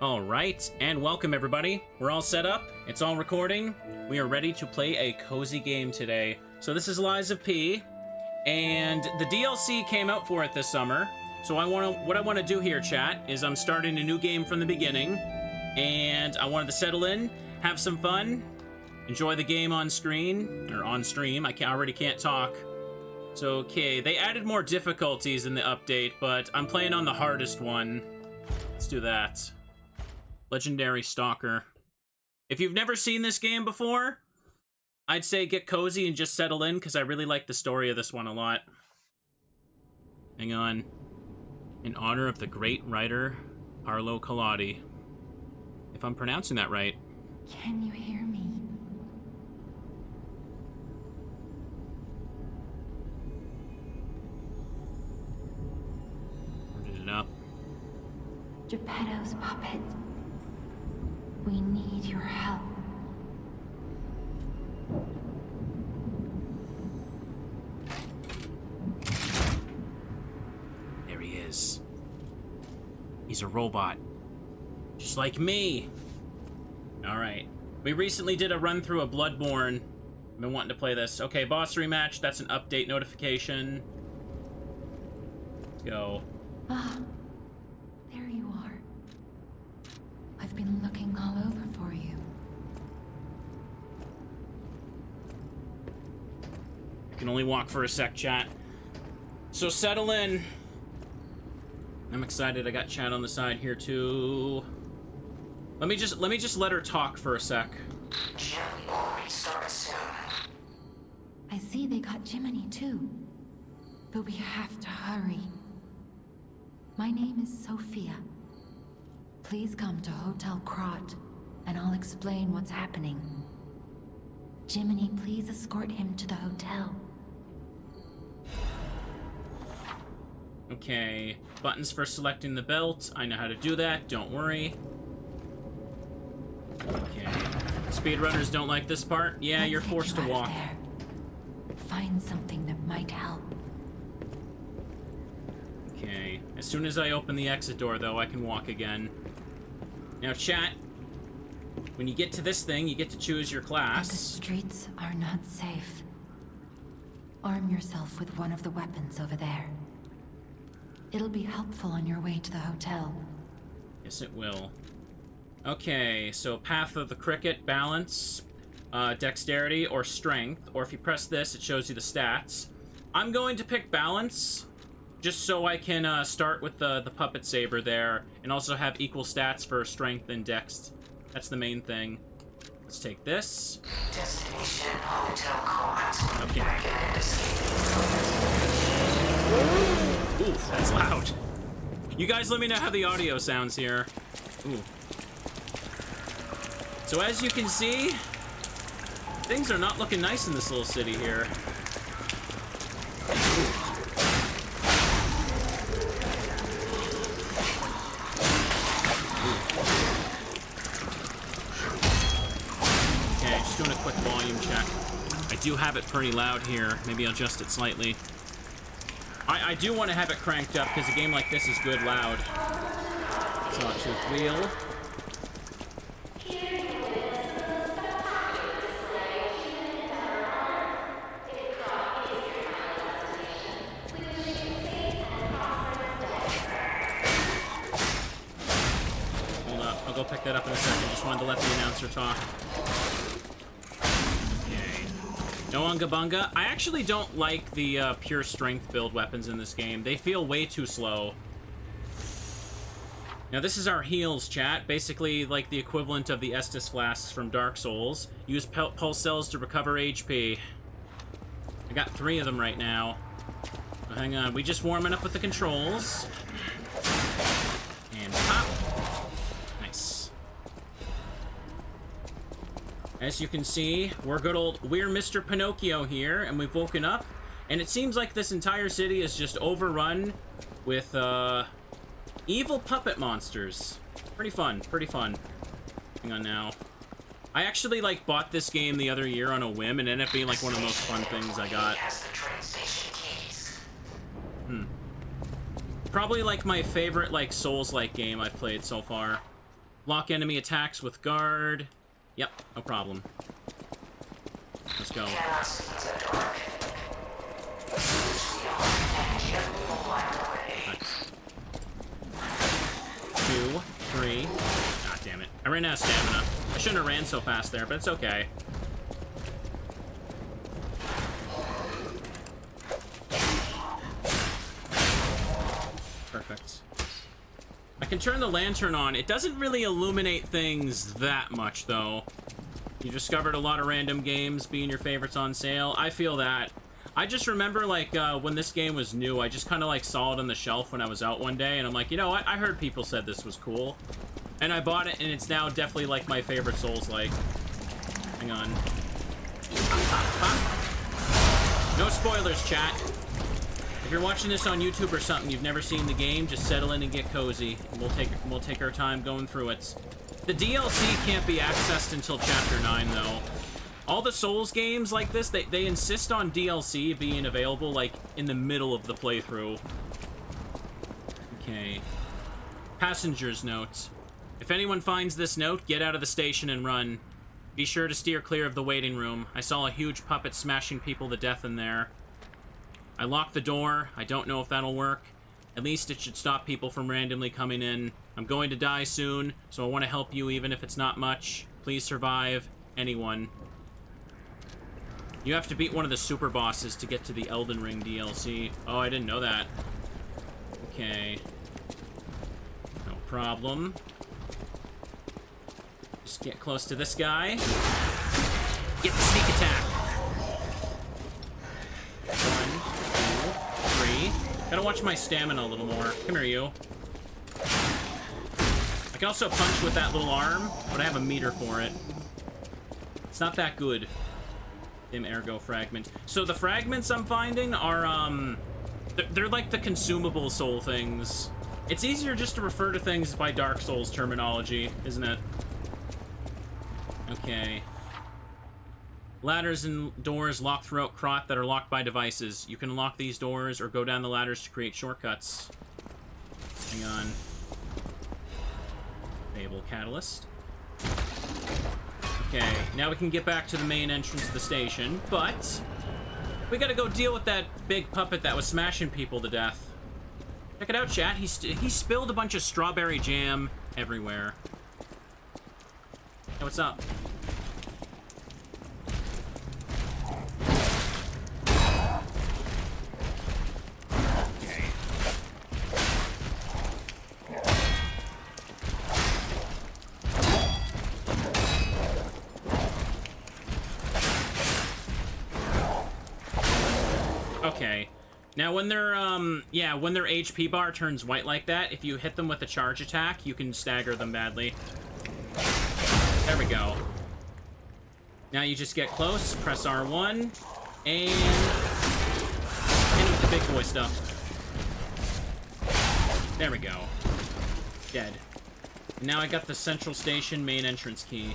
Alright, and welcome everybody. We're all set up, it's all recording. We are ready to play a cozy game today. So this is Lies of P, and the DLC came out for it this summer. So what I want to do here, chat, is I'm starting a new game from the beginning, and I wanted to settle in, have some fun, enjoy the game on screen, or on stream. I already can't talk. So, okay, they added more difficulties in the update, but I'm playing on the hardest one. Let's do that. Legendary Stalker. If you've never seen this game before, I'd say get cozy and just settle in, because I really like the story of this one a lot. Hang on. In honor of the great writer, Carlo Collodi. If I'm pronouncing that right. Can you hear me? Where did it up? Geppetto's puppet. We need your help. There he is. He's a robot. Just like me. Alright. We recently did a run through of Bloodborne. I've been wanting to play this. Okay, boss rematch. That's an update notification. Let's go. Ah, there you are. I've been looking all over for you. I can only walk for a sec, chat. So settle in. I'm excited. I got chat on the side here too. Let me just let her talk for a sec. Jim will restart soon. I see they got Jiminy too. But we have to hurry. My name is Sophia. Please come to Hotel Krat, and I'll explain what's happening. Jiminy, please escort him to the hotel. Okay, buttons for selecting the belt. I know how to do that, don't worry. Okay. Speedrunners don't like this part. Yeah, Let's you're get forced you to out of walk. there. Find something that might help. Okay. As soon as I open the exit door, though, I can walk again. Now, chat, when you get to this thing, you get to choose your But the class. streets are not safe. Arm yourself with one of the weapons over there. It'll be helpful on your way to the hotel. Yes, it will. Okay, so Path of the Cricket, balance, dexterity, or strength. Or if you press this, it shows you the stats. I'm going to pick balance, just so I can start with the puppet saber there, and also have equal stats for strength and dex. That's the main thing. Let's take this. Destination Hotel Krat. Okay. Recommend escaping. Ooh, that's loud. You guys let me know how the audio sounds here. Ooh. So as you can see, things are not looking nice in this little city here. Okay, just doing a quick volume check. I do have it pretty loud here. Maybe I'll adjust it slightly. I do want to have it cranked up, because a game like this is good loud. Sawtooth wheel. Hold up, I'll go pick that up in a second. Just wanted to let the announcer talk. No Unga Bunga. I actually don't like the pure strength build weapons in this game. They feel way too slow. Now this is our heals, chat. Basically like the equivalent of the Estus flasks from Dark Souls. Use pulse cells to recover HP. I got 3 of them right now. So hang on, we just warming up with the controls. And pop. Nice. As you can see, we're Mr. Pinocchio here, and we've woken up, and it seems like this entire city is just overrun with, evil puppet monsters. Pretty fun, pretty fun. Hang on now. I actually, like, bought this game the other year on a whim, and ended up being, like, one of the most fun things I got. Has the train station keys. Probably, like, my favorite, like, Souls-like game I've played so far. Block enemy attacks with guard. Yep, no problem. Let's go. Cannot see the dark. Use wheel and gently pull light away. Nice. 2, 3. God damn it. I ran out of stamina. I shouldn't have ran so fast there, but it's okay. Perfect. I can turn the lantern on. It doesn't really illuminate things that much, though. You discovered a lot of random games being your favorites on sale. I feel that. I just remember, like, when this game was new, I just kind of, like, saw it on the shelf when I was out one day, and I'm like, you know, I heard people said this was cool. And I bought it, and it's now definitely, like, my favorite Souls-like. Hang on. No spoilers, chat. If you're watching this on YouTube or something, you've never seen the game, just settle in and get cozy. And we'll take our time going through it. The DLC can't be accessed until Chapter 9, though. All the Souls games like this, they insist on DLC being available, like, in the middle of the playthrough. Okay. Passenger's note. If anyone finds this note, get out of the station and run. Be sure to steer clear of the waiting room. I saw a huge puppet smashing people to death in there. I locked the door. I don't know if that'll work. At least it should stop people from randomly coming in. I'm going to die soon, so I want to help you even if it's not much. Please survive. Anyone. You have to beat one of the super bosses to get to the Elden Ring DLC. Oh, I didn't know that. Okay. No problem. Just get close to this guy. Get the sneak attack. 1, 2, 3. Gotta watch my stamina a little more. Come here, you. I can also punch with that little arm, but I have a meter for it. It's not that good. Dim ergo fragment. So the fragments I'm finding are, they're like the consumable soul things. It's easier just to refer to things by Dark Souls terminology, isn't it? Okay. Ladders and doors locked throughout Krat that are locked by devices. You can unlock these doors or go down the ladders to create shortcuts. Hang on. Enable catalyst. Okay, now we can get back to the main entrance of the station, but we gotta go deal with that big puppet that was smashing people to death. Check it out, chat. He spilled a bunch of strawberry jam everywhere. Hey, what's up? Okay. Now, when their when their HP bar turns white like that, if you hit them with a charge attack, you can stagger them badly. There we go. Now you just get close, press R1, and hit him with the big boy stuff. There we go. Dead. Now I got the central station main entrance key.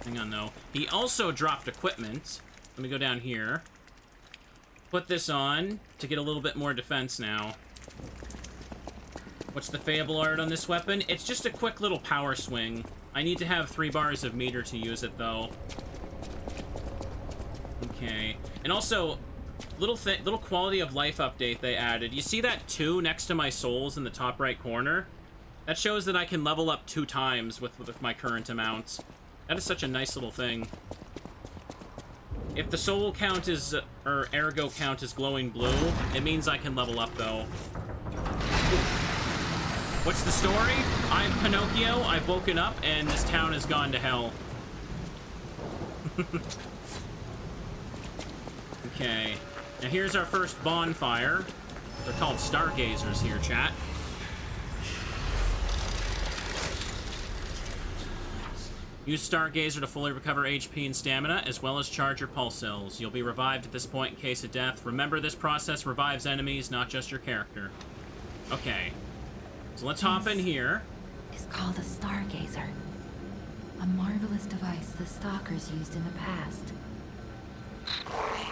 Hang on, though. He also dropped equipment. Let me go down here. Put this on to get a little bit more defense now. What's the Fable art on this weapon? It's just a quick little power swing. I need to have 3 bars of meter to use it, though. Okay. And also, little quality of life update they added. You see that 2 next to my souls in the top right corner? That shows that I can level up 2 times with my current amount. That is such a nice little thing. If the soul count is, or ergo count is glowing blue, it means I can level up, though. What's the story? I'm Pinocchio, I've woken up, and this town has gone to hell. Okay. Now here's our first bonfire. They're called stargazers here, chat. Use Stargazer to fully recover HP and stamina, as well as charge your pulse cells. You'll be revived at this point in case of death. Remember, this process revives enemies, not just your character. Okay. So let's hop in here. It's called a Stargazer. A marvelous device the Stalkers used in the past. Warning.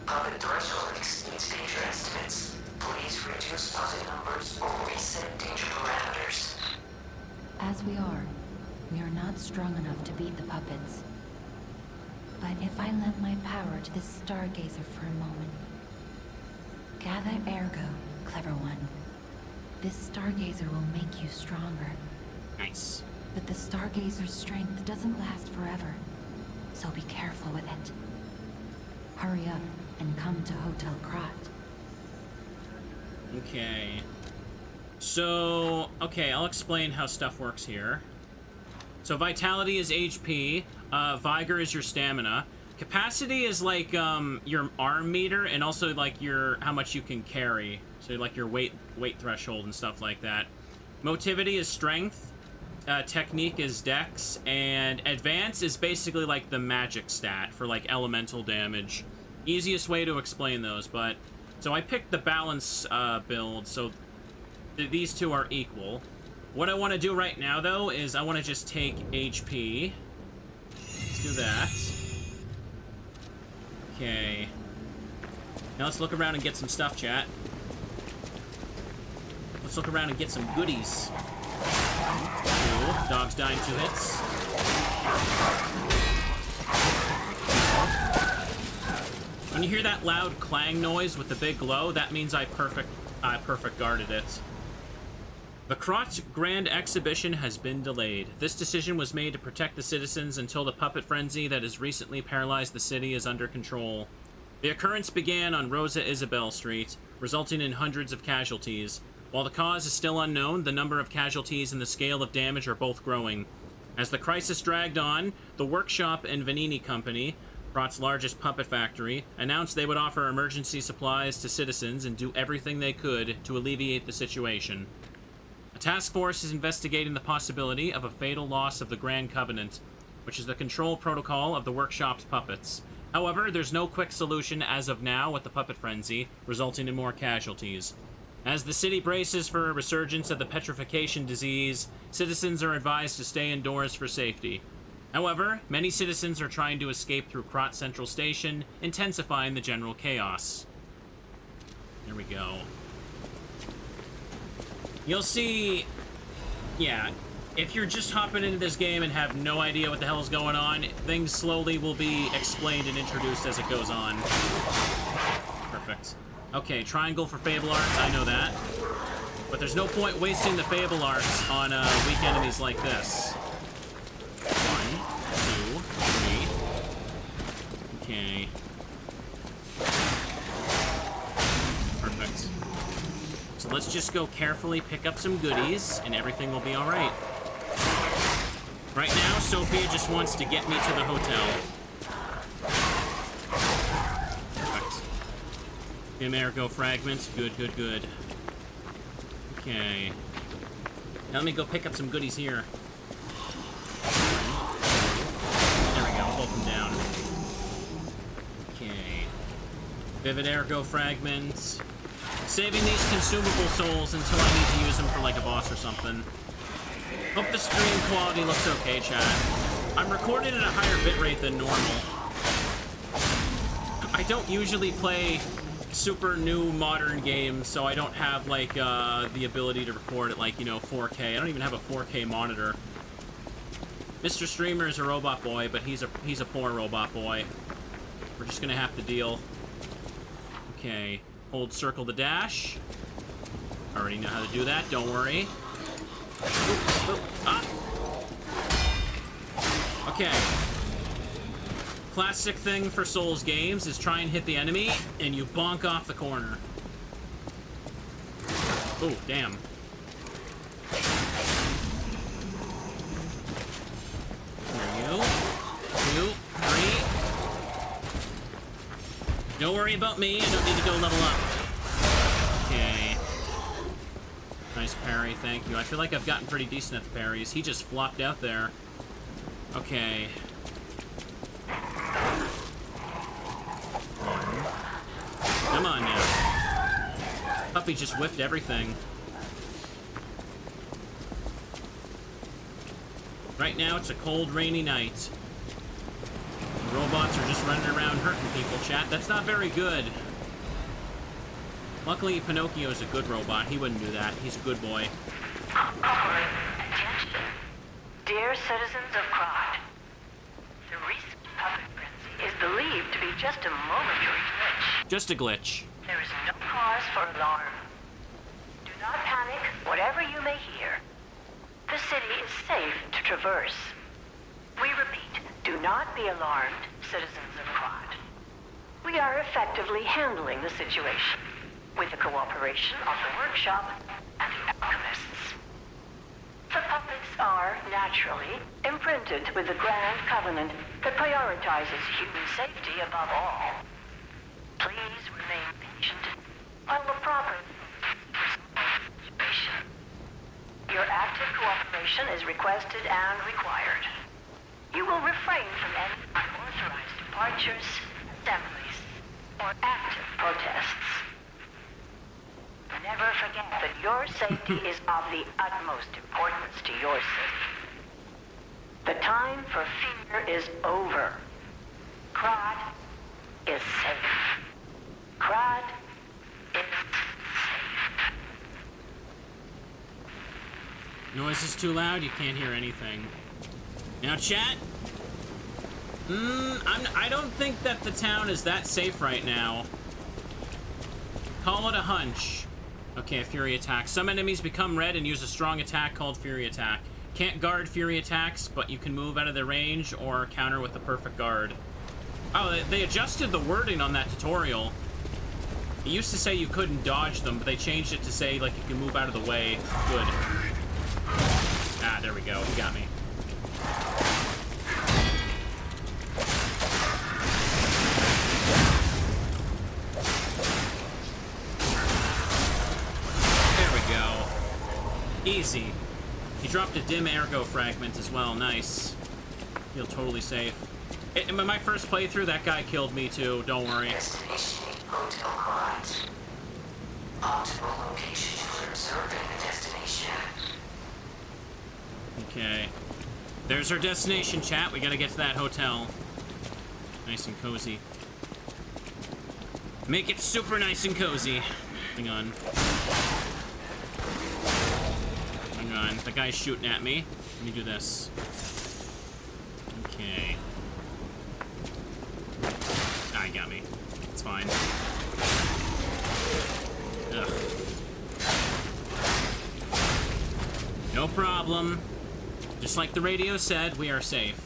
Puppet threshold exceeds danger estimates. Please reduce puzzle numbers or reset danger parameters. As we are not strong enough to beat the puppets. But if I lend my power to this stargazer for a moment. Gather ergo, clever one. This stargazer will make you stronger. Nice. But the stargazer's strength doesn't last forever, so be careful with it. Hurry up and come to Hotel Krat. Okay. So, okay, I'll explain how stuff works here. So Vitality is HP, Vigor is your stamina. Capacity is like your arm meter, and also like your how much you can carry. So like your weight threshold and stuff like that. Motivity is strength. Technique is dex, and advance is basically like the magic stat for like elemental damage. Easiest way to explain those, but so I picked the balance build, so these two are equal. What I want to do right now, though, is I want to just take HP. Let's do that. Okay. Now let's look around and get some stuff, chat. Let's look around and get some goodies. Cool. Dog's dying 2 hits. When you hear that loud clang noise with the big glow, that means I perfect guarded it. The Krat Grand Exhibition has been delayed. This decision was made to protect the citizens until the puppet frenzy that has recently paralyzed the city is under control. The occurrence began on Rosa Isabel Street, resulting in hundreds of casualties. While the cause is still unknown, the number of casualties and the scale of damage are both growing. As the crisis dragged on, the Workshop and Vanini Company, Krat's largest puppet factory, announced they would offer emergency supplies to citizens and do everything they could to alleviate the situation. A task force is investigating the possibility of a fatal loss of the Grand Covenant, which is the control protocol of the Workshop's puppets. However, there's no quick solution as of now with the puppet frenzy, resulting in more casualties. As the city braces for a resurgence of the petrification disease, citizens are advised to stay indoors for safety. However, many citizens are trying to escape through Krat Central Station, intensifying the general chaos. There we go. You'll see, yeah, if you're just hopping into this game and have no idea what the hell is going on, things slowly will be explained and introduced as it goes on. Perfect. Okay, triangle for Fable Arts, I know that. But there's no point wasting the Fable Arts on weak enemies like this. 1, 2, 3. Okay. Perfect. So let's just go carefully pick up some goodies, and everything will be alright. Right now, Sophia just wants to get me to the hotel. Perfect. Ergo fragments. Good, good, good. Okay. Now let me go pick up some goodies here. There we go, hold them down. Okay. Vivid Ergo fragments. Saving these consumable souls until I need to use them for like a boss or something. Hope the stream quality looks okay, chat. I'm recording at a higher bitrate than normal. I don't usually play super new modern games, so I don't have like the ability to record at like, you know, 4K. I don't even have a 4K monitor. Mr. Streamer is a robot boy, but he's a poor robot boy. We're just gonna have to deal. Okay. Hold circle to dash. Already know how to do that, don't worry. Oop, oop, ah. Okay. Classic thing for Souls games is try and hit the enemy, and you bonk off the corner. Oh, damn. 2, 3. Don't worry about me, I don't need to go level up. Okay. Nice parry, thank you. I feel like I've gotten pretty decent at the parries. He just flopped out there. Okay. Come on now. Puppy just whiffed everything. Right now, it's a cold, rainy night. The robots are just running around hurting people, chat. That's not very good. Luckily, Pinocchio's a good robot. He wouldn't do that. He's a good boy. Attention. citizens of Krat. The recent puppet frenzy is believed to be just a momentary glitch. Just a glitch. There is no cause for alarm. Do not panic, whatever you may hear. The city is safe to traverse. We repeat, do not be alarmed, citizens of Krat. We are effectively handling the situation, with the cooperation of the workshop and the alchemists. The puppets are, naturally, imprinted with the grand covenant that prioritizes human safety above all. Please remain patient while the proper situation. Your active cooperation is requested and required. You will refrain from any unauthorized departures, assemblies, or active protests. Never forget that your safety is of the utmost importance to your city. The time for fear is over. Krat is safe. Krat is safe. Noise is too loud, you can't hear anything. Now, chat. I don't think that the town is that safe right now. Call it a hunch. Okay, Fury Attack. Some enemies become red and use a strong attack called Fury Attack. Can't guard Fury Attacks, but you can move out of their range or counter with the perfect guard. Oh, they adjusted the wording on that tutorial. It used to say you couldn't dodge them, but they changed it to say, like, you can move out of the way. Good. Ah, there we go. He got me. Easy. He dropped a dim ergo fragment as well. Nice. Feel totally safe. In my first playthrough, that guy killed me too. Don't worry. Destination Hotel Krat. Optimal location for observing the destination. Okay. There's our destination, chat. We gotta get to that hotel. Nice and cozy. Make it super nice and cozy. Hang on. The guy's shooting at me. Let me do this. Okay. Ah, he got me. It's fine. Ugh. No problem. Just like the radio said, we are safe.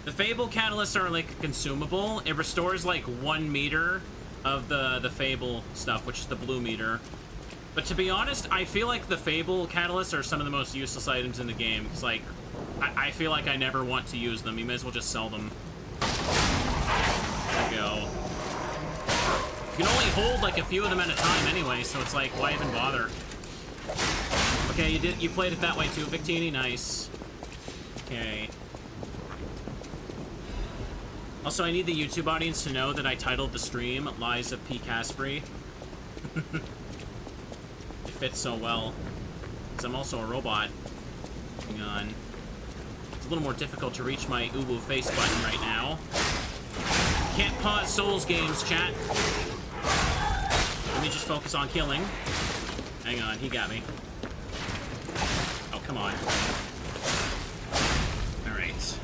The Fable catalysts are like consumable. It restores like 1 meter of the Fable stuff, which is the blue meter. But to be honest, I feel like the Fable catalysts are some of the most useless items in the game. It's like, I feel like I never want to use them. You may as well just sell them. There we go. You can only hold like a few of them at a time anyway, so it's like, why even bother? Okay, you played it that way too, Victini. Nice. Okay. Also, I need the YouTube audience to know that I titled the stream Lies of P. Caspary. Fits so well, because I'm also a robot. Hang on. It's a little more difficult to reach my uwu face button right now. Can't pause Souls games, chat. Let me just focus on killing. Hang on, he got me. Oh, come on. Alright.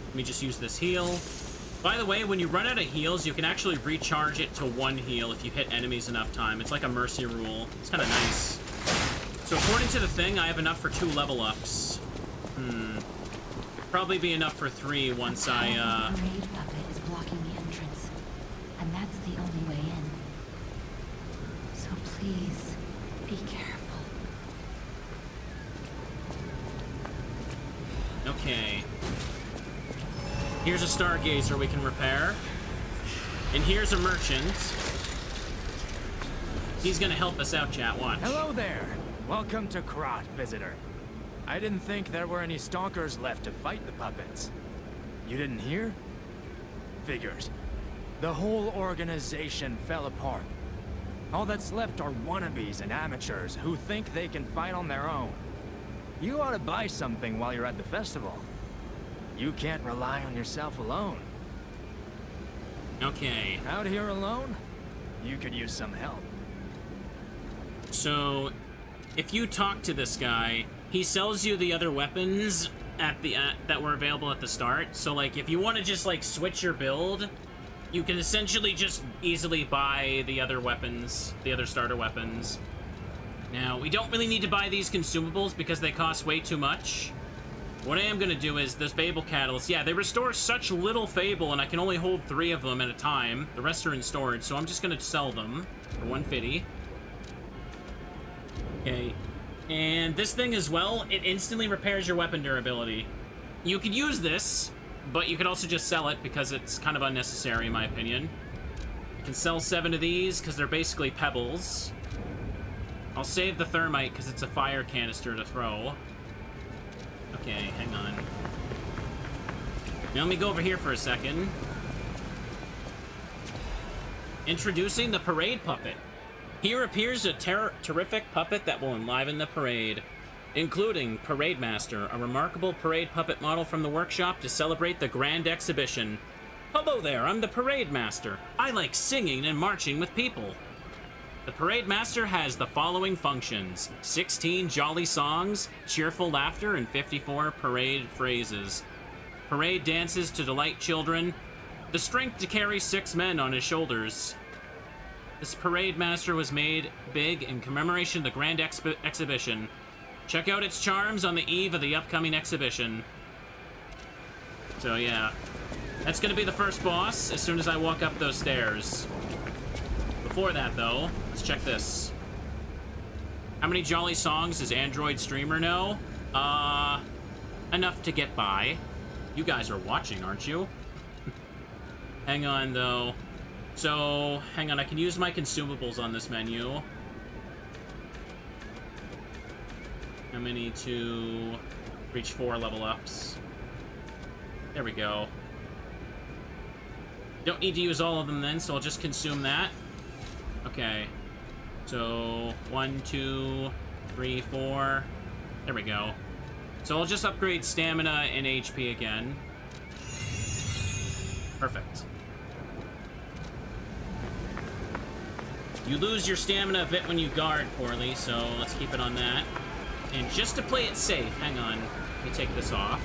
Let me just use this heal. By the way, when you run out of heals, you can actually recharge it to 1 heal if you hit enemies enough time. It's like a mercy rule. It's kind of nice. So according to the thing, I have enough for 2 level ups. Probably be enough for 3 once I, The parade puppet is blocking the entrance, and that's the only way in. So please, be careful. Okay. Here's a stargazer we can repair. And here's a merchant. He's gonna help us out, chat. Watch. Hello there. Welcome to Krat, visitor. I didn't think there were any stalkers left to fight the puppets. You didn't hear? Figures. The whole organization fell apart. All that's left are wannabes and amateurs who think they can fight on their own. You ought to buy something while you're at the festival. You can't rely on yourself alone. Okay. Out here alone? You could use some help. So, if you talk to this guy, he sells you the other weapons at the that were available at the start. So like if you want to just like switch your build, you can essentially just easily buy the other weapons, the other starter weapons. Now, we don't really need to buy these consumables because they cost way too much. What I am going to do is this Fable Catalyst. Yeah, they restore such little Fable, and I can only hold 3 of them at a time. The rest are in storage, so I'm just going to sell them for 150. Okay. And this thing as well, it instantly repairs your weapon durability. You could use this, but you could also just sell it because it's kind of unnecessary in my opinion. You can sell 7 of these because they're basically pebbles. I'll save the thermite because it's a fire canister to throw. Okay, hang on. Now let me go over here for a second. Introducing the Parade Puppet. Here appears a terrific puppet that will enliven the parade, including Parade Master, a remarkable parade puppet model from the workshop to celebrate the grand exhibition. Hello there, I'm the Parade Master. I like singing and marching with people. The Parade Master has the following functions: 16 jolly songs, cheerful laughter, and 54 parade phrases. Parade dances to delight children, the strength to carry 6 men on his shoulders. This Parade Master was made big in commemoration of the Grand Exhibition. Check out its charms on the eve of the upcoming exhibition. So yeah, that's gonna be the first boss as soon as I walk up those stairs. Before that, though, let's check this. How many jolly songs does Android Streamer know? Enough to get by. You guys are watching, aren't you? Hang on, though. So, hang on, I can use my consumables on this menu. How many to reach 4 level ups? There we go. Don't need to use all of them then, so I'll just consume that. Okay, so 1, 2, 3, 4. There we go. So I'll just upgrade stamina and HP again. Perfect. You lose your stamina a bit when you guard poorly, so let's keep it on that. And just to play it safe, hang on, let me take this off.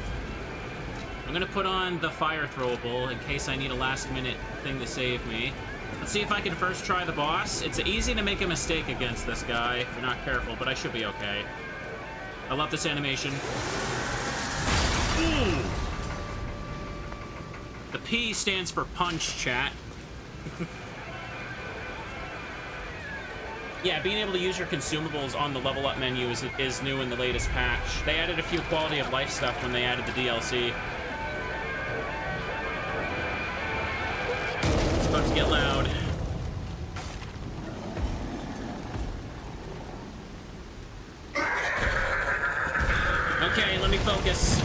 I'm gonna put on the fire throwable in case I need a last minute thing to save me. Let's see if I can first try the boss. It's easy to make a mistake against this guy if you're not careful, but I should be okay. I love this animation. Ooh. The P stands for punch, chat. Yeah, being able to use your consumables on the level up menu is new in the latest patch. They added a few quality of life stuff when they added the DLC. It's about to get loud. Okay, let me focus.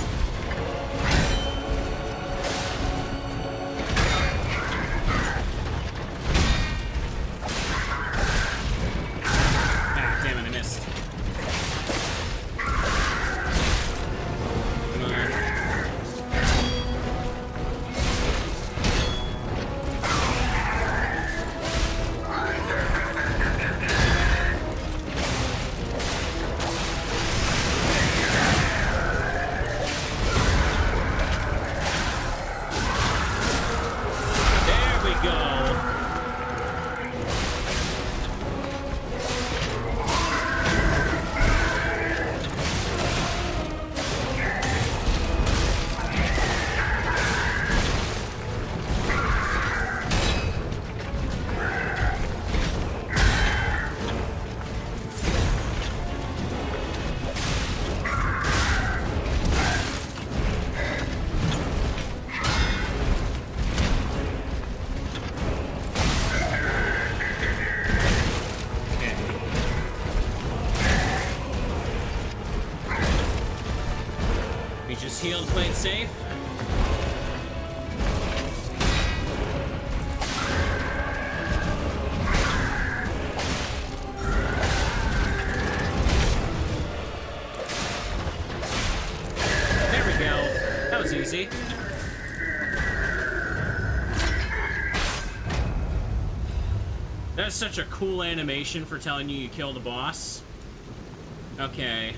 Healed, played safe. There we go. That was easy. That's such a cool animation for telling you you killed a boss. Okay.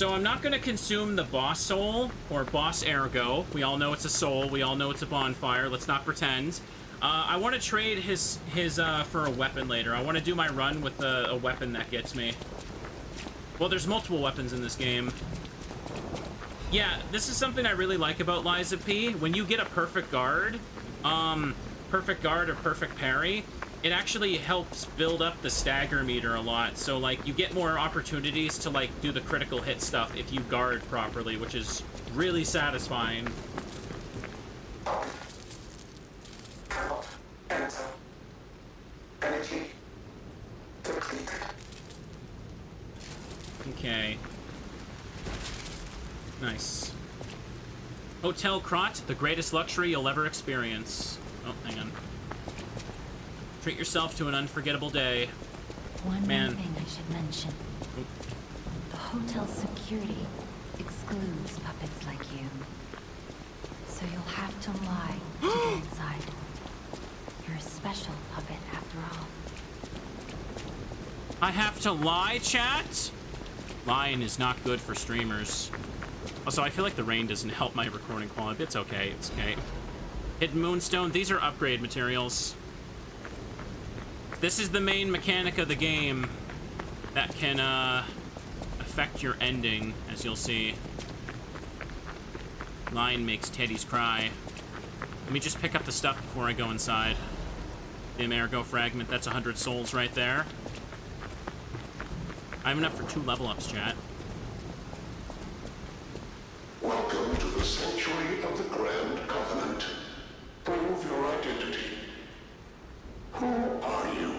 So I'm not going to consume the boss soul, or boss ergo. We all know it's a soul. We all know it's a bonfire. Let's not pretend. I want to trade his for a weapon later. I want to do my run with a weapon that gets me. Well, there's multiple weapons in this game. Yeah, this is something I really like about Lies of P. When you get a perfect guard or perfect parry, it actually helps build up the stagger meter a lot. So, like, you get more opportunities to, like, do the critical hit stuff if you guard properly, which is really satisfying. Okay. Nice. Hotel Krat, the greatest luxury you'll ever experience. Oh, hang on. Treat yourself to an unforgettable day. One more thing I should mention. Oop. The hotel security excludes puppets like you. So you'll have to lie to get inside. You're a special puppet after all. I have to lie, chat? Lying is not good for streamers. Also, I feel like the rain doesn't help my recording quality. It's okay, it's okay. Hidden Moonstone, these are upgrade materials. This is the main mechanic of the game that can affect your ending, as you'll see. Lion makes teddies cry. Let me just pick up the stuff before I go inside. The Amerigo fragment, that's 100 souls right there. I have enough for 2 level ups, chat. Welcome to the Sanctuary of the Grand Covenant. Prove your identity. Who are you?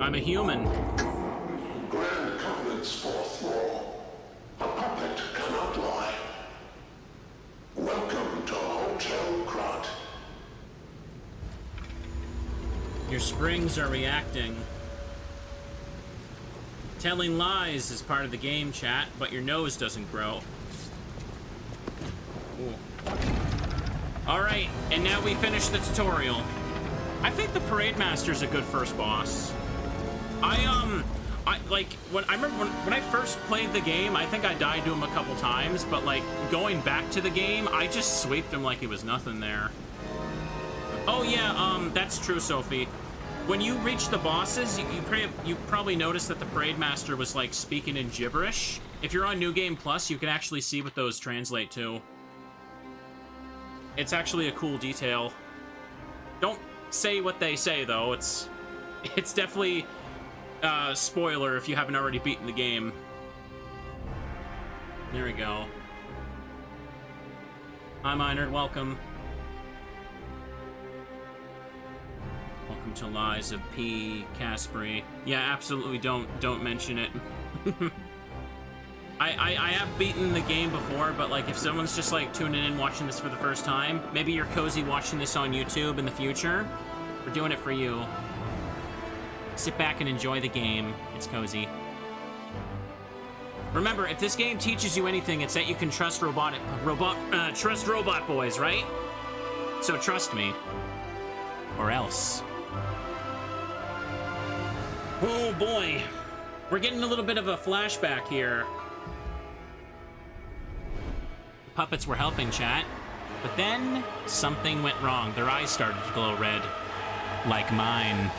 I'm a human. Grand Covenant's fourth law. A puppet cannot lie. Welcome to Hotel Krat. Your springs are reacting. Telling lies is part of the game, chat, but your nose doesn't grow. Ooh. Alright, and now we finish the tutorial. I think the Parade Master's a good first boss. I remember when I first played the game, I think I died to him a couple times, but like going back to the game, I just sweeped him like he was nothing there. Oh yeah, that's true, Sophie. When you reach the bosses, you probably noticed that the Parade Master was like speaking in gibberish. If you're on New Game Plus, you can actually see what those translate to. It's actually a cool detail. Don't say what they say though. It's definitely spoiler if you haven't already beaten the game. There we go. Hi, Minard. Welcome. Welcome to Lies of P. Caspary. Yeah, absolutely don't mention it. I have beaten the game before, but like if someone's just like tuning in watching this for the first time, maybe you're cozy watching this on YouTube in the future, we're doing it for you. Sit back and enjoy the game. It's cozy. Remember, if this game teaches you anything, it's that you can trust robot boys, right? So trust me. Or else. Oh boy. We're getting a little bit of a flashback here. The puppets were helping, chat. But then, something went wrong. Their eyes started to glow red. Like mine.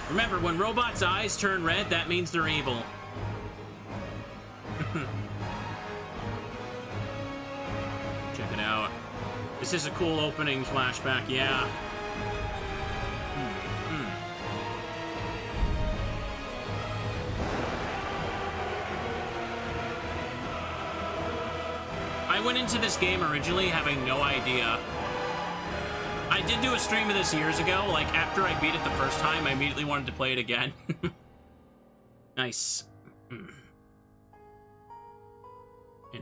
Remember, when robots' eyes turn red, that means they're evil. Check it out. This is a cool opening flashback, yeah. I went into this game originally having no idea. I did do a stream of this years ago. Like, after I beat it the first time, I immediately wanted to play it again. Nice. And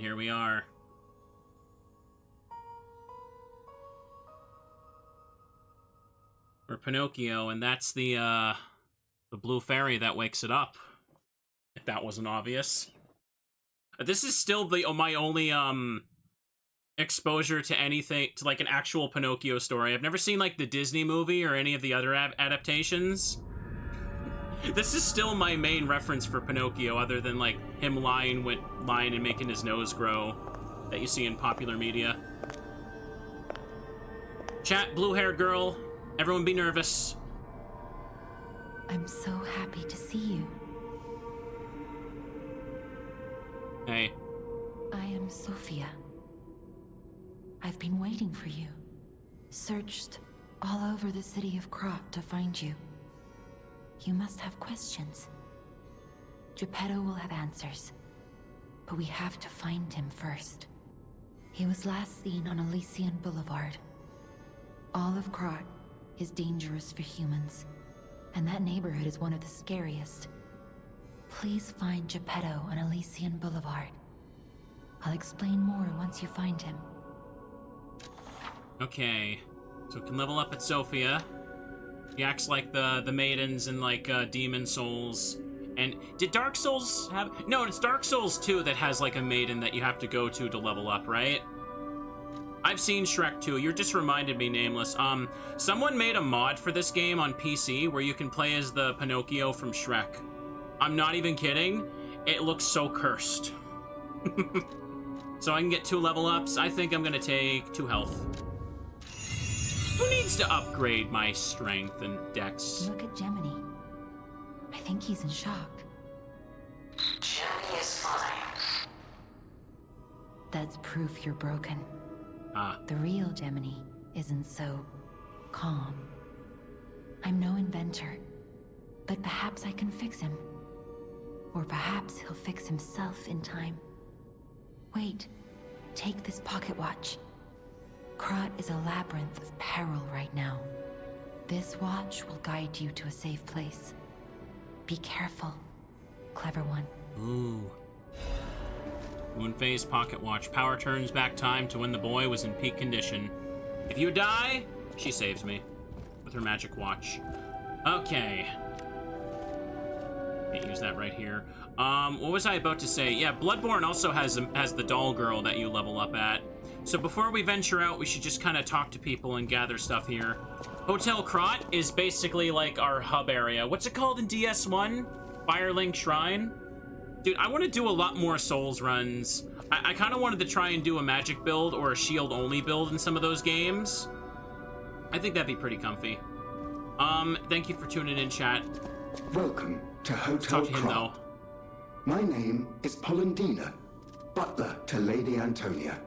here we are. We're Pinocchio, and that's the blue fairy that wakes it up. If that wasn't obvious. This is still my only, exposure to anything, to like an actual Pinocchio story. I've never seen like the Disney movie or any of the other adaptations. This is still my main reference for Pinocchio, other than like him lying and making his nose grow that you see in popular media. Chat, blue-haired girl. Everyone be nervous. I'm so happy to see you. Hey. I am Sophia. I've been waiting for you. Searched all over the city of Krat to find you. You must have questions. Geppetto will have answers. But we have to find him first. He was last seen on Elysion Boulevard. All of Krat is dangerous for humans, and that neighborhood is one of the scariest. Please find Geppetto on Elysion Boulevard. I'll explain more once you find him. Okay. So we can level up at Sophia. He acts like the maidens in like Demon Souls. And did Dark Souls have... No, it's Dark Souls 2 that has like a maiden that you have to go to level up, right? I've seen Shrek 2. You just reminded me, Nameless. Someone made a mod for this game on PC where you can play as the Pinocchio from Shrek. I'm not even kidding. It looks so cursed. So I can get 2 level ups. I think I'm gonna take 2 health. Who needs to upgrade my strength and dex? Look at Gemini. I think he's in shock. Gemini is fine. That's proof you're broken. Ah. The real Gemini isn't so calm. I'm no inventor, but perhaps I can fix him. Or perhaps he'll fix himself in time. Wait, take this pocket watch. Krat is a labyrinth of peril right now. This watch will guide you to a safe place. Be careful, clever one. Ooh. Moon phase pocket watch. Power turns back time to when the boy was in peak condition. If you die, she saves me with her magic watch. Okay. Can't use that right here. What was I about to say? Yeah, Bloodborne also has the doll girl that you level up at. So before we venture out, we should just kind of talk to people and gather stuff here. Hotel Krat is basically like our hub area. What's it called in DS1? Firelink Shrine? Dude, I want to do a lot more Souls runs. I kind of wanted to try and do a magic build or a shield-only build in some of those games. I think that'd be pretty comfy. Thank you for tuning in, chat. Welcome to Hotel Talk to him, though. Krat. My name is Polendina, butler to Lady Antonia.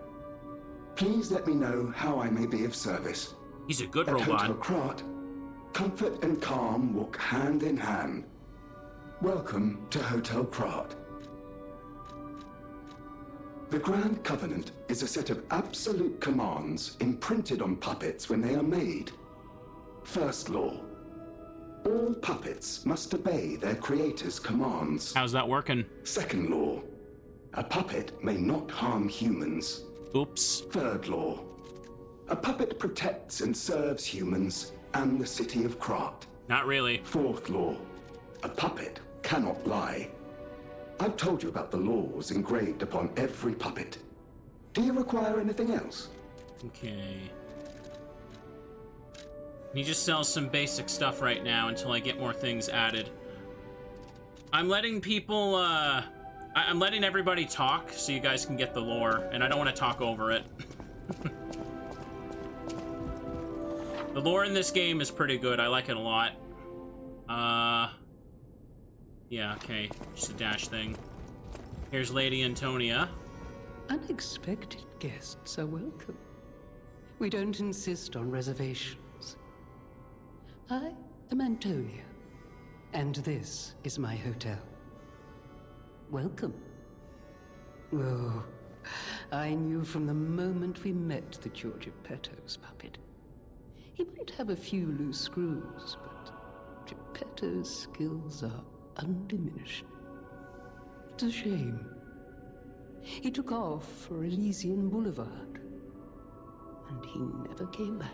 Please let me know how I may be of service. He's a good At robot. Hotel Krat, comfort and calm walk hand in hand. Welcome to Hotel Krat. The Grand Covenant is a set of absolute commands imprinted on puppets when they are made. First law. All puppets must obey their creator's commands. How's that working? Second law. A puppet may not harm humans. Oops. Third law. A puppet protects and serves humans and the city of Krat. Not really. Fourth law. A puppet cannot lie. I've told you about the laws engraved upon every puppet. Do you require anything else? Okay. He just sells some basic stuff right now until I get more things added. I'm letting people, I'm letting everybody talk so you guys can get the lore, and I don't want to talk over it. The lore in this game is pretty good. I like it a lot. Yeah, okay. Just a dash thing. Here's Lady Antonia. Unexpected guests are welcome. We don't insist on reservations. I am Antonia, and this is my hotel. Welcome. Oh, I knew from the moment we met that you're Geppetto's puppet. He might have a few loose screws, but Geppetto's skills are undiminished. It's a shame. He took off for Elysion Boulevard, and he never came back.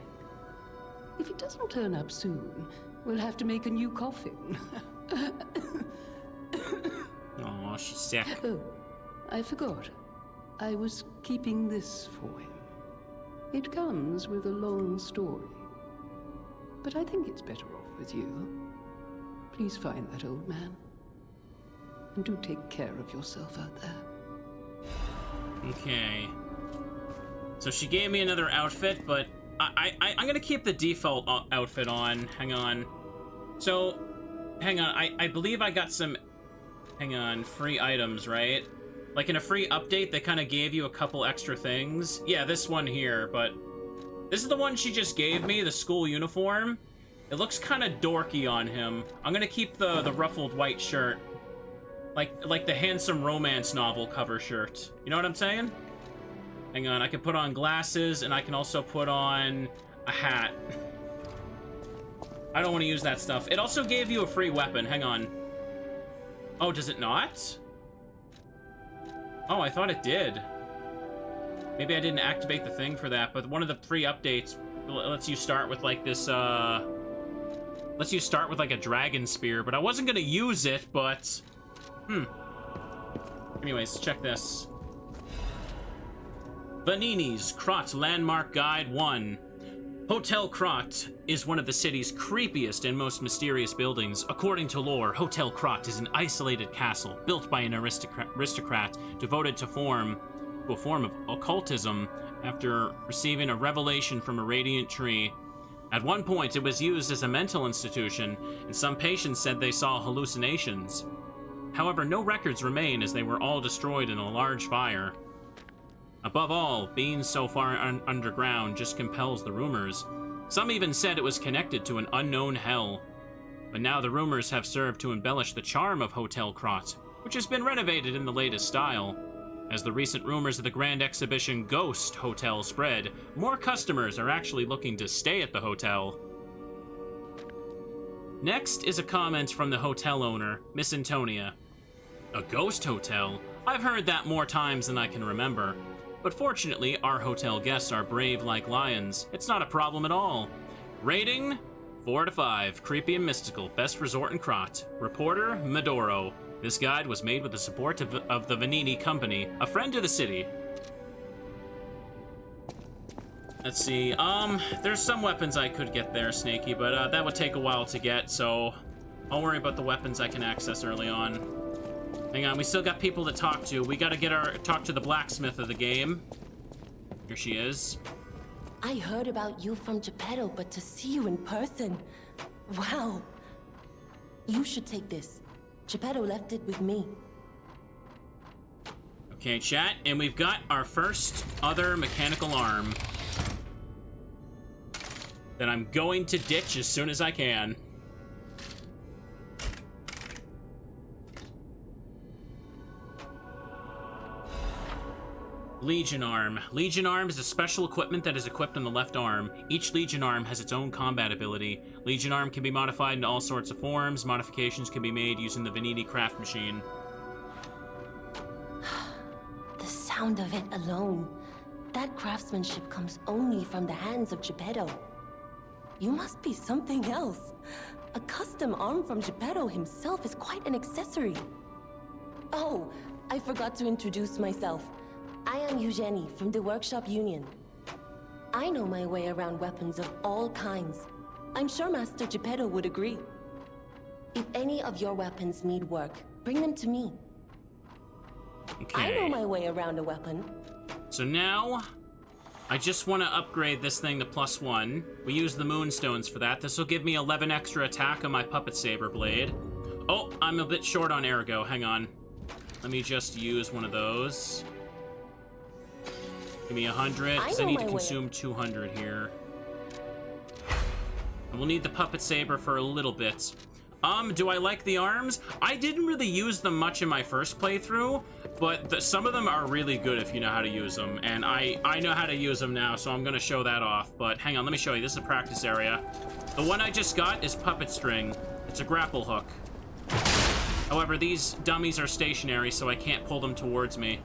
If he doesn't turn up soon, we'll have to make a new coffin. Aw, she's sick. Oh, I forgot. I was keeping this for him. It comes with a long story. But I think it's better off with you. Please find that old man. And do take care of yourself out there. Okay. So she gave me another outfit, but I'm gonna keep the default outfit on. Hang on. So, hang on. I believe I got some, hang on, free items, right? Like in a free update, they kind of gave you a couple extra things. Yeah, this one here, but this is the one she just gave me, the school uniform. It looks kind of dorky on him. I'm gonna keep the ruffled white shirt. Like the handsome romance novel cover shirt. You know what I'm saying? Hang on, I can put on glasses, and I can also put on a hat. I don't want to use that stuff. It also gave you a free weapon. Hang on. Oh, does it not? Oh, I thought it did. Maybe I didn't activate the thing for that, but one of the free updates lets you start with like this, lets you start with like a dragon spear, but I wasn't gonna use it, but... Anyways, check this. Vanini's Krat Landmark Guide 1. Hotel Krat is one of the city's creepiest and most mysterious buildings. According to lore, Hotel Krat is an isolated castle built by an aristocrat devoted to a form of occultism after receiving a revelation from a radiant tree. At one point, it was used as a mental institution, and some patients said they saw hallucinations. However, no records remain as they were all destroyed in a large fire. Above all, being so far underground just compels the rumors. Some even said it was connected to an unknown hell. But now the rumors have served to embellish the charm of Hotel Krat, which has been renovated in the latest style. As the recent rumors of the grand exhibition Ghost Hotel spread, more customers are actually looking to stay at the hotel. Next is a comment from the hotel owner, Miss Antonia. A ghost hotel? I've heard that more times than I can remember. But fortunately, our hotel guests are brave like lions. It's not a problem at all. Rating? 4 to 5. Creepy and mystical. Best resort in Krat. Reporter? Medoro. This guide was made with the support of the Vanini Company, a friend to the city. Let's see. There's some weapons I could get there, Snaky, but that would take a while to get, so I'll worry about the weapons I can access early on. Hang on, we still got people to talk to. We gotta talk to the blacksmith of the game. Here she is. I heard about you from Geppetto, but to see you in person... Wow. You should take this. Geppetto left it with me. Okay, chat, and we've got our first other mechanical arm that I'm going to ditch as soon as I can. Legion Arm. Legion Arm is a special equipment that is equipped on the left arm. Each Legion Arm has its own combat ability. Legion Arm can be modified in all sorts of forms. Modifications can be made using the Vanini craft machine. The sound of it alone. That craftsmanship comes only from the hands of Geppetto. You must be something else. A custom arm from Geppetto himself is quite an accessory. Oh, I forgot to introduce myself. I am Eugenie from the Workshop Union. I know my way around weapons of all kinds. I'm sure Master Geppetto would agree. If any of your weapons need work, bring them to me. Okay. I know my way around a weapon. So now, I just want to upgrade this thing to +1. We use the Moonstones for that. This will give me 11 extra attack on my Puppet Saber Blade. Oh, I'm a bit short on Ergo. Hang on. Let me just use one of those. Give me 100, because I need to consume 200 here. And we'll need the Puppet Saber for a little bit. Do I like the arms? I didn't really use them much in my first playthrough, but some of them are really good if you know how to use them, and I know how to use them now, so I'm going to show that off. But hang on, let me show you. This is a practice area. The one I just got is Puppet String. It's a grapple hook. However, these dummies are stationary, so I can't pull them towards me.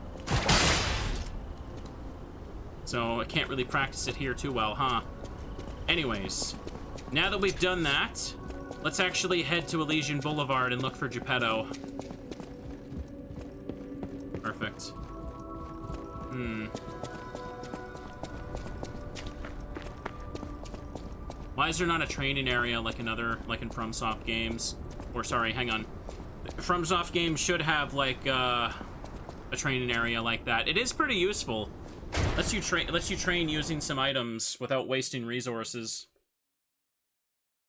So I can't really practice it here too well, huh? Anyways, now that we've done that, let's actually head to Elysion Boulevard and look for Geppetto. Perfect. Why is there not a training area like in FromSoft games? Or sorry, hang on. FromSoft games should have, like, a training area like that. It is pretty useful. Lets you train using some items without wasting resources.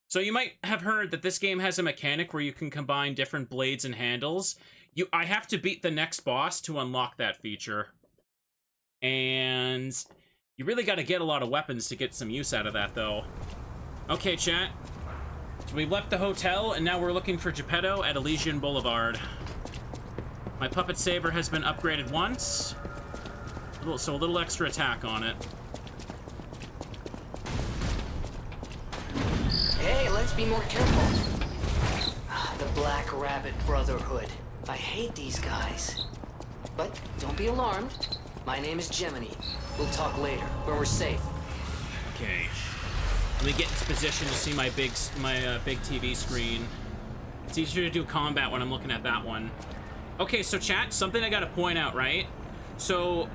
So you might have heard that this game has a mechanic where you can combine different blades and handles. I have to beat the next boss to unlock that feature. And you really got to get a lot of weapons to get some use out of that, though. Okay, chat. So we've left the hotel, and now we're looking for Geppetto at Elysion Boulevard. My puppet saber has been upgraded once. So a little extra attack on it. Hey, let's be more careful. The Black Rabbit Brotherhood. I hate these guys. But don't be alarmed. My name is Gemini. We'll talk later, when we're safe. Okay. Let me get into position to see my big TV screen. It's easier to do combat when I'm looking at that one. Okay, so chat, something I gotta point out, right? So,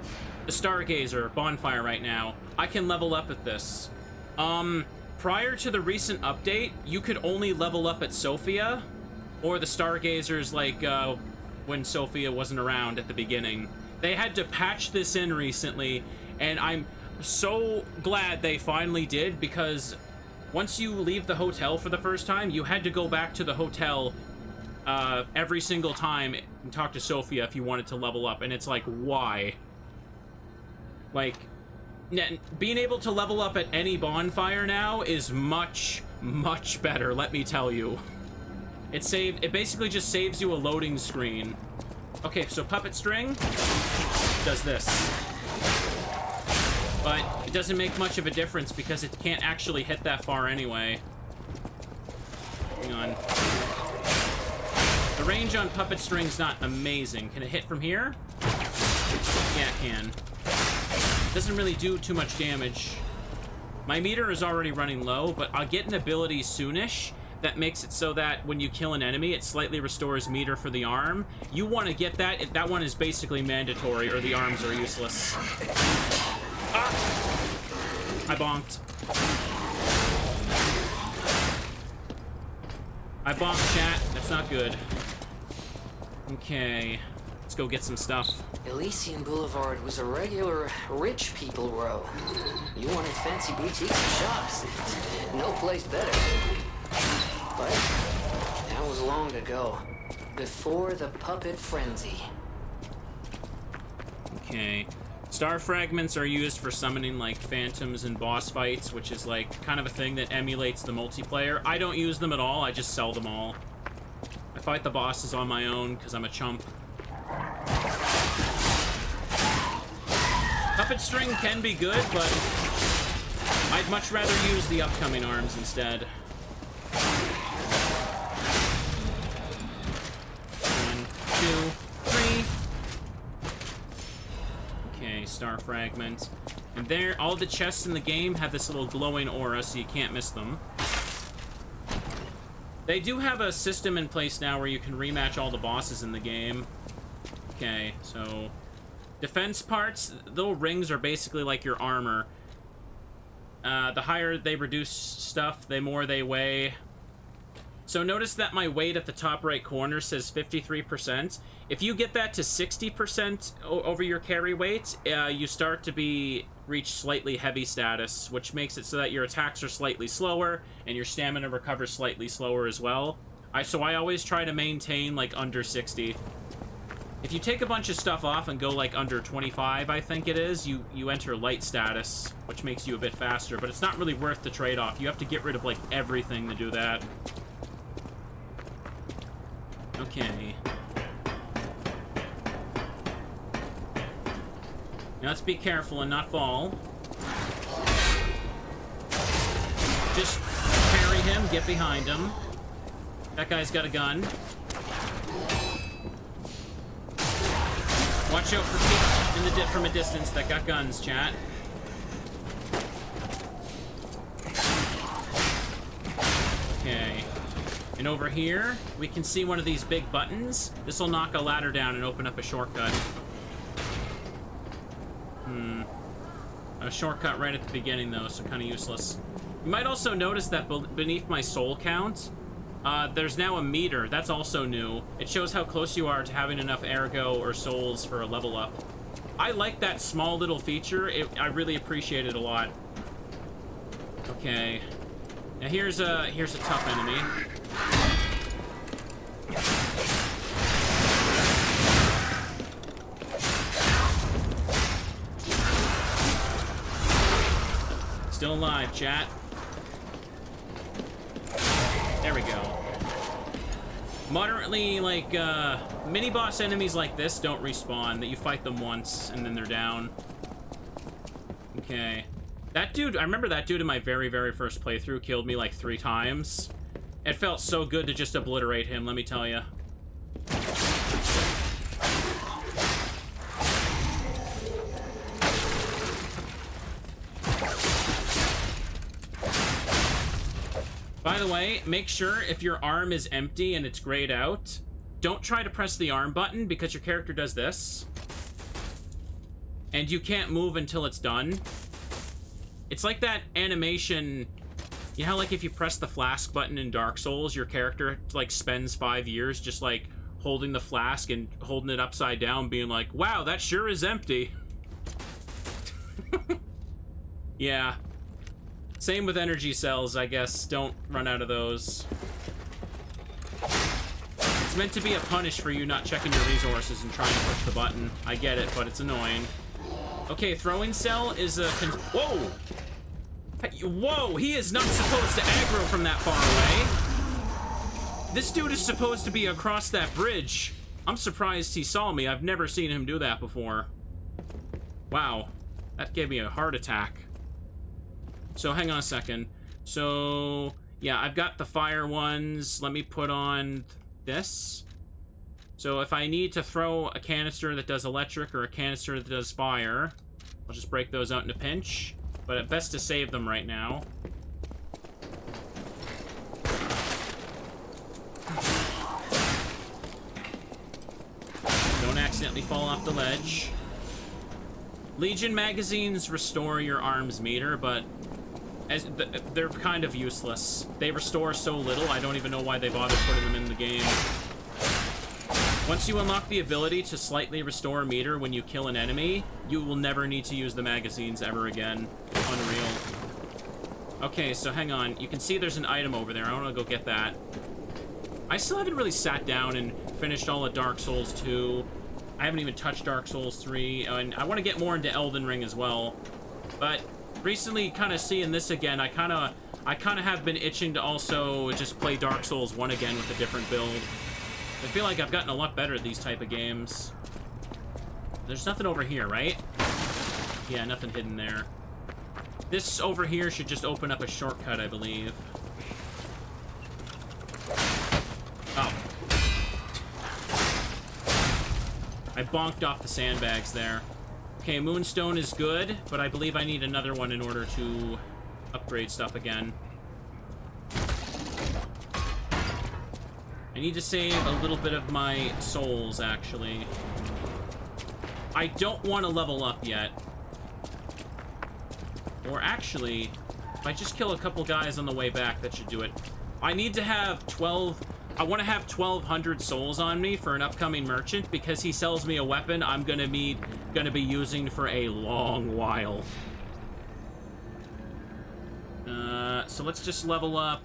the Stargazer bonfire right now, I can level up at this. Prior to the recent update, you could only level up at Sophia, or the Stargazers, like, when Sophia wasn't around at the beginning. They had to patch this in recently, and I'm so glad they finally did, because once you leave the hotel for the first time, you had to go back to the hotel every single time and talk to Sophia if you wanted to level up, and it's like, why? Like, being able to level up at any bonfire now is much, much better, let me tell you. It basically just saves you a loading screen. Okay, so Puppet String does this. But it doesn't make much of a difference because it can't actually hit that far anyway. Hang on. The range on Puppet String's not amazing. Can it hit from here? Yeah, it can. Doesn't really do too much damage. My meter is already running low, but I'll get an ability soonish that makes it so that when you kill an enemy, it slightly restores meter for the arm. You want to get that. That one is basically mandatory, or the arms are useless. Ah! I bonked. I bonked, chat. That's not good. Okay. Let's go get some stuff. Elysion Boulevard was a regular rich people row. You wanted fancy boutiques and shops. No place better. But that was long ago. Before the puppet frenzy. Okay. Star fragments are used for summoning, like, phantoms and boss fights, which is, like, kind of a thing that emulates the multiplayer. I don't use them at all, I just sell them all. I fight the bosses on my own, because I'm a chump. Puppet String can be good, but I'd much rather use the upcoming arms instead. 1, 2, 3. Okay, star fragment. And there, all the chests in the game have this little glowing aura, so you can't miss them. They do have a system in place now where you can rematch all the bosses in the game. Okay, so defense parts, little rings are basically like your armor. The higher they reduce stuff, the more they weigh. So notice that my weight at the top right corner says 53%. If you get that to 60% over your carry weight, you start to reach slightly heavy status, which makes it so that your attacks are slightly slower and your stamina recovers slightly slower as well. So I always try to maintain like under 60. If you take a bunch of stuff off and go like under 25, I think it is, you enter light status, which makes you a bit faster, but it's not really worth the trade-off. You have to get rid of like everything to do that. Okay. Now let's be careful and not fall. Just parry him, get behind him. That guy's got a gun. Watch out for peeps from a distance that got guns, chat. Okay. And over here, we can see one of these big buttons. This will knock a ladder down and open up a shortcut. A shortcut right at the beginning, though, so kind of useless. You might also notice that beneath my soul count, There's now a meter. That's also new. It shows how close you are to having enough ergo or souls for a level up. I like that small little feature. I really appreciate it a lot. Okay. Now here's a tough enemy. Still alive, chat. There we go. Moderately, like, mini-boss enemies like this don't respawn, that you fight them once, and then they're down. Okay. That dude, I remember that dude in my very, very first playthrough killed me, like, 3 times. It felt so good to just obliterate him, let me tell you. By the way, make sure if your arm is empty and it's grayed out, don't try to press the arm button because your character does this. And you can't move until it's done. It's like that animation, you know how like if you press the flask button in Dark Souls, your character like spends 5 years just like holding the flask and holding it upside down being like, wow, that sure is empty. Yeah. Same with energy cells, I guess. Don't run out of those. It's meant to be a punish for you not checking your resources and trying to push the button. I get it, but it's annoying. Okay, throwing cell is a... Whoa! Whoa, he is not supposed to aggro from that far away. This dude is supposed to be across that bridge. I'm surprised he saw me. I've never seen him do that before. Wow. That gave me a heart attack. So, hang on a second. So, yeah, I've got the fire ones. Let me put on this. So, if I need to throw a canister that does electric or a canister that does fire, I'll just break those out in a pinch. But it's best to save them right now. Don't accidentally fall off the ledge. Legion magazines restore your arms meter, but they're kind of useless. They restore so little, I don't even know why they bothered putting them in the game. Once you unlock the ability to slightly restore a meter when you kill an enemy, you will never need to use the magazines ever again. Unreal. Okay, so hang on. You can see there's an item over there. I want to go get that. I still haven't really sat down and finished all of Dark Souls 2. I haven't even touched Dark Souls 3, and I want to get more into Elden Ring as well. But recently, kind of seeing this again, I kind of have been itching to also just play Dark Souls 1 again with a different build. I feel like I've gotten a lot better at these type of games. There's nothing over here, right? Yeah, nothing hidden there. This over here should just open up a shortcut, I believe. Oh. I bonked off the sandbags there. Okay, Moonstone is good, but I believe I need another one in order to upgrade stuff again. I need to save a little bit of my souls, actually. I don't want to level up yet. Or actually, if I just kill a couple guys on the way back, that should do it. I need to have 12... I want to have 1,200 souls on me for an upcoming merchant, because he sells me a weapon I'm gonna be using for a long while. So let's just level up.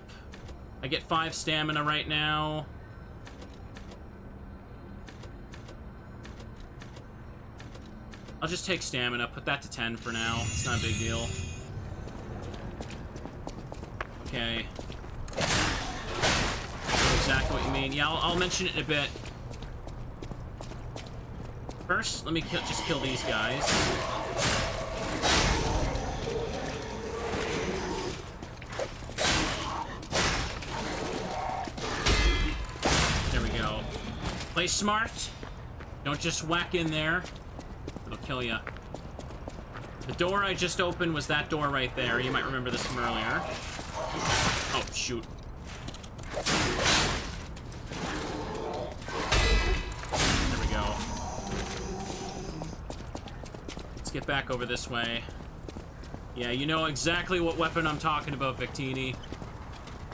I get 5 stamina right now. I'll just take stamina, put that to 10 for now. It's not a big deal. Okay. Exactly what you mean. Yeah, I'll mention it in a bit. First, let me just kill these guys. There we go. Play smart. Don't just whack in there. It'll kill you. The door I just opened was that door right there. You might remember this from earlier. Oh, shoot. There we go. Let's get back over this way. Yeah, you know exactly what weapon I'm talking about, Victini.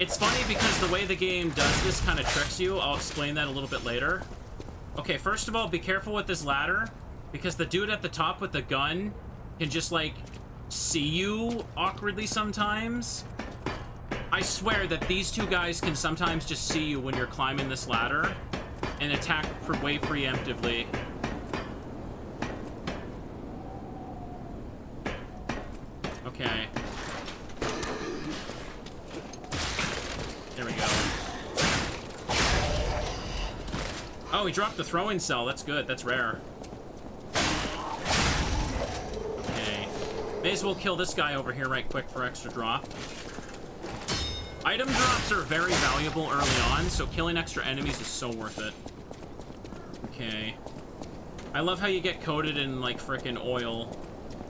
It's funny because the way the game does this kind of tricks you. I'll explain that a little bit later. Okay, first of all, be careful with this ladder, because the dude at the top with the gun can just, like, see you awkwardly sometimes. I swear that these two guys can sometimes just see you when you're climbing this ladder and attack way preemptively. Okay. There we go. Oh, he dropped the throwing cell. That's good. That's rare. Okay. May as well kill this guy over here right quick for extra drop. Item drops are very valuable early on, so killing extra enemies is so worth it. Okay. I love how you get coated in, like, frickin' oil,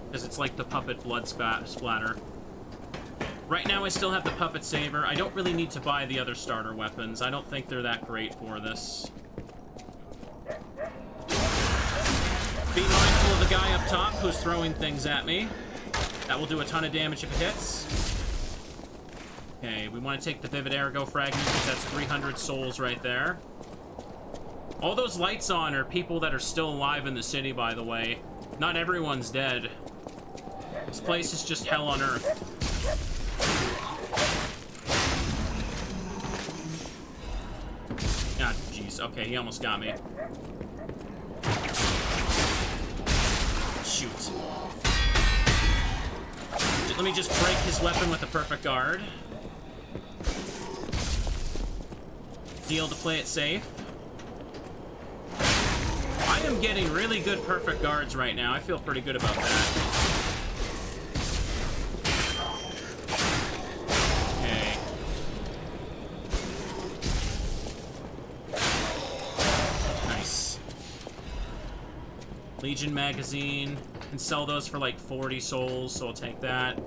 because it's like the puppet blood splatter. Right now I still have the puppet saber. I don't really need to buy the other starter weapons. I don't think they're that great for this. Be mindful of the guy up top who's throwing things at me. That will do a ton of damage if it hits. Okay, we want to take the Vivid Ergo fragment because that's 300 souls right there. All those lights on are people that are still alive in the city, by the way. Not everyone's dead. This place is just hell on earth. Ah, jeez. Okay, he almost got me. Shoot. Let me just break his weapon with a perfect guard. Deal to play it safe. I am getting really good perfect guards right now. I feel pretty good about that. Okay. Nice. Legion magazine. Can sell those for like 40 souls, so I'll take that.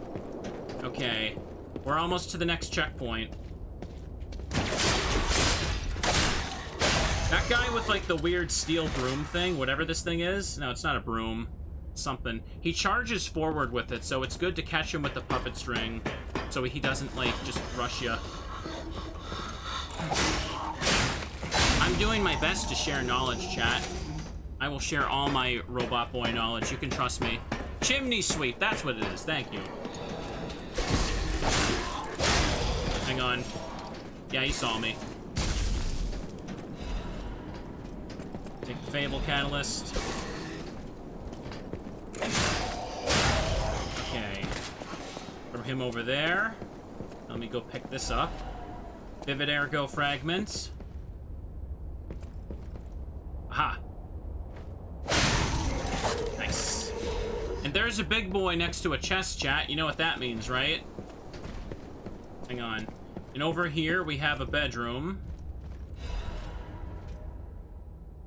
Okay. We're almost to the next checkpoint. That guy with, like, the weird steel broom thing, whatever this thing is. No, it's not a broom. It's something. He charges forward with it, so it's good to catch him with the puppet string, so he doesn't, like, just rush you. I'm doing my best to share knowledge, chat. I will share all my Robot Boy knowledge. You can trust me. Chimney sweep, that's what it is. Thank you. Hang on. Yeah, he saw me. Take the Fable Catalyst. Okay. Throw him over there. Let me go pick this up. Vivid Ergo Fragment. Aha. Nice. And there's a big boy next to a chest, chat. You know what that means, right? Hang on. And over here, we have a bedroom.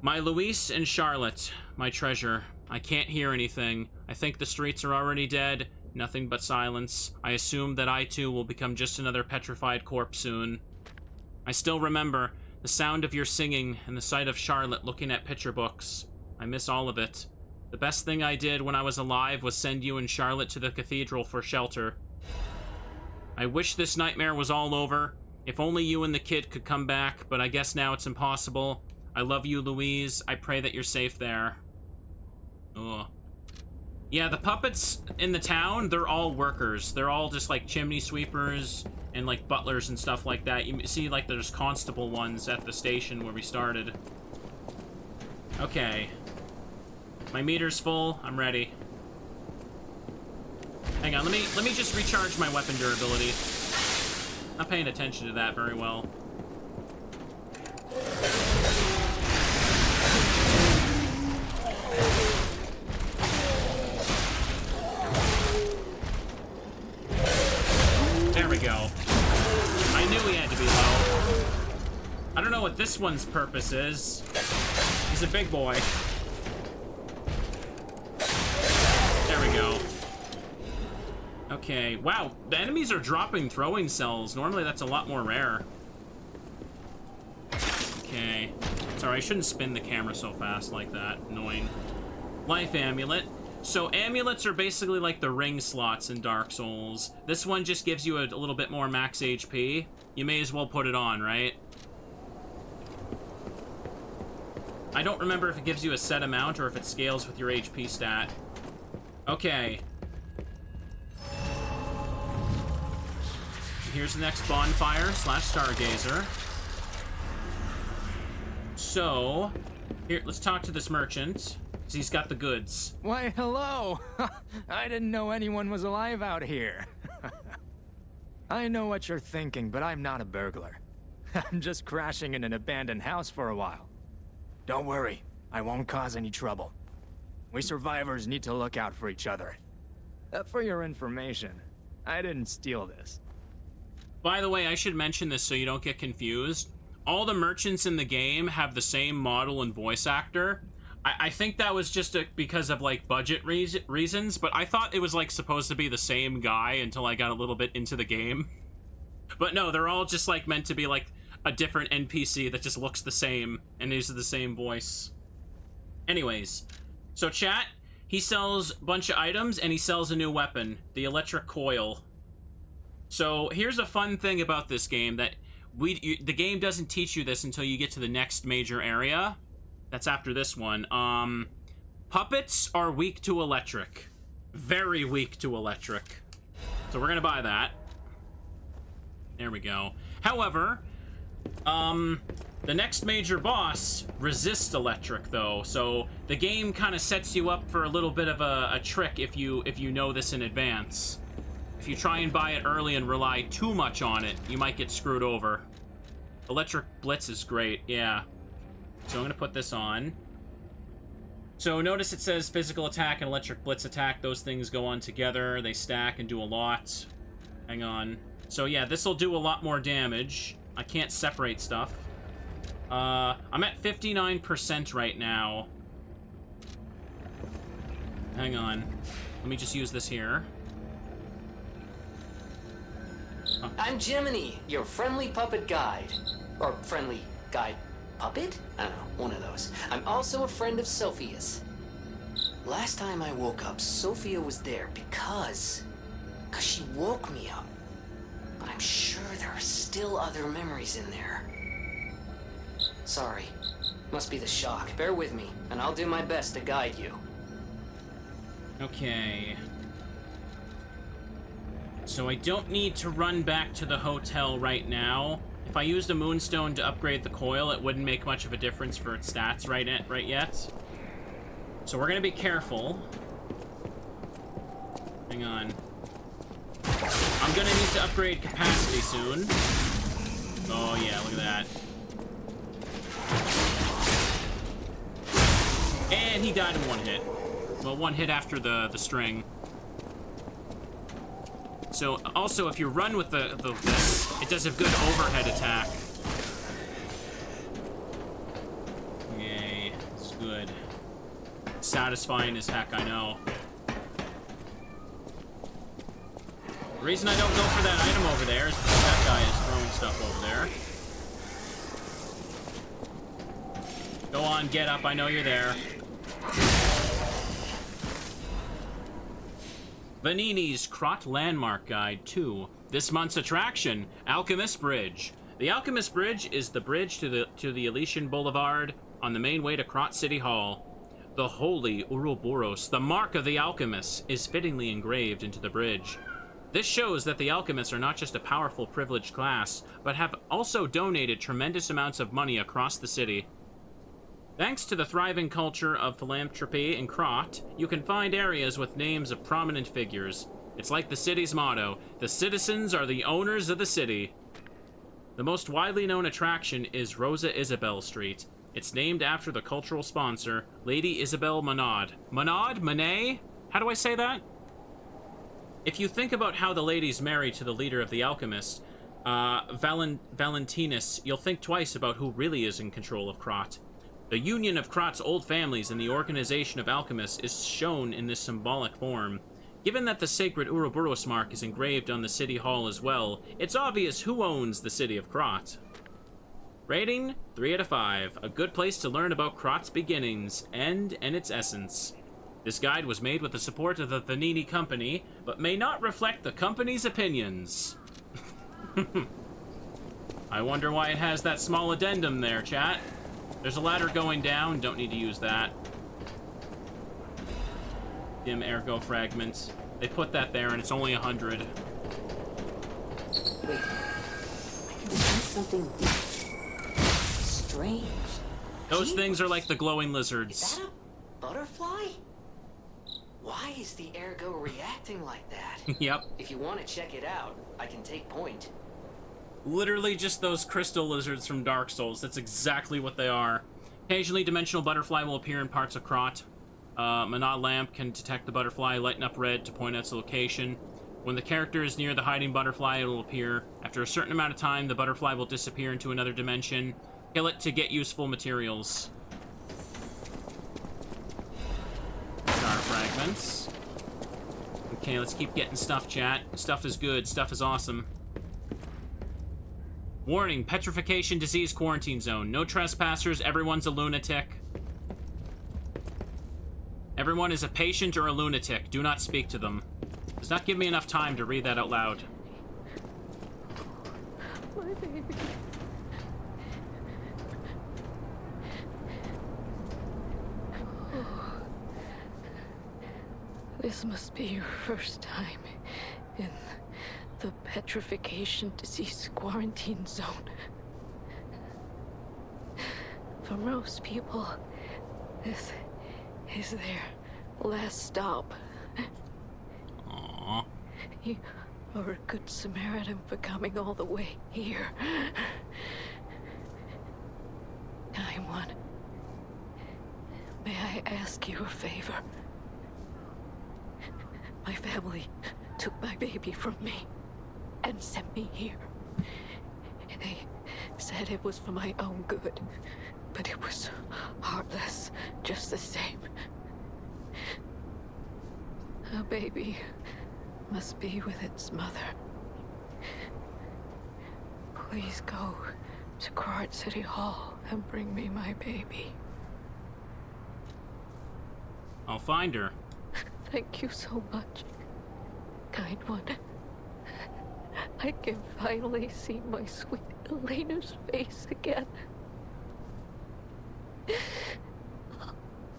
My Luis and Charlotte, my treasure. I can't hear anything. I think the streets are already dead. Nothing but silence. I assume that I too will become just another petrified corpse soon. I still remember the sound of your singing and the sight of Charlotte looking at picture books. I miss all of it. The best thing I did when I was alive was send you and Charlotte to the cathedral for shelter. I wish this nightmare was all over. If only you and the kid could come back, but I guess now it's impossible. I love you, Louise. I pray that you're safe there. Ugh. Yeah, the puppets in the town, they're all workers. They're all just, like, chimney sweepers and, like, butlers and stuff like that. You see, like, there's constable ones at the station where we started. Okay. My meter's full. I'm ready. Hang on, let me just recharge my weapon durability. Not paying attention to that very well. There we go. I knew he had to be low. I don't know what this one's purpose is. He's a big boy. There we go. Okay, wow, the enemies are dropping throwing cells. Normally that's a lot more rare. Okay. Sorry, I shouldn't spin the camera so fast like that. Annoying. Life amulet. So amulets are basically like the ring slots in Dark Souls. This one just gives you a little bit more max HP. you may as well put it on, right? I don't remember if it gives you a set amount or if it scales with your HP stat. Okay. Here's the next bonfire / stargazer. So, here, let's talk to this merchant, because he's got the goods. Why, hello! I didn't know anyone was alive out here. I know what you're thinking, but I'm not a burglar. I'm just crashing in an abandoned house for a while. Don't worry, I won't cause any trouble. We survivors need to look out for each other. For your information, I didn't steal this. By the way, I should mention this so you don't get confused. All the merchants in the game have the same model and voice actor. I think that was just because of, like, budget reasons, but I thought it was, like, supposed to be the same guy until I got a little bit into the game. But no, they're all just, like, meant to be, like, a different NPC that just looks the same and uses the same voice. Anyways, so chat, he sells a bunch of items and he sells a new weapon, the electric coil. So here's a fun thing about this game that the game doesn't teach you this until you get to the next major area. That's after this one. Puppets are weak to electric. Very weak to electric. So we're gonna buy that. There we go. However, the next major boss resists electric, though, so the game kind of sets you up for a little bit of a trick if you know this in advance. If you try and buy it early and rely too much on it, you might get screwed over. Electric Blitz is great, yeah. So I'm gonna put this on. So notice it says physical attack and electric blitz attack. Those things go on together. They stack and do a lot. Hang on. So yeah, this will do a lot more damage. I can't separate stuff. I'm at 59% right now. Hang on. Let me just use this here. I'm Jiminy, your friendly puppet guide. Or friendly guide puppet? I don't know, one of those. I'm also a friend of Sophia's. Last time I woke up, Sophia was there because she woke me up. But I'm sure there are still other memories in there. Sorry. Must be the shock. Bear with me, and I'll do my best to guide you. Okay. So I don't need to run back to the hotel right now. If I used a moonstone to upgrade the coil, it wouldn't make much of a difference for its stats right yet. So we're gonna be careful. Hang on. I'm gonna need to upgrade capacity soon. Oh yeah, look at that. And he died in one hit. Well, one hit after the string. So, also, if you run with this, it does a good overhead attack. Yay, it's good. Satisfying as heck, I know. The reason I don't go for that item over there is because that guy is throwing stuff over there. Go on, get up, I know you're there. Vanini's Krat Landmark Guide 2. This month's attraction, Alchemist Bridge. The Alchemist Bridge is the bridge to the Elysion Boulevard on the main way to Krat City Hall. The holy Ouroboros, the mark of the alchemists, is fittingly engraved into the bridge. This shows that the alchemists are not just a powerful, privileged class, but have also donated tremendous amounts of money across the city. Thanks to the thriving culture of philanthropy in Krat, you can find areas with names of prominent figures. It's like the city's motto, the citizens are the owners of the city. The most widely known attraction is Rosa Isabel Street. It's named after the cultural sponsor, Lady Isabel Monod. Monod? Monet? How do I say that? If you think about how the lady's married to the leader of the alchemists, Valentinus, you'll think twice about who really is in control of Krat. The union of Krat's old families and the organization of alchemists is shown in this symbolic form. Given that the sacred Ouroboros mark is engraved on the city hall as well, it's obvious who owns the city of Krat. Rating, 3 out of 5. A good place to learn about Krat's beginnings, end, and its essence. This guide was made with the support of the Vanini Company, but may not reflect the company's opinions. I wonder why it has that small addendum there, chat. There's a ladder going down. Don't need to use that. Dim ergo fragments. They put that there, and it's only 100. Wait. I can sense something strange. Those things are like the glowing lizards. Is that a butterfly? Why is the ergo reacting like that? Yep. If you want to check it out, I can take point. Literally just those crystal lizards from Dark Souls. That's exactly what they are. Occasionally, dimensional butterfly will appear in parts of Krat. Mana lamp can detect the butterfly, lighten up red to point out its location. When the character is near the hiding butterfly, it will appear. After a certain amount of time, the butterfly will disappear into another dimension. Kill it to get useful materials. Star fragments. Okay, let's keep getting stuff, chat. Stuff is good. Stuff is awesome. Warning, petrification disease quarantine zone. No trespassers, everyone's a lunatic. Everyone is a patient or a lunatic. Do not speak to them. Does not give me enough time to read that out loud. My baby. Oh. This must be your first time in the petrification disease quarantine zone. For most people, this is their last stop. Aww. You are a good Samaritan for coming all the way here. I'm one. May I ask you a favor? My family took my baby from me and sent me here. They said it was for my own good, but it was heartless just the same. A baby must be with its mother. Please go to Krat City Hall and bring me my baby. I'll find her. Thank you so much, kind one. I can finally see my sweet Elena's face again.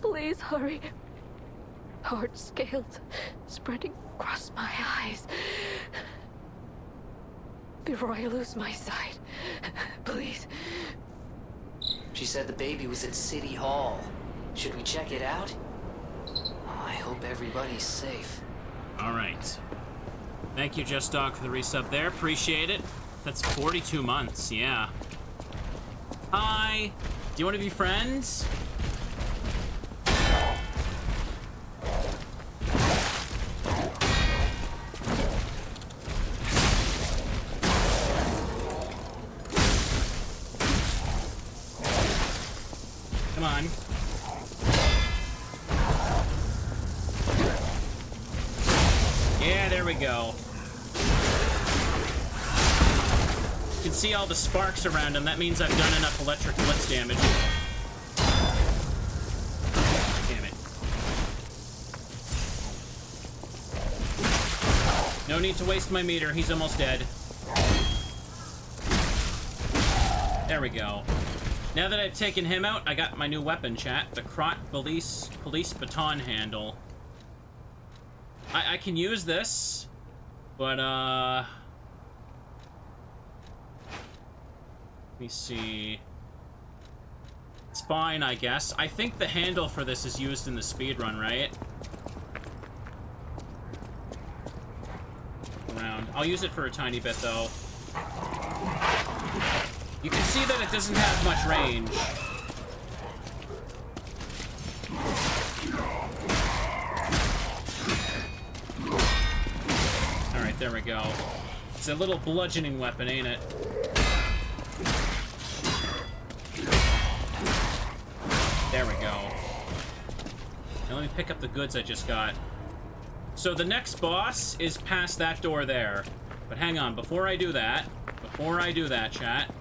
Please hurry. Hard scales spreading across my eyes. Before I lose my sight, please. She said the baby was at City Hall. Should we check it out? Oh, I hope everybody's safe. Alright. Thank you, Just Dog, for the resub there. Appreciate it. That's 42 months, yeah. Hi! Do you want to be friends? Come on. Yeah, there we go. You can see all the sparks around him. That means I've done enough electric blitz damage. Damn it. No need to waste my meter. He's almost dead. There we go. Now that I've taken him out, I got my new weapon, chat. The Krat police baton handle. I can use this, but, let me see. It's fine, I guess. I think the handle for this is used in the speedrun, right? Around. I'll use it for a tiny bit, though. You can see that it doesn't have much range. Alright, there we go. It's a little bludgeoning weapon, ain't it? There we go. Now let me pick up the goods I just got. So the next boss is past that door there. But hang on, before I do that, chat,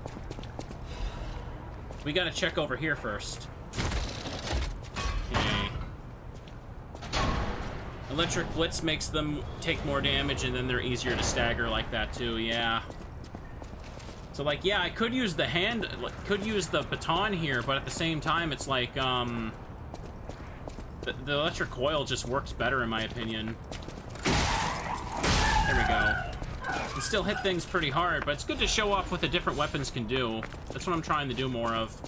we gotta check over here first. Okay. Electric Blitz makes them take more damage, and then they're easier to stagger like that too, yeah. So, like, yeah, I could use the could use the baton here, but at the same time, it's like, the electric coil just works better, in my opinion. There we go. You can still hit things pretty hard, but it's good to show off what the different weapons can do. That's what I'm trying to do more of.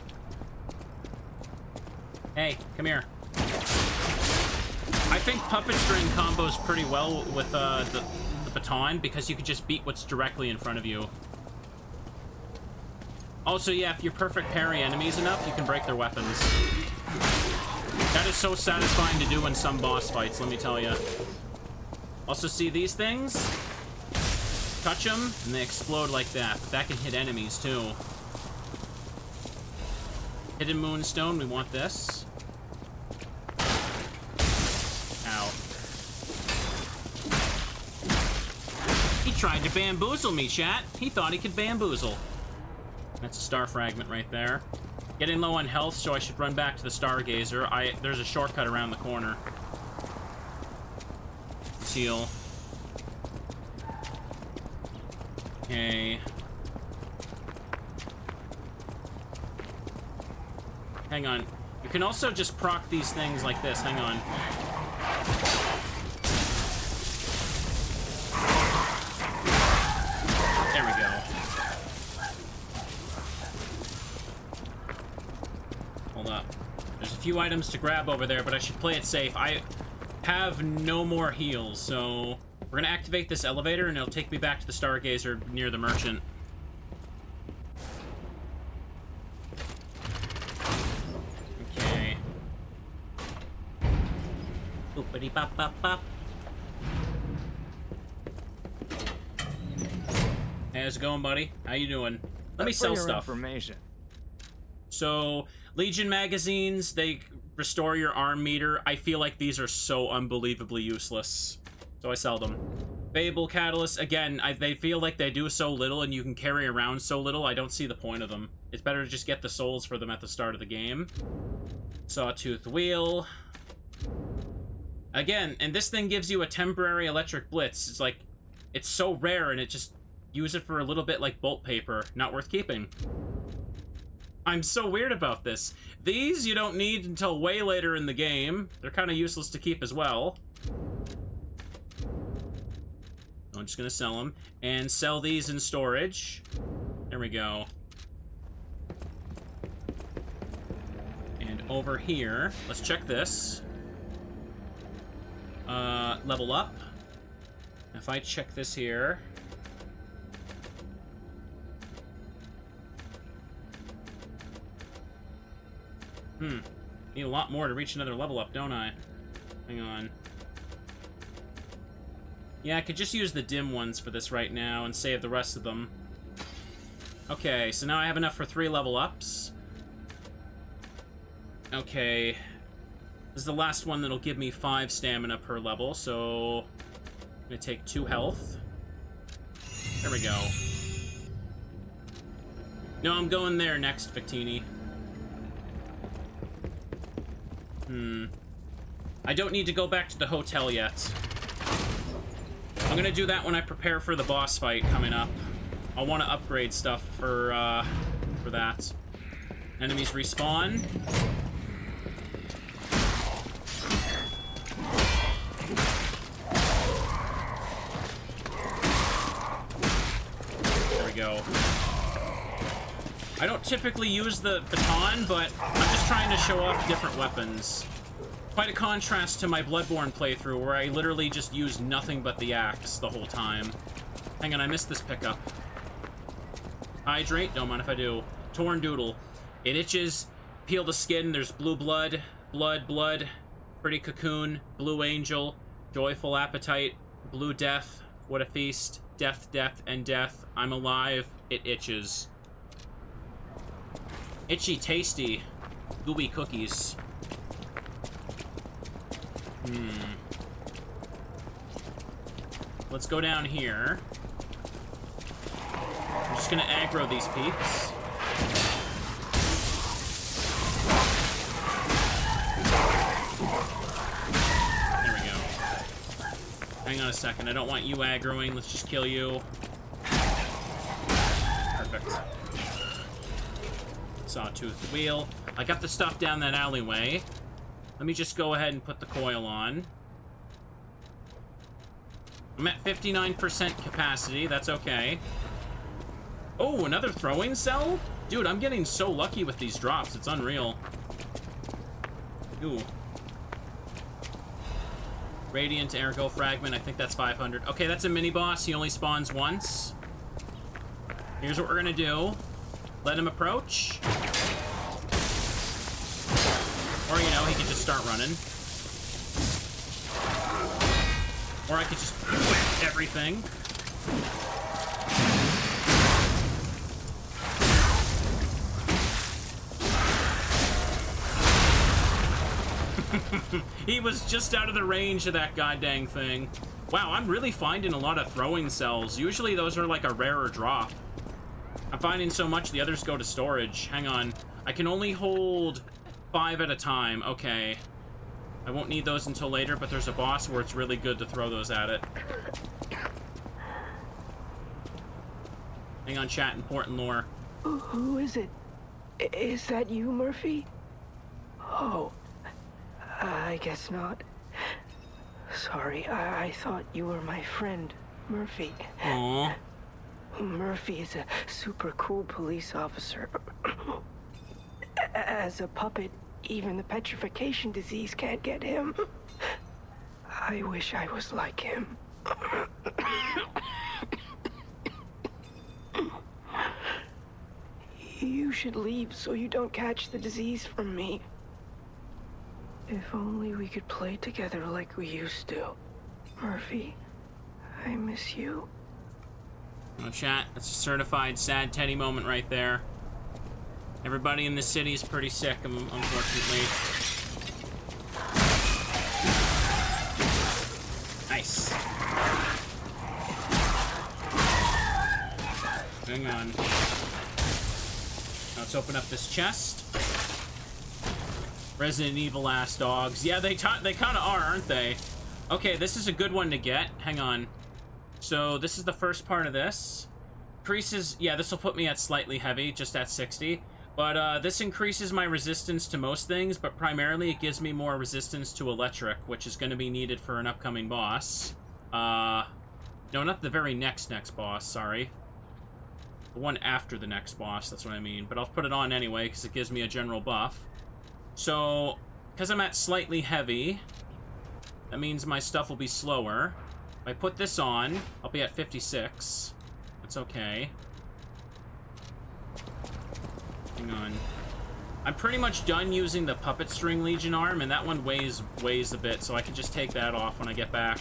Hey, come here. I think puppet string combos pretty well with the baton, because you can just beat what's directly in front of you. Also, yeah, if you perfect parry enemies enough, you can break their weapons. That is so satisfying to do in some boss fights, let me tell you. Also, see these things? Touch them, and they explode like that. But that can hit enemies, too. Hidden Moonstone, we want this. Ow. He tried to bamboozle me, chat. He thought he could bamboozle. That's a star fragment right there. Getting low on health, so I should run back to the Stargazer. There's a shortcut around the corner. Heal. Okay. Hang on. You can also just proc these things like this. Hang on. There we go. Hold up. There's a few items to grab over there, but I should play it safe. I have no more heals, so we're gonna activate this elevator and it'll take me back to the Stargazer near the merchant. Okay. Boopity bop bop bop. Hey, how's it going, buddy? How you doing? Let me sell stuff. Information. So, Legion magazines, they restore your arm meter. I feel like these are so unbelievably useless, so I sell them. Fable catalysts, again, they feel like they do so little and you can carry around so little, I don't see the point of them. It's better to just get the souls for them at the start of the game. Sawtooth wheel. Again, and this thing gives you a temporary electric blitz. It's like, it's so rare and it just, use it for a little bit like bolt paper. Not worth keeping. I'm so weird about this. These you don't need until way later in the game. They're kind of useless to keep as well. I'm just gonna sell them. And sell these in storage. There we go. And over here, let's check this. Level up. If I check this here... Need a lot more to reach another level up, don't I? Hang on. Yeah, I could just use the dim ones for this right now and save the rest of them. Okay, so now I have enough for 3 level ups. Okay. This is the last one that'll give me 5 stamina per level, so... I'm gonna take 2 health. There we go. No, I'm going there next, Victini. I don't need to go back to the hotel yet. I'm gonna do that when I prepare for the boss fight coming up. I'll want to upgrade stuff for that. Enemies respawn. There we go. I don't typically use the baton, but I'm just trying to show off different weapons. Quite a contrast to my Bloodborne playthrough, where I literally just used nothing but the axe the whole time. Hang on, I missed this pickup. Hydrate, don't mind if I do. Torn Doodle. It itches. Peel the skin, there's blue blood, blood, pretty cocoon, blue angel, joyful appetite, blue death, what a feast, death, and death. I'm alive, it itches. Itchy tasty, gooey cookies. Let's go down here. I'm just gonna aggro these peeps. There we go. Hang on a second, I don't want you aggroing, let's just kill you. Perfect. saber-toothed wheel. I got the stuff down that alleyway. Let me just go ahead and put the coil on. I'm at 59% capacity. That's okay. Oh, another throwing cell? Dude, I'm getting so lucky with these drops. It's unreal. Ooh. Radiant Ergo Fragment. I think that's 500. Okay, that's a mini-boss. He only spawns once. Here's what we're gonna do. Let him approach. Or, you know, he could just start running. Or I could just whip everything. He was just out of the range of that goddamn thing. Wow, I'm really finding a lot of throwing cells. Usually those are like a rarer drop. I'm finding so much the others go to storage. Hang on. I can only hold 5 at a time. Okay. I won't need those until later, but there's a boss where it's really good to throw those at it. Hang on, chat, important lore. Who is it? Is that you, Murphy? Oh, I guess not. Sorry, I thought you were my friend, Murphy. Aww. Murphy is a super cool police officer. As a puppet, even the petrification disease can't get him. I wish I was like him. You should leave so you don't catch the disease from me. If only we could play together like we used to. Murphy, I miss you. Oh, chat, that's a certified sad Teddy moment right there. Everybody in the city is pretty sick, unfortunately. Nice. Hang on. Now let's open up this chest. Resident Evil ass dogs. Yeah, they kind of are, aren't they? Okay, this is a good one to get. Hang on. So this is the first part of this. Increases, yeah, this will put me at slightly heavy, just at 60. But this increases my resistance to most things, but primarily it gives me more resistance to electric, which is going to be needed for an upcoming boss. No, not the very next boss, sorry. The one after the next boss, that's what I mean. But I'll put it on anyway, because it gives me a general buff. So, because I'm at slightly heavy, that means my stuff will be slower. If I put this on, I'll be at 56. That's okay. Hang on. I'm pretty much done using the puppet string Legion arm, and that one weighs a bit, so I can just take that off when I get back.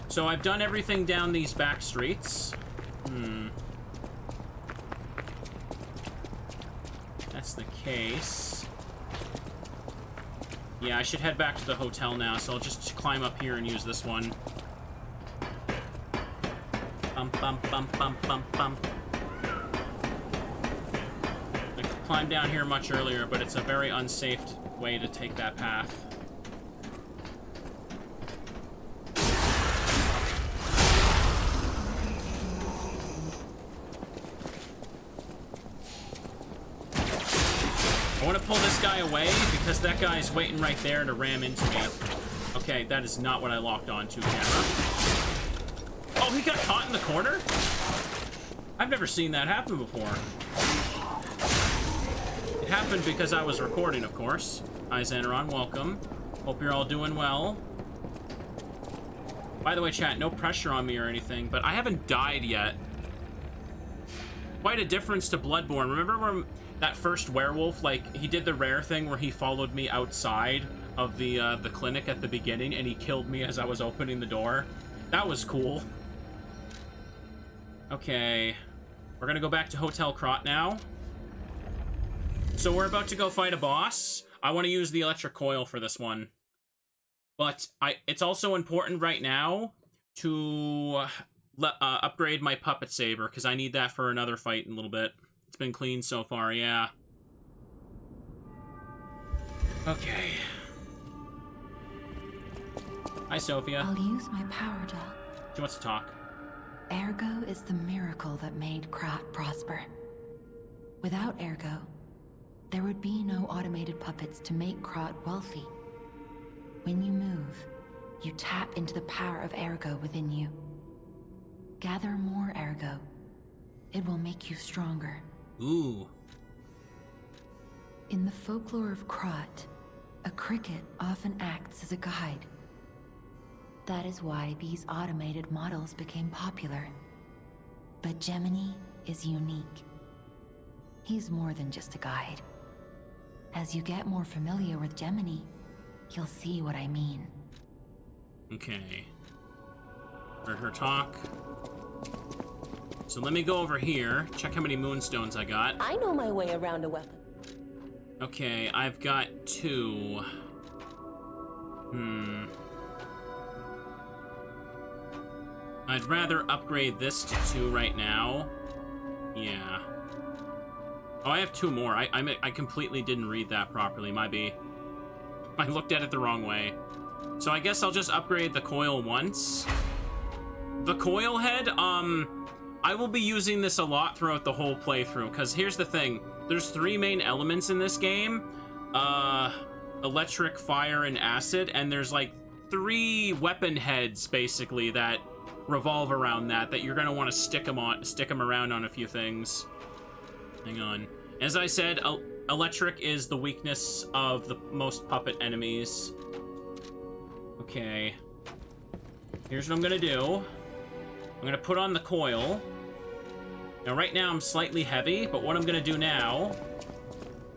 So I've done everything down these back streets. That's the case. Yeah, I should head back to the hotel now, so I'll just climb up here and use this one. Bum, bum, bum, bum, bum, bum. I climbed down here much earlier, but it's a very unsafe way to take that path. I want to pull this guy away because that guy's waiting right there to ram into me. Okay, that is not what I locked onto, camera. Oh, he got caught in the corner? I've never seen that happen before. It happened because I was recording, of course. Hi, Xanaron, welcome. Hope you're all doing well. By the way, chat, no pressure on me or anything, but I haven't died yet. Quite a difference to Bloodborne. Remember when that first werewolf, like, he did the rare thing where he followed me outside of the clinic at the beginning, and he killed me as I was opening the door? That was cool. Okay. We're gonna go back to Hotel Krat now. So we're about to go fight a boss. I want to use the electric coil for this one. But it's also important right now to upgrade my puppet saber, because I need that for another fight in a little bit. It's been clean so far, yeah. Okay. Hi, Sophia. I'll use my power gel. She wants to talk. Ergo is the miracle that made Krat prosper. Without Ergo, there would be no automated puppets to make Krat wealthy. When you move, you tap into the power of Ergo within you. Gather more Ergo. It will make you stronger. Ooh. In the folklore of Krat, a cricket often acts as a guide. That is why these automated models became popular. But Gemini is unique. He's more than just a guide. As you get more familiar with Gemini, you'll see what I mean. Okay. Heard her talk. So let me go over here, check how many moonstones I got. I know my way around a weapon. Okay, I've got 2. I'd rather upgrade this to 2 right now. Yeah. Oh, I have 2 more. I completely didn't read that properly. My B. I looked at it the wrong way. So I guess I'll just upgrade the coil once. The coil head, I will be using this a lot throughout the whole playthrough, because here's the thing. There's 3 main elements in this game. Electric, fire, and acid, and there's like 3 weapon heads, basically, that revolve around that you're gonna want to stick them around on a few things. Hang on. As I said, electric is the weakness of the most puppet enemies. Okay. Here's what I'm gonna do. I'm gonna put on the coil. Now, right now, I'm slightly heavy, but what I'm gonna do now...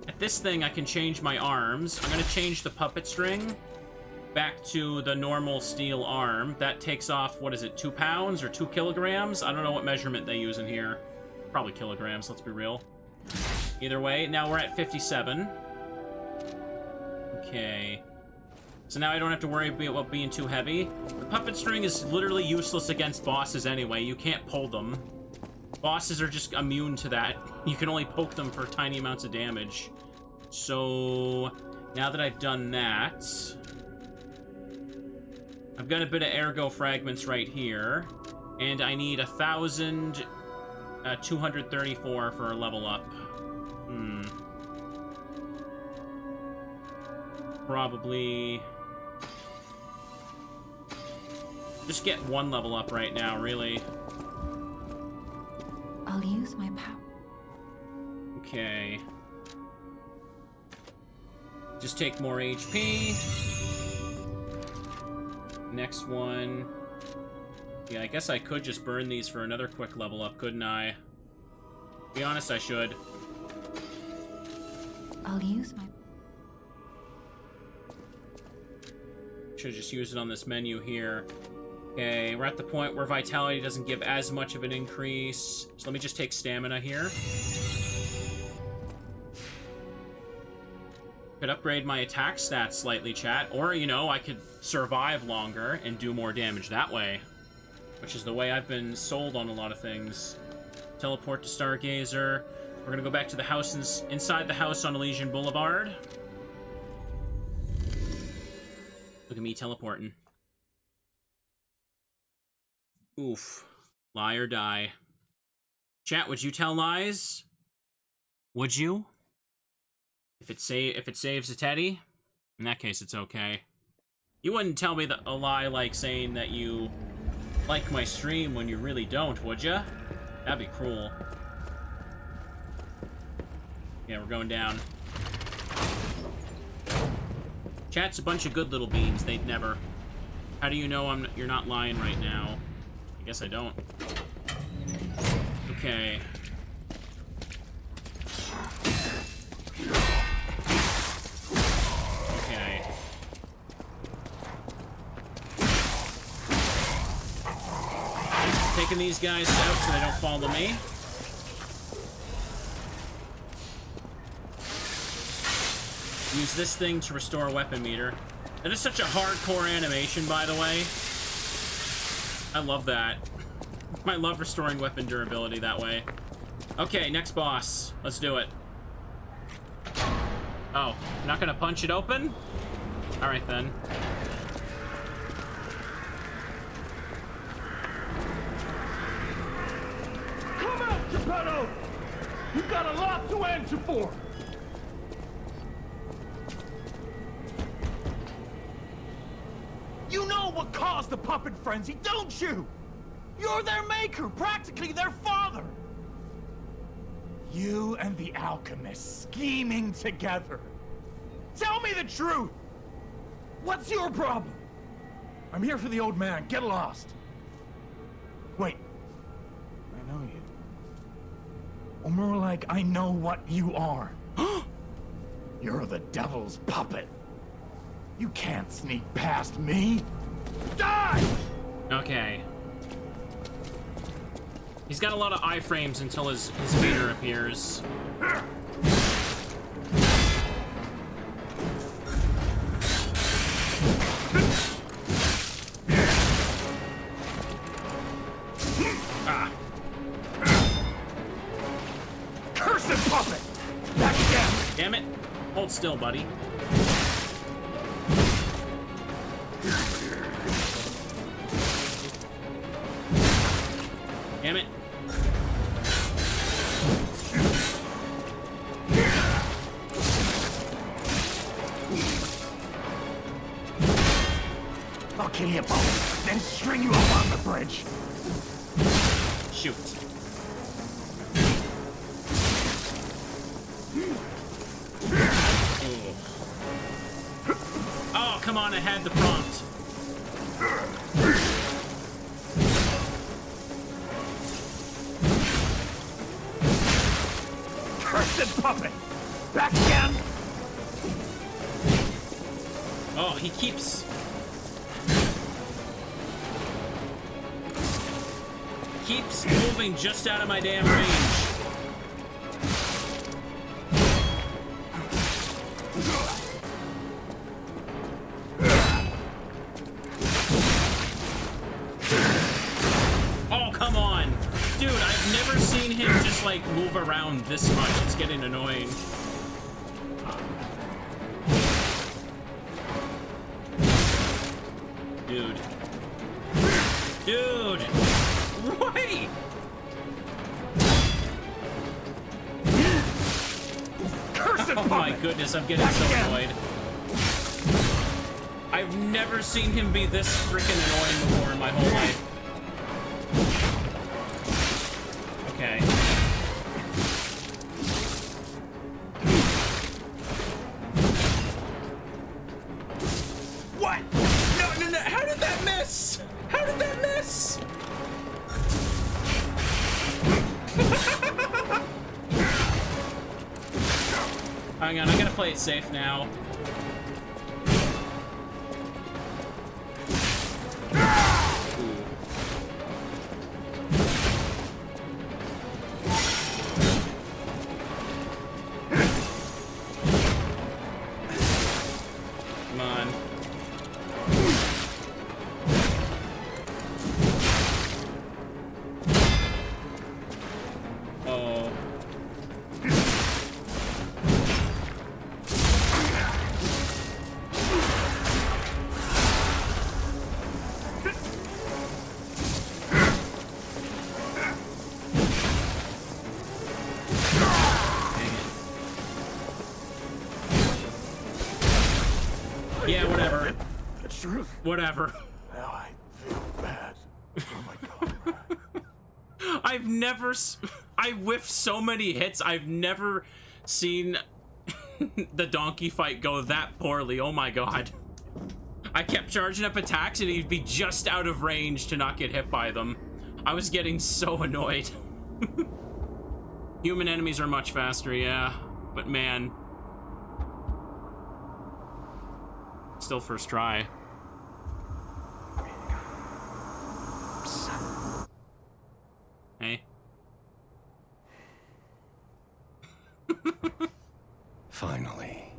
At this thing, I can change my arms. I'm gonna change the puppet string back to the normal steel arm. That takes off, what is it, 2 pounds or 2 kilograms? I don't know what measurement they use in here. Probably kilograms, let's be real. Either way, now we're at 57. Okay. So now I don't have to worry about being too heavy. The puppet string is literally useless against bosses anyway. You can't pull them. Bosses are just immune to that. You can only poke them for tiny amounts of damage. So, now that I've done that... I've got a bit of ergo fragments right here. And I need 1,234 for a level up. Probably... Just get 1 level up right now, really. I'll use my power. Okay. Just take more HP. Next one. Yeah, I guess I could just burn these for another quick level up, couldn't I? To be honest, I should. I'll use my... Should just use it on this menu here. Okay, we're at the point where vitality doesn't give as much of an increase. So let me just take stamina here. Could upgrade my attack stats slightly, chat. Or, you know, I could survive longer and do more damage that way. Which is the way I've been sold on a lot of things. Teleport to Stargazer. We're gonna go back to the house inside the house on Elysion Boulevard. Look at me teleporting. Oof. Lie or die. Chat, would you tell lies? Would you? If it saves a teddy? In that case, it's okay. You wouldn't tell me a lie like saying that you like my stream when you really don't, would ya? That'd be cruel. Yeah, we're going down. Chat's a bunch of good little beans. They'd never. How do you know you're not lying right now? I guess I don't. Okay. Okay. Taking these guys out so they don't follow me. Use this thing to restore weapon meter. That is such a hardcore animation, by the way. I love that. I love restoring weapon durability that way. Okay, next boss. Let's do it. Oh, not gonna punch it open? Alright then. Come out, Geppetto! You've got a lot to answer for! You know what caused the puppet frenzy, don't you? You're their maker, practically their father! You and the alchemist scheming together. Tell me the truth! What's your problem? I'm here for the old man. Get lost. Wait. I know you. Or more like, I know what you are. You're the devil's puppet. You can't sneak past me. Die! Okay. He's got a lot of iframes until his meter appears. Ah. Cursed puppet! Back again! Damn it. Hold still, buddy. Damn it. I'll kill you both, then string you up on the bridge. Shoot. Oh, come on, I had the prompt. Cursed puppet! Back again! Oh, he keeps moving just out of my damn range. Oh, come on. Dude, I've never seen him just like move around this much. It's getting annoying. Dude. Dude! Wait! Oh my goodness, I'm getting so annoyed. I've never seen him be this freaking annoying before in my whole life. Okay. What? No, no, no. How did that miss? How did that miss? Hang on, I gotta play it safe now. Come on. Oh. Yeah, whatever. The truth. Whatever. Now I feel bad. Oh my god. I've never... I whiffed so many hits. I've never seen the donkey fight go that poorly. Oh my god. I kept charging up attacks and he'd be just out of range to not get hit by them. I was getting so annoyed. Human enemies are much faster, yeah. But man... Still first try. Hey. Finally,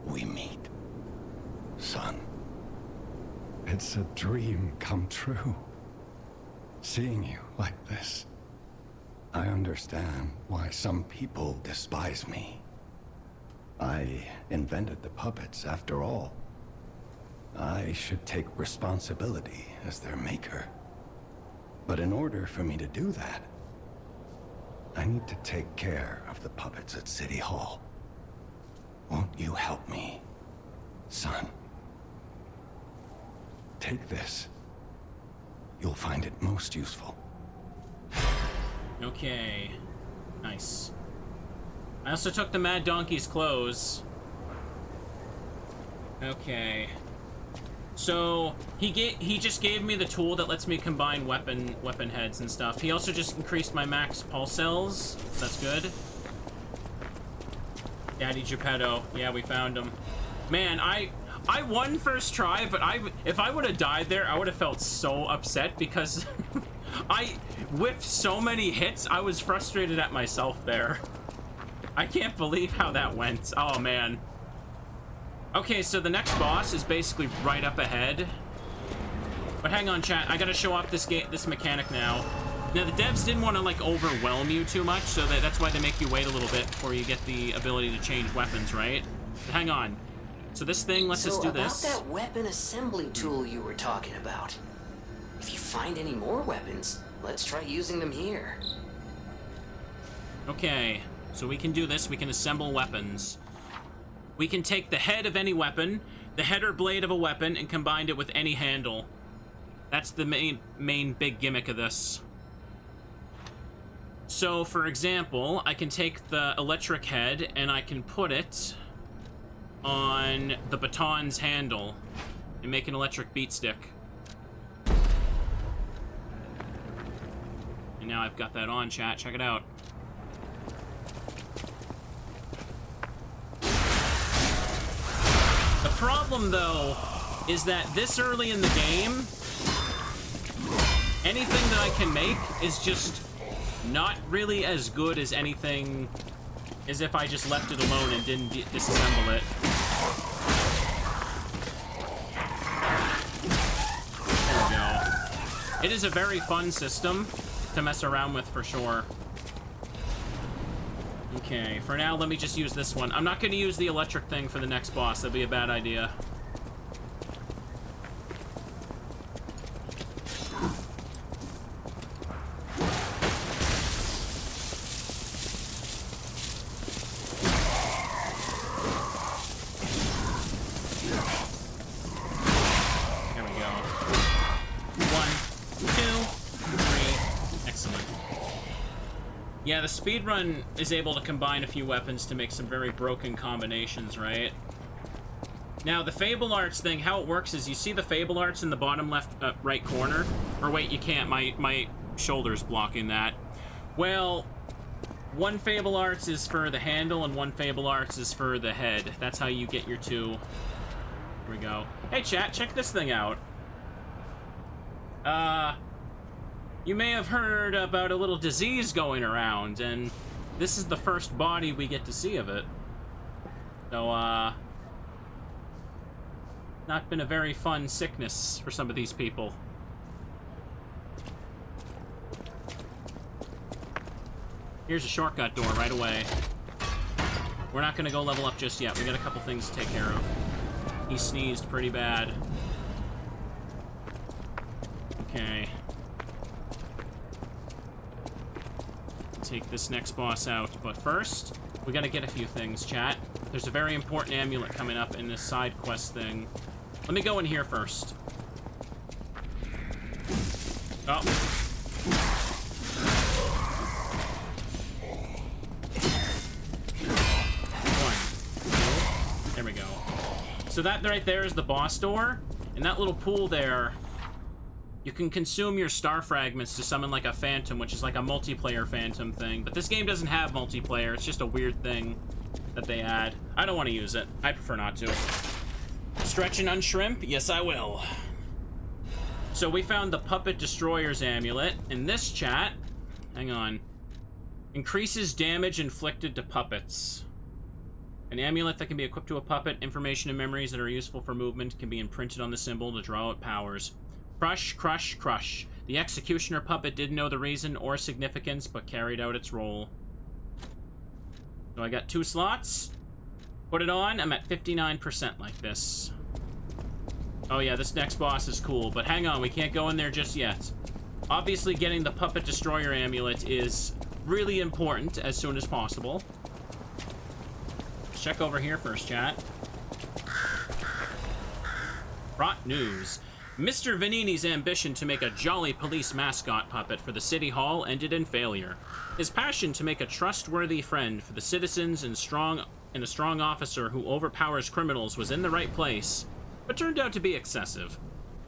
we meet, son. It's a dream come true. Seeing you like this. I understand why some people despise me. I invented the puppets, after all. I should take responsibility as their maker. But in order for me to do that, I need to take care of the puppets at City Hall. Won't you help me, son? Take this. You'll find it most useful. Okay. Nice. I also took the Mad Donkey's clothes. Okay. So, he just gave me the tool that lets me combine weapon heads and stuff. He also just increased my max pulse cells. That's good. Daddy Geppetto. Yeah, we found him. Man, I won first try, but if I would have died there, I would have felt so upset because I whiffed so many hits. I was frustrated at myself there. I can't believe how that went. Oh, man. Okay, so the next boss is basically right up ahead. But hang on, chat. I gotta show off this mechanic now. Now, the devs didn't want to, like, overwhelm you too much, so that's why they make you wait a little bit before you get the ability to change weapons, right? But hang on. So this thing lets us do this. So about that weapon assembly tool you were talking about. If you find any more weapons, let's try using them here. Okay, so we can do this. We can assemble weapons. We can take the head of any weapon, the head or blade of a weapon, and combine it with any handle. That's the main big gimmick of this. So, for example, I can take the electric head and I can put it on the baton's handle and make an electric beat stick. And now I've got that on, chat. Check it out. The problem, though, is that this early in the game, anything that I can make is just not really as good as anything as if I just left it alone and didn't disassemble it. There we go. It is a very fun system to mess around with for sure. Okay, for now, let me just use this one. I'm not going to use the electric thing for the next boss. That'd be a bad idea. There we go. 1, 2, 3. Excellent. Yeah, the speedrun is able to combine a few weapons to make some very broken combinations, right? Now, the Fable Arts thing, how it works is you see the Fable Arts in the bottom left, right corner? Or wait, you can't. My shoulder's blocking that. Well, one Fable Arts is for the handle and one Fable Arts is for the head. That's how you get your two. Here we go. Hey, chat, check this thing out. You may have heard about a little disease going around, and this is the first body we get to see of it. So, not been a very fun sickness for some of these people. Here's a shortcut door right away. We're not gonna go level up just yet. We got a couple things to take care of. He sneezed pretty bad. Okay. Take this next boss out, but first, we gotta get a few things, chat. There's a very important amulet coming up in this side quest thing. Let me go in here first. Oh. One, two. There we go. So that right there is the boss door, and that little pool there, you can consume your star fragments to summon like a phantom, which is like a multiplayer phantom thing. But this game doesn't have multiplayer. It's just a weird thing that they add. I don't want to use it. I prefer not to. Stretch and unshrimp? Yes, I will. So we found the Puppet Destroyer's amulet. In this chat, hang on. Increases damage inflicted to puppets. An amulet that can be equipped to a puppet. Information and memories that are useful for movement can be imprinted on the symbol to draw out powers. Crush, crush, crush. The executioner puppet didn't know the reason or significance, but carried out its role. So I got 2 slots. Put it on. I'm at 59% like this. Oh yeah, this next boss is cool, but hang on, we can't go in there just yet. Obviously, getting the Puppet Destroyer amulet is really important as soon as possible. Let's check over here first, chat. Krat news. Mr. Vanini's ambition to make a jolly police mascot puppet for the City Hall ended in failure. His passion to make a trustworthy friend for the citizens and a strong officer who overpowers criminals was in the right place, but turned out to be excessive.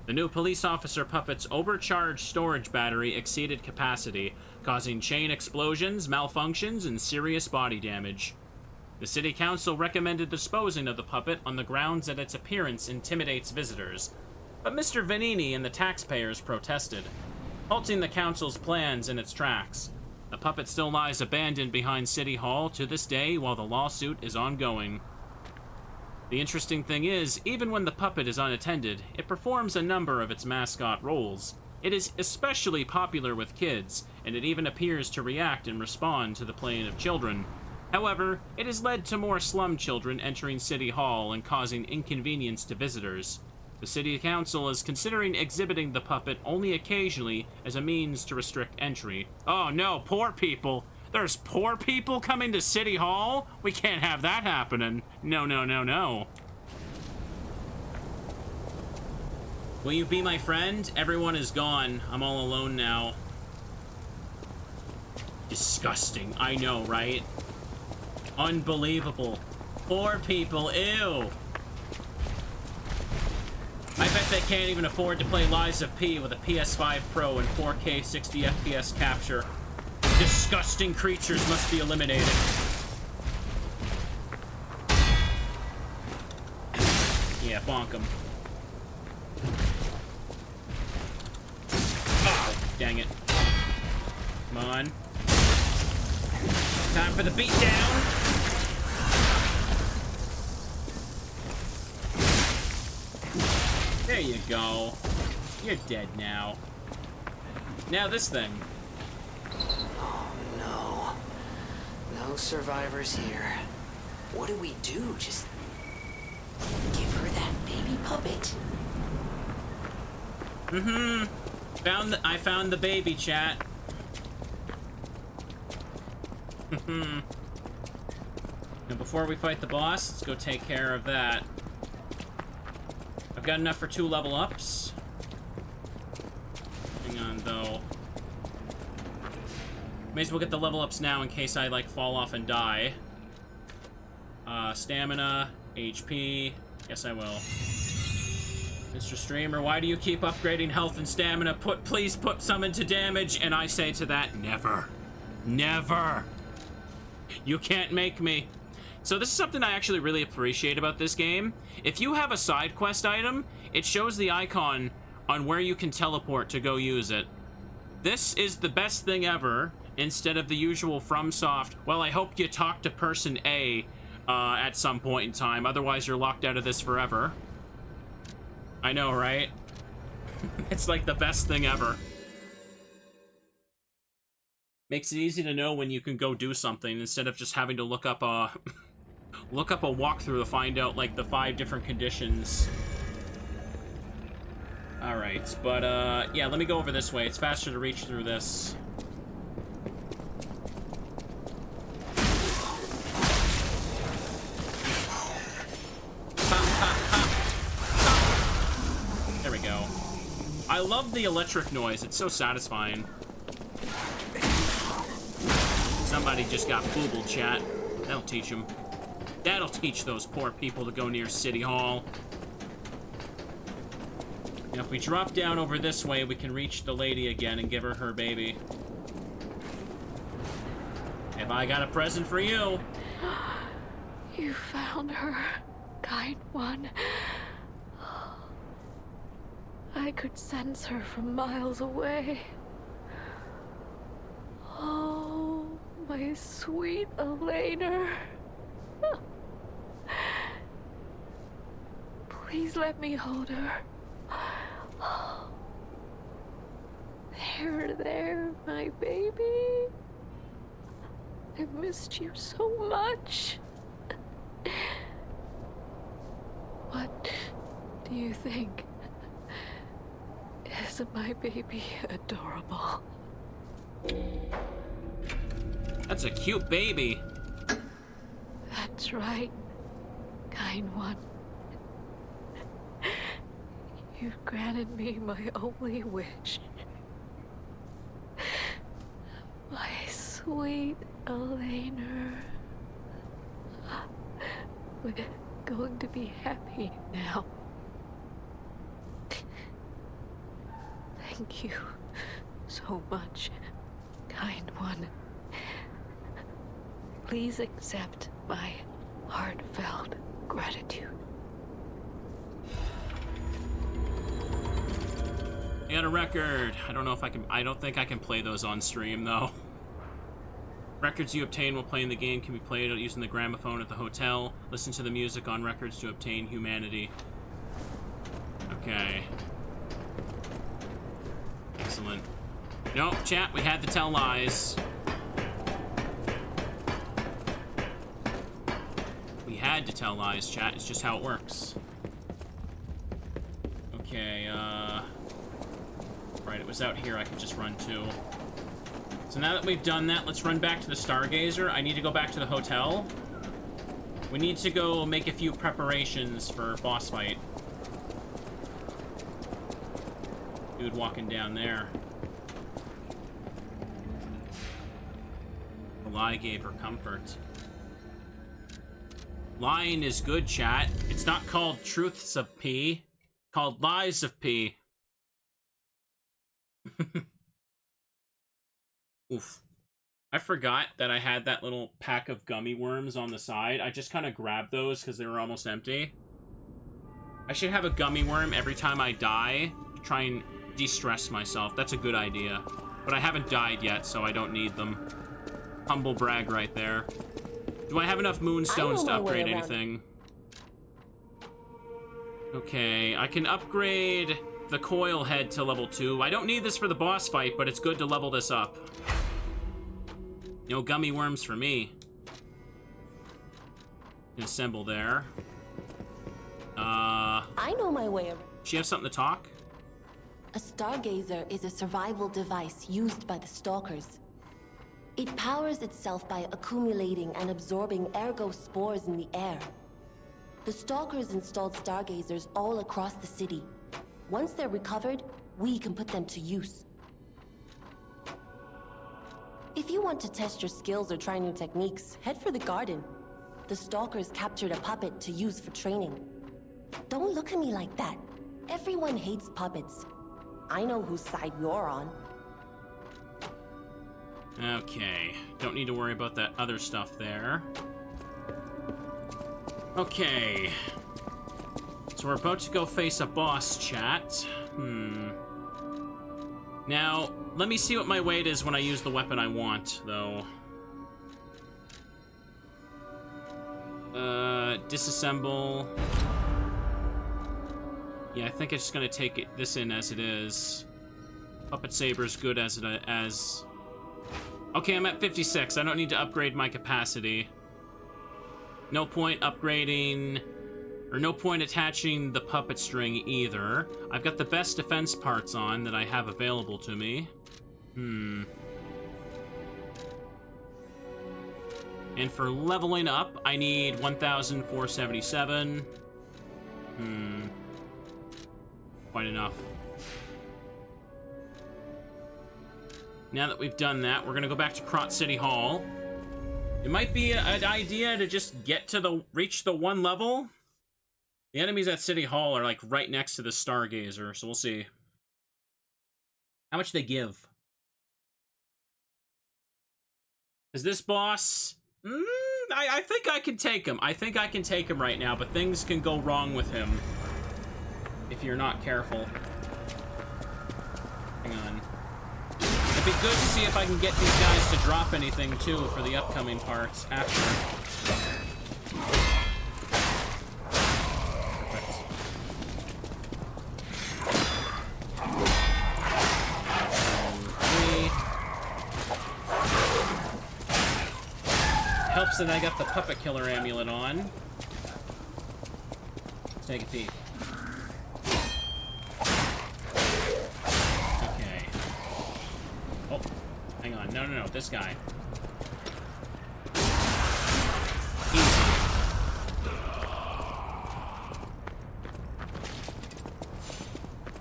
The new police officer puppet's overcharged storage battery exceeded capacity, causing chain explosions, malfunctions, and serious body damage. The City Council recommended disposing of the puppet on the grounds that its appearance intimidates visitors, but Mr. Vanini and the taxpayers protested, halting the council's plans in its tracks. The puppet still lies abandoned behind City Hall to this day while the lawsuit is ongoing. The interesting thing is, even when the puppet is unattended, it performs a number of its mascot roles. It is especially popular with kids, and it even appears to react and respond to the playing of children. However, it has led to more slum children entering City Hall and causing inconvenience to visitors. The City Council is considering exhibiting the puppet only occasionally as a means to restrict entry. Oh no, poor people! There's poor people coming to City Hall? We can't have that happening. No, no, no, no. Will you be my friend? Everyone is gone. I'm all alone now. Disgusting. I know, right? Unbelievable. Poor people. Ew. I bet they can't even afford to play Lies of P with a PS5 Pro and 4K 60 FPS capture. Disgusting creatures must be eliminated. Yeah, bonk them. Oh, dang it. Come on. Time for the beatdown. There you go. You're dead now. Now this thing. Oh no. No survivors here. What do we do? Just give her that baby puppet? I found the baby, chat. Now before we fight the boss, let's go take care of that. I've got enough for 2 level ups. Hang on, though. May as well get the level ups now in case I, like, fall off and die. Stamina, HP. Yes, I will. Mr. Streamer, why do you keep upgrading health and stamina? Please put some into damage. And I say to that, never. Never. You can't make me. So this is something I actually really appreciate about this game. If you have a side quest item, it shows the icon on where you can teleport to go use it. This is the best thing ever, instead of the usual FromSoft, well, I hope you talk to person A at some point in time, otherwise you're locked out of this forever. I know, right? It's like the best thing ever. Makes it easy to know when you can go do something instead of just having to look up a walkthrough to find out like the 5 different conditions. All right, but yeah, let me go over this way. It's faster to reach through this. There we go. I love the electric noise. It's so satisfying. Somebody just got boobled, chat. That'll teach them. That'll teach those poor people to go near City Hall. Now, if we drop down over this way, we can reach the lady again and give her her baby. Have I got a present for you? You found her, kind one. I could sense her from miles away. Oh, my sweet Elena. Please let me hold her. There, my baby. I've missed you so much. What do you think? Isn't my baby adorable? That's a cute baby. That's right, kind one. You've granted me my only wish. My sweet Elena. We're going to be happy now. Thank you so much, kind one. Please accept my heartfelt gratitude. I got a record. I don't know if I can. I don't think I can play those on stream though. Records you obtain while playing the game can be played using the gramophone at the hotel. Listen to the music on records to obtain humanity. Okay. Excellent. Nope, chat, we had to tell lies. We had to tell lies, chat. It's just how it works. Okay, right, it was out here I could just run to. So now that we've done that, let's run back to the Stargazer. I need to go back to the hotel. We need to go make a few preparations for boss fight. Dude walking down there. The lie gave her comfort. Lying is good, chat. It's not called truths of P. Called lies of P. Oof. I forgot that I had that little pack of gummy worms on the side. I just kind of grabbed those because they were almost empty. I should have a gummy worm every time I die to try and de-stress myself. That's a good idea. But I haven't died yet, so I don't need them. Humble brag right there. Do I have enough moonstones to upgrade anything? Okay, I can upgrade the coil head to level 2. I don't need this for the boss fight, but it's good to level this up. No gummy worms for me. Assemble there. I know my way around. She have something to talk? A stargazer is a survival device used by the stalkers. It powers itself by accumulating and absorbing ergo spores in the air. The stalkers installed stargazers all across the city. Once they're recovered, we can put them to use. If you want to test your skills or try new techniques, head for the garden. The stalkers captured a puppet to use for training. Don't look at me like that. Everyone hates puppets. I know whose side you're on. Okay, don't need to worry about that other stuff there. Okay. So we're about to go face a boss, chat. Now, let me see what my weight is when I use the weapon I want, though. Disassemble. Yeah, I think it's just gonna take this in as it is. Puppet Saber's good as Okay, I'm at 56. I don't need to upgrade my capacity. No point upgrading, or no point attaching the puppet string either. I've got the best defense parts on that I have available to me. And for leveling up, I need 1,477. Quite enough. Now that we've done that, we're gonna go back to Krat City Hall. It might be an idea to just reach the one level. The enemies at City Hall are like right next to the Stargazer, so we'll see. How much they give? Is this boss? I think I can take him. I think I can take him right now, but things can go wrong with him if you're not careful. Hang on. It'd be good to see if I can get these guys to drop anything, too, for the upcoming parts after. Perfect. Helps that I got the Puppet Killer amulet on. Let's take a peek. Okay. Oh, hang on. No, this guy.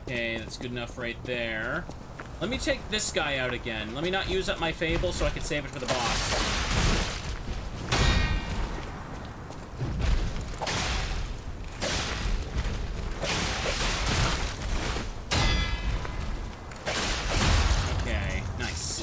Okay, that's good enough right there. Let me take this guy out again. Let me not use up my Fable so I can save it for the boss. Okay, nice.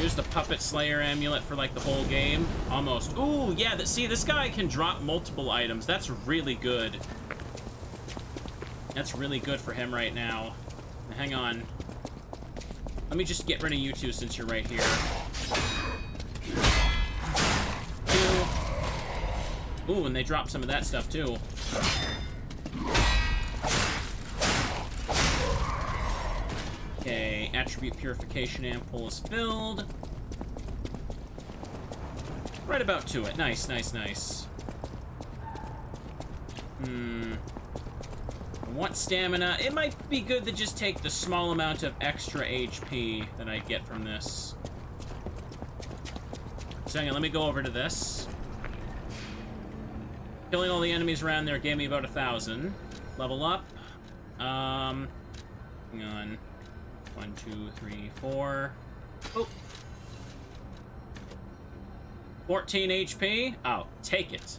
Use the Puppet Slayer amulet for like the whole game. Almost. Ooh, yeah, see, this guy can drop multiple items. That's really good. That's really good for him right now. Hang on. Let me just get rid of you two since you're right here. 2. Ooh, and they dropped some of that stuff too. Okay, attribute purification ampoule is filled. Right about to it. Nice, nice, nice. I want stamina. It might be good to just take the small amount of extra HP that I get from this. So hang on, let me go over to this. Killing all the enemies around there gave me about 1,000. Level up. Hang on. 1, 2, 3, 4. Oh. 14 HP. Oh, take it.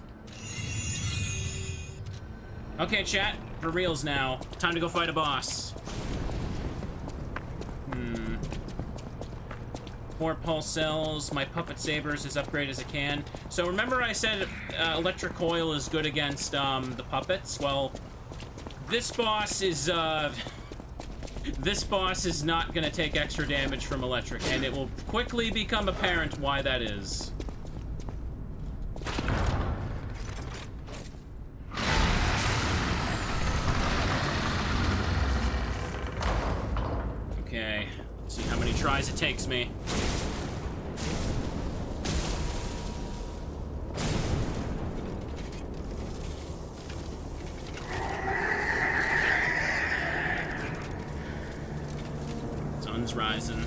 Okay, chat. For reals now. Time to go fight a boss. 4 pulse cells. My puppet saber is as upgraded as it can. So remember I said electric coil is good against the puppets? Well, this boss is this boss is not gonna take extra damage from electric, and it will quickly become apparent why that is. Okay, let's see how many tries it takes me. Sun's rising.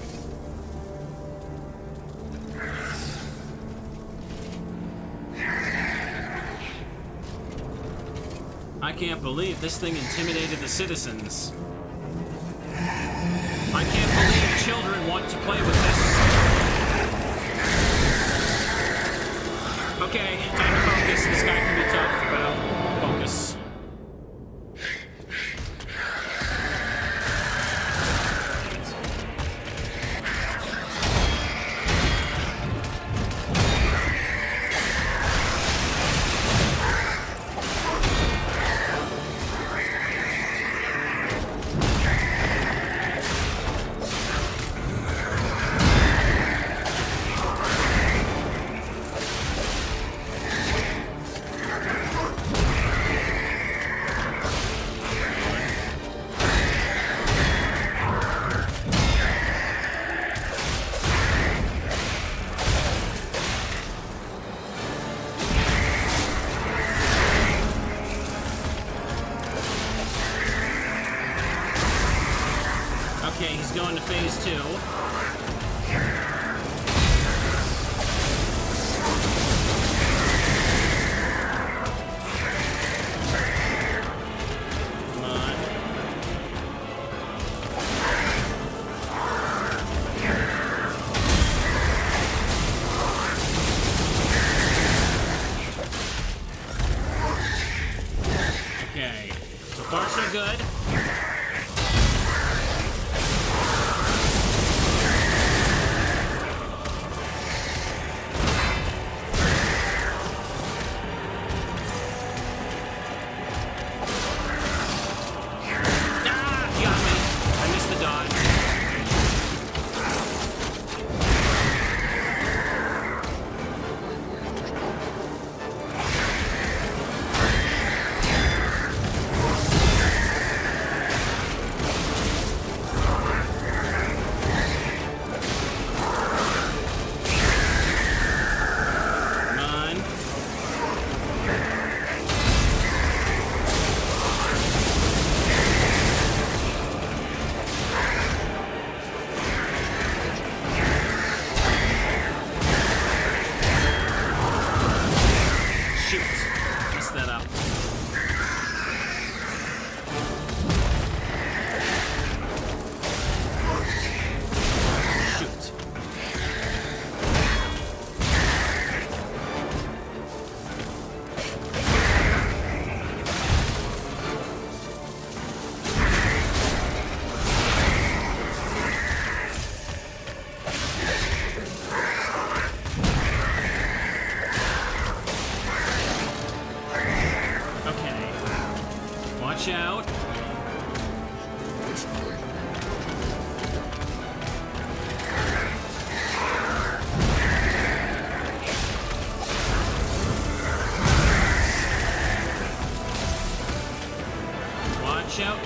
I can't believe this thing intimidated the citizens. I can't believe children want to play with this. Okay, time to focus. This guy can be tough, but I'll focus. Okay, he's going to phase 2. Come on. Okay, so far so good.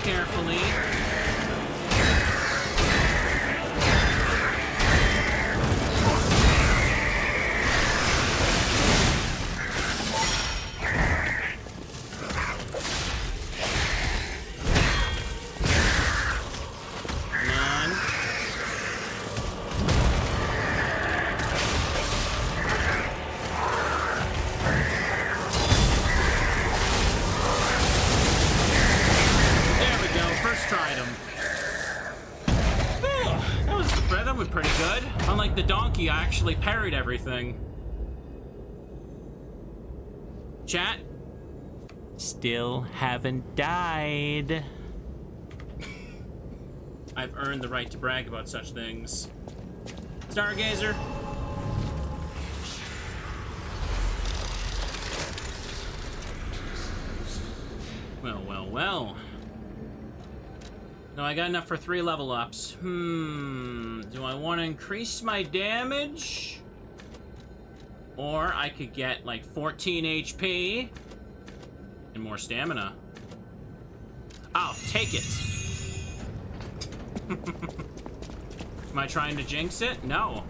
carefully. Pretty good. Unlike the donkey, I actually parried everything. Chat. Still haven't died. I've earned the right to brag about such things. Stargazer. Well, well, well. No, I got enough for 3 level ups. Do I want to increase my damage? Or I could get like 14 HP and more stamina. I'll take it. Am I trying to jinx it? No.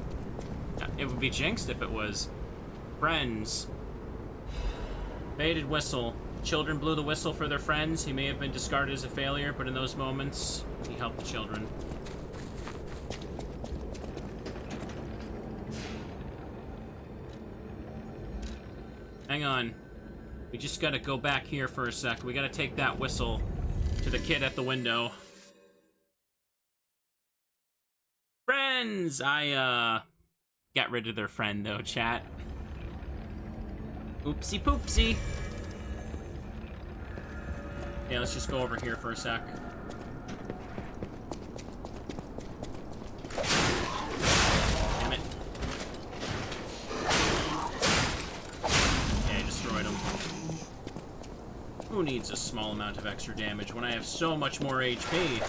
It would be jinxed if it was. Friends. Faded whistle. Children blew the whistle for their friends. He may have been discarded as a failure, but in those moments, he helped the children. Hang on. We just gotta go back here for a sec. We gotta take that whistle to the kid at the window. Friends! I, got rid of their friend, though, chat. Oopsie poopsie. Yeah, let's just go over here for a sec. Damn it. Yeah, I destroyed him. Who needs a small amount of extra damage when I have so much more HP?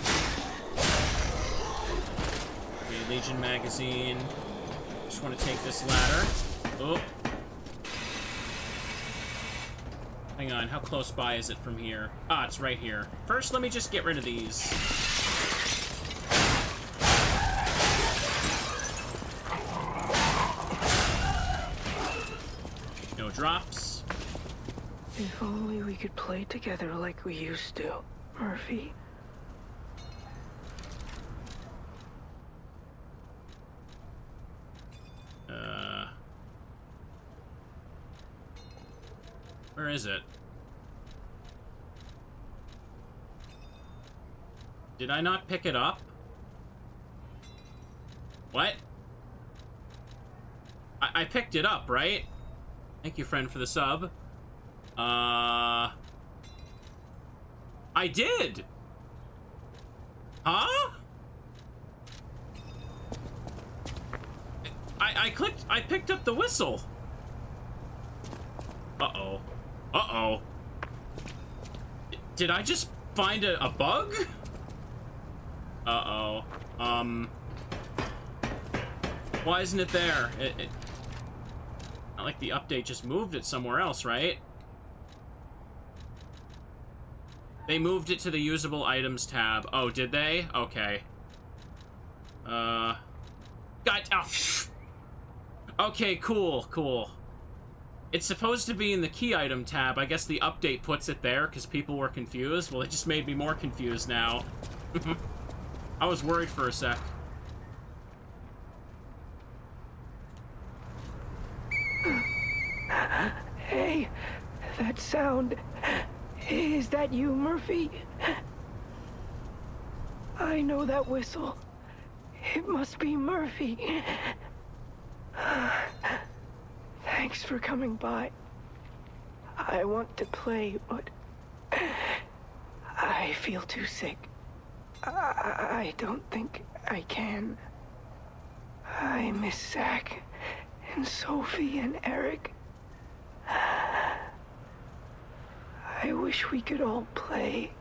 Okay, Legion magazine. Just want to take this ladder. Oh. Hang on, how close by is it from here? Ah, it's right here. First, let me just get rid of these. No drops. If only we could play together like we used to, Murphy. Where is it? Did I not pick it up? What? I picked it up, right? Thank you, friend, for the sub. I did! Huh? I picked up the whistle. Uh-oh. Uh-oh. Did I just find a bug? Uh-oh. Why isn't it there? Not like the update just moved it somewhere else, right? They moved it to the usable items tab. Oh, did they? Okay. God. Oh, okay, cool, cool. It's supposed to be in the key item tab. I guess the update puts it there because people were confused. Well, it just made me more confused now. I was worried for a sec. Hey, that sound. Is that you, Murphy? I know that whistle. It must be Murphy. Thanks for coming by. I want to play, but I feel too sick. I don't think I can. I miss Zach and Sophie and Eric. I wish we could all play.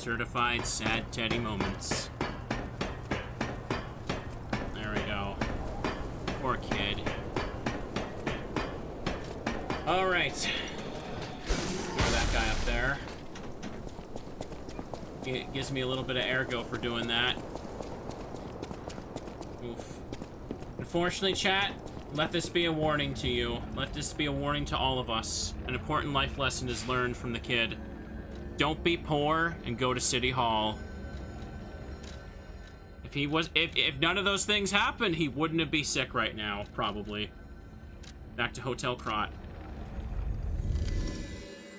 Certified sad Teddy moments. There we go. Poor kid. Alright. Throw that guy up there. It gives me a little bit of ergo for doing that. Oof. Unfortunately, chat, let this be a warning to you. Let this be a warning to all of us. An important life lesson is learned from the kid. Don't be poor and go to City Hall. If none of those things happened, he wouldn't be sick right now, probably. Back to Hotel Krat.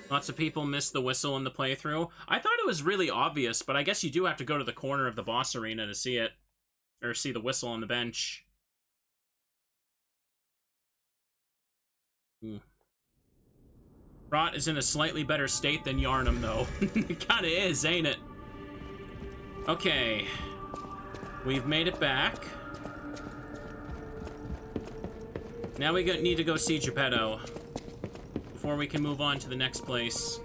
Lots of people missed the whistle in the playthrough. I thought it was really obvious, but I guess you do have to go to the corner of the boss arena to see it. Or see the whistle on the bench. Krat is in a slightly better state than Yharnam, though. It kinda is, ain't it? Okay. We've made it back. Now we need to go see Geppetto before we can move on to the next place.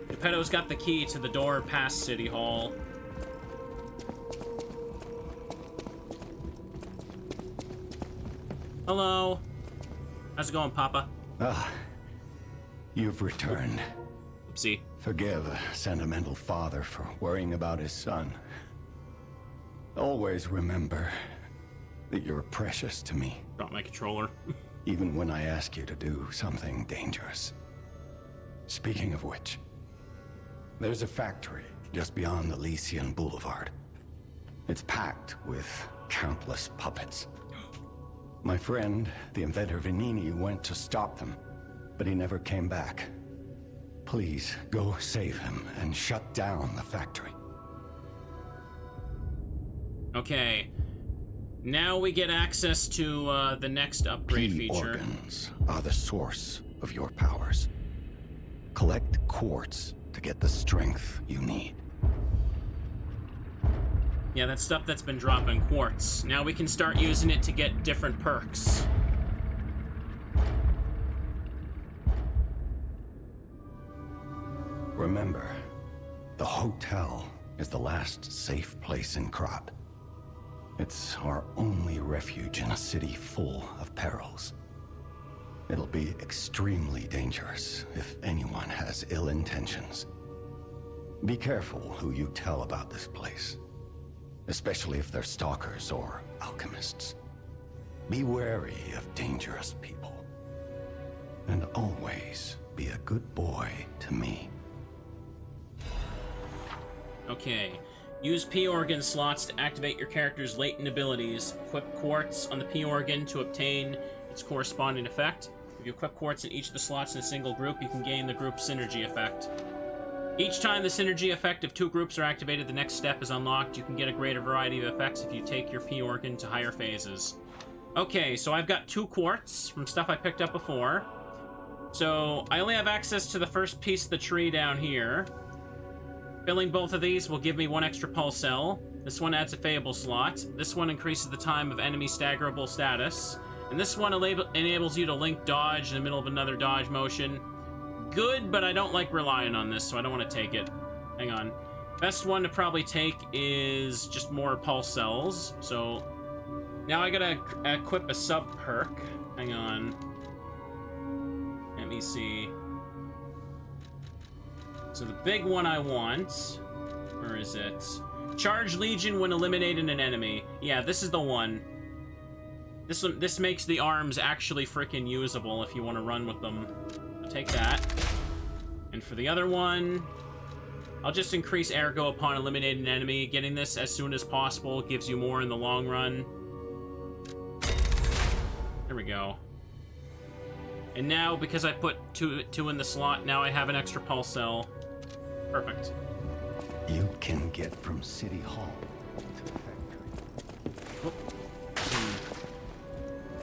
Geppetto's got the key to the door past City Hall. Hello. How's it going, Papa? Ah, you've returned. Oopsie. Forgive a sentimental father for worrying about his son. Always remember that you're precious to me. Drop my controller. Even when I ask you to do something dangerous. Speaking of which, there's a factory just beyond Elysion Boulevard. It's packed with countless puppets. My friend, the inventor Venini, went to stop them, but he never came back. Please, go save him and shut down the factory. Okay. Now we get access to the next upgrade feature. Organs are the source of your powers. Collect quartz to get the strength you need. Yeah, that stuff that's been dropping quartz. Now we can start using it to get different perks. Remember, the hotel is the last safe place in Krat. It's our only refuge in a city full of perils. It'll be extremely dangerous if anyone has ill intentions. Be careful who you tell about this place, especially if they're stalkers or alchemists. Be wary of dangerous people. And always be a good boy to me. Okay. Use P-Organ slots to activate your character's latent abilities. Equip quartz on the P-Organ to obtain its corresponding effect. If you equip quartz in each of the slots in a single group, you can gain the group synergy effect. Each time the synergy effect of two groups are activated, the next step is unlocked. You can get a greater variety of effects if you take your P-Organ to higher phases. Okay, so I've got 2 quartz from stuff I picked up before. So I only have access to the first piece of the tree down here. Filling both of these will give me 1 extra pulse cell. This one adds a Fable slot. This one increases the time of enemy staggerable status. And this one enables you to link dodge in the middle of another dodge motion. Good, but I don't like relying on this, so I don't want to take it. Hang on. Best one to probably take is just more pulse cells. So now I gotta equip a sub perk. Hang on. Let me see. So the big one I want, where is it? Charge Legion when eliminating an enemy. Yeah, this is the one. This makes the arms actually freaking usable if you want to run with them. I'll take that. And for the other one, I'll just increase ergo upon eliminating an enemy. Getting this as soon as possible gives you more in the long run. There we go. And now, because I put two in the slot, now I have an extra pulse cell. Perfect. You can get from City Hall to the factory.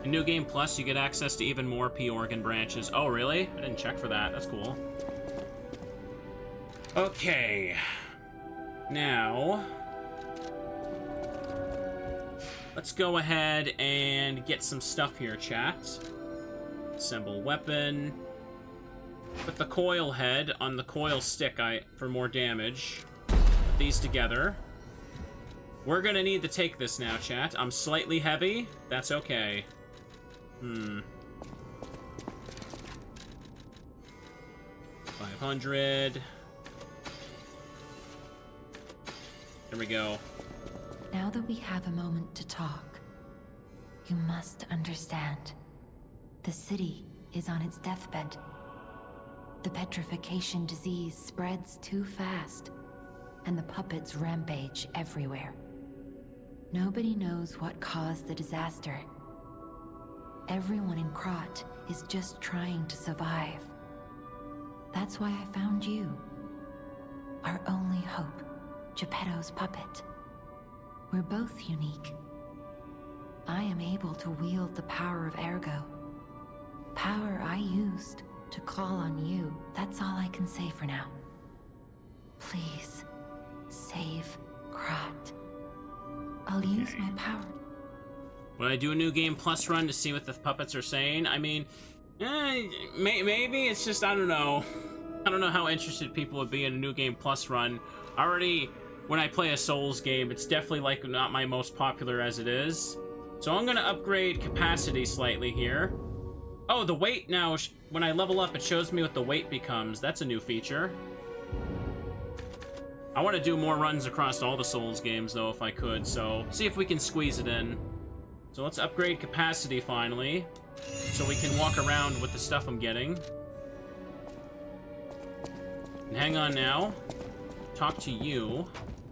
In New Game Plus, you get access to even more P-Organ branches. Oh, really? I didn't check for that. That's cool. Okay. Now, let's go ahead and get some stuff here, chat. Assemble weapon. Put the coil head on the coil stick for more damage. put these together. We're gonna need to take this now, chat. I'm slightly heavy. That's okay. 500. There we go. Now that we have a moment to talk, you must understand. The city is on its deathbed. The petrification disease spreads too fast, and the puppets rampage everywhere. Nobody knows what caused the disaster. Everyone in Krat is just trying to survive. That's why I found you. Our only hope, Geppetto's puppet. We're both unique. I am able to wield the power of Ergo. Power I used to call on you. That's all I can say for now. Please, save Krat. I'll use my power. Would I do a New Game Plus run to see what the puppets are saying? I mean, maybe it's just, I don't know. I don't know how interested people would be in a New Game Plus run. Already, when I play a Souls game, it's definitely, like, not my most popular as it is. So I'm gonna upgrade capacity slightly here. Oh, the weight now, when I level up, it shows me what the weight becomes. That's a new feature. I want to do more runs across all the Souls games, though, if I could, so see if we can squeeze it in. So let's upgrade capacity, finally, so we can walk around with the stuff I'm getting. And hang on now. Talk to you.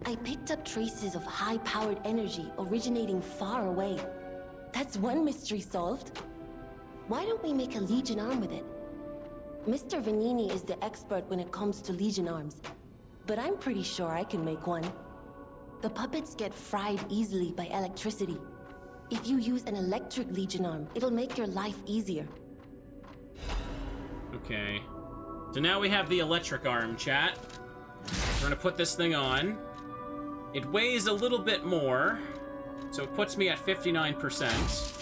I picked up traces of high-powered energy originating far away. That's one mystery solved. Why don't we make a Legion arm with it? Mr. Vanini is the expert when it comes to Legion arms, but I'm pretty sure I can make one. The puppets get fried easily by electricity. If you use an electric Legion arm, it'll make your life easier. Okay. So now we have the electric arm, chat. We're gonna put this thing on. It weighs a little bit more, so it puts me at 59%.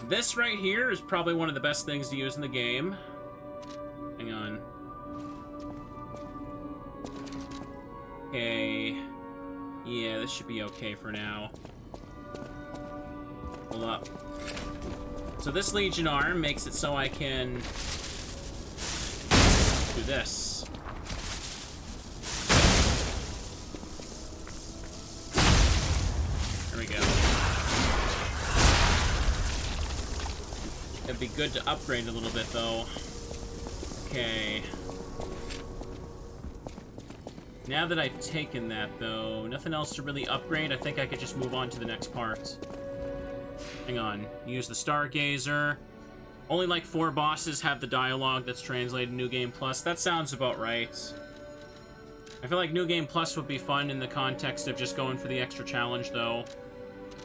This right here is probably one of the best things to use in the game. Hang on. Okay. Yeah, this should be okay for now. Hold up. So this Legion arm makes it so I can do this. There we go. It'd be good to upgrade a little bit, though. Okay. Now that I've taken that, though, nothing else to really upgrade. I think I could just move on to the next part. Hang on. Use the Stargazer. Only like 4 bosses have the dialogue that's translated in New Game Plus. That sounds about right. I feel like New Game Plus would be fun in the context of just going for the extra challenge, though.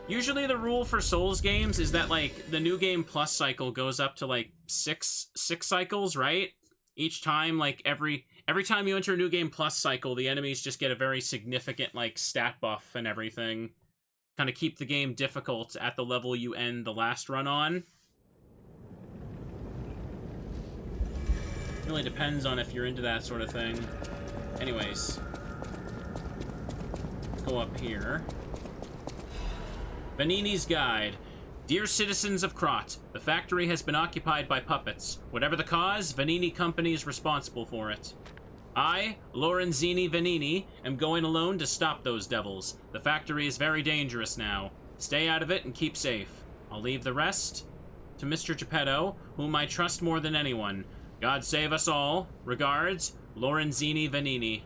Usually the rule for Souls games is that, like, the New Game Plus cycle goes up to, like, six cycles, right? Each time, like, every time you enter a New Game Plus cycle, the enemies just get a very significant, like, stat buff and everything. Kind of keep the game difficult at the level you end the last run on. Really depends on if you're into that sort of thing. Anyways. Let's go up here. Vanini's Guide. Dear citizens of Krat, the factory has been occupied by puppets. Whatever the cause, Vanini Company is responsible for it. I, Lorenzini Vanini, am going alone to stop those devils. The factory is very dangerous now. Stay out of it and keep safe. I'll leave the rest to Mr. Geppetto, whom I trust more than anyone. God save us all. Regards, Lorenzini Vanini.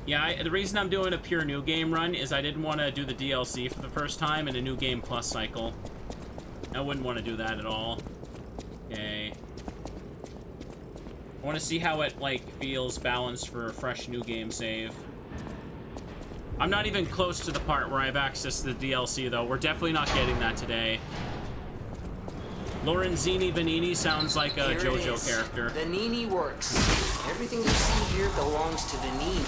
Yeah, the reason I'm doing a pure New Game run is I didn't want to do the DLC for the first time in a New Game Plus cycle. I wouldn't want to do that at all. Okay. I want to see how it, like, feels balanced for a fresh New Game save. I'm not even close to the part where I have access to the DLC, though. We're definitely not getting that today. Lorenzini Vanini sounds like a JoJo character. Vanini works. Everything you see here belongs to Vanini,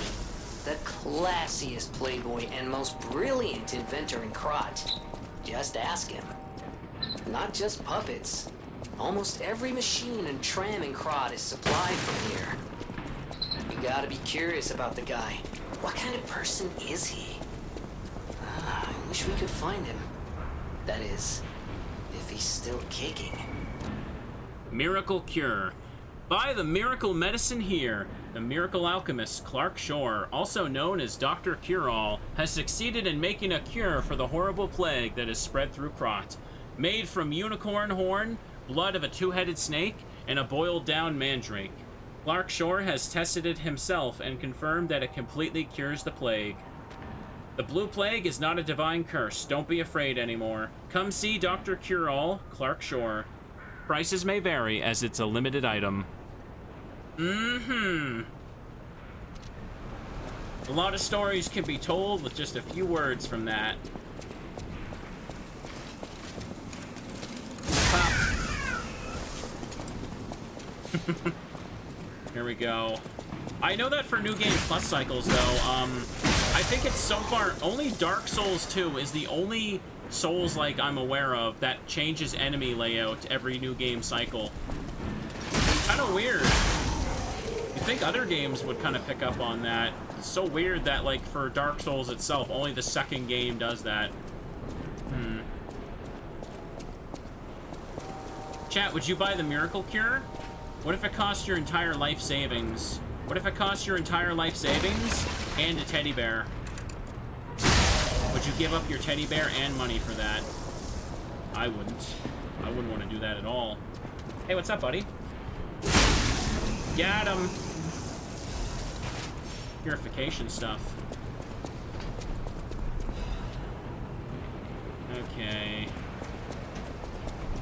the classiest playboy and most brilliant inventor in Krat. Just ask him. Not just puppets. Almost every machine and tram in Krat is supplied from here. Gotta be curious about the guy. What kind of person is he? I wish we could find him. That is, if he's still kicking. Miracle Cure. Buy the miracle medicine here. The miracle alchemist Clark Shore, also known as Dr. Cure-All, has succeeded in making a cure for the horrible plague that has spread through Krat. Made from unicorn horn, blood of a two-headed snake, and a boiled-down mandrake. Clark Shore has tested it himself and confirmed that it completely cures the plague. The blue plague is not a divine curse. Don't be afraid anymore. Come see Dr. Cure-All, Clark Shore. Prices may vary as it's a limited item. A lot of stories can be told with just a few words from that. Here we go. I know that for New Game Plus cycles, though, I think it's so far only Dark Souls 2 is the only Souls-like I'm aware of that changes enemy layout every New Game cycle. Kind of weird. You think other games would kind of pick up on that. It's so weird that, like, for Dark Souls itself, only the second game does that. Chat, would you buy the Miracle Cure? What if it costs your entire life savings? What if it costs your entire life savings and a teddy bear? Would you give up your teddy bear and money for that? I wouldn't. I wouldn't want to do that at all. Hey, what's up, buddy? Got him. Purification stuff. Okay.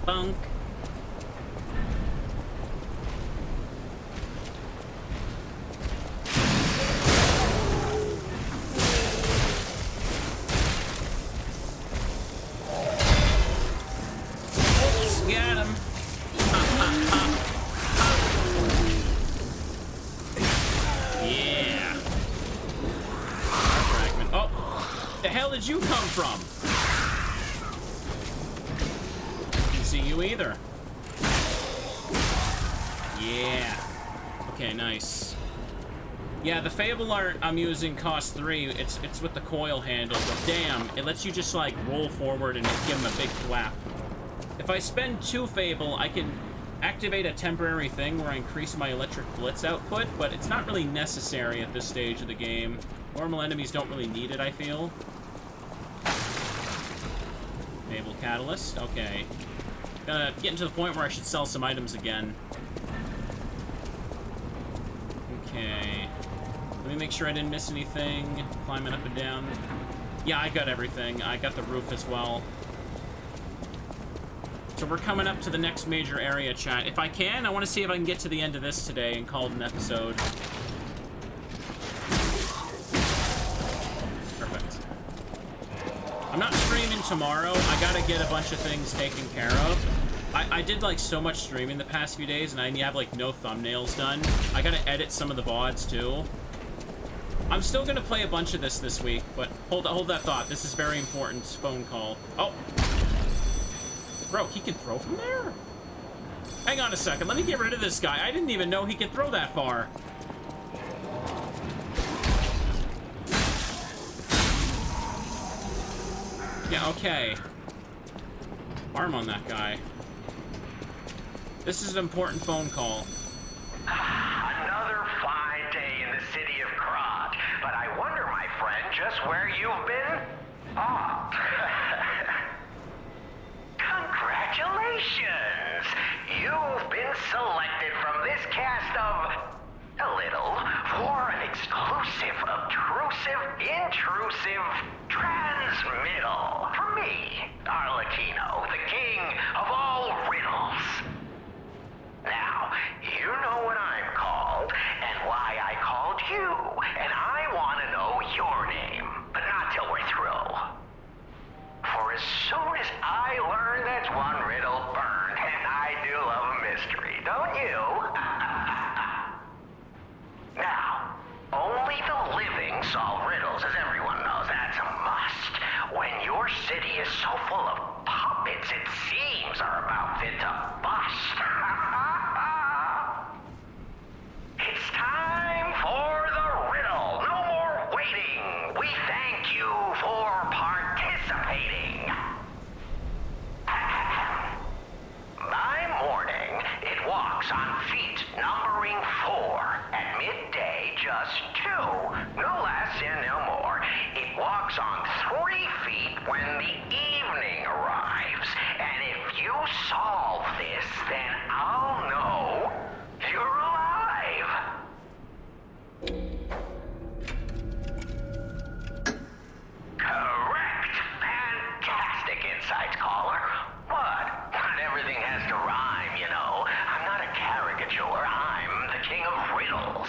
Bunk. Got him. Yeah. Fragment. Oh, the hell did you come from? Didn't see you either. Yeah. Okay, nice. Yeah, the Fable art I'm using costs 3. It's with the coil handle, but damn, it lets you just like roll forward and give him a big thwap. If I spend 2 Fable, I can activate a temporary thing where I increase my electric blitz output, but it's not really necessary at this stage of the game. Normal enemies don't really need it, I feel. Fable Catalyst, okay. Gonna get into the point where I should sell some items again. Okay. Let me make sure I didn't miss anything. Climbing up and down. Yeah, I got everything. I got the roof as well. So we're coming up to the next major area, chat. If I can, I want to see if I can get to the end of this today and call it an episode. Perfect. I'm not streaming tomorrow. I gotta get a bunch of things taken care of. I did like so much streaming the past few days, and I have like no thumbnails done. I gotta edit some of the VODs too. I'm still gonna play a bunch of this week, but hold that thought. This is very important. Phone call. Oh. Bro, he can throw from there? Hang on a second. Let me get rid of this guy. I didn't even know he could throw that far. Yeah, okay. Arm on that guy. This is an important phone call. Another fine day in the city of Krat. But I wonder, my friend, just where you've been? Ah. Congratulations! You've been selected from this cast of a little for an exclusive, obtrusive, intrusive transmittal from me, Arlecchino, the king of all riddles. Now, you know what I'm called and why I called you, and I want to know your name, but not till we're through. For as soon as I learn that's one riddle burned, and I do love a mystery, don't you? Now, only the living solve riddles, as everyone knows. That's a must. When your city is so full of puppets, it seems are about fit to bust. It's time for walks on feet numbering 4. At midday, just 2. No less and no more. It walks on 3 feet when the evening arrives. And if you solve this, then I'll know you're alive. Correct. Fantastic insights, caller. What? Not everything has to rhyme, you know. I'm not a caricature. I'm the king of riddles.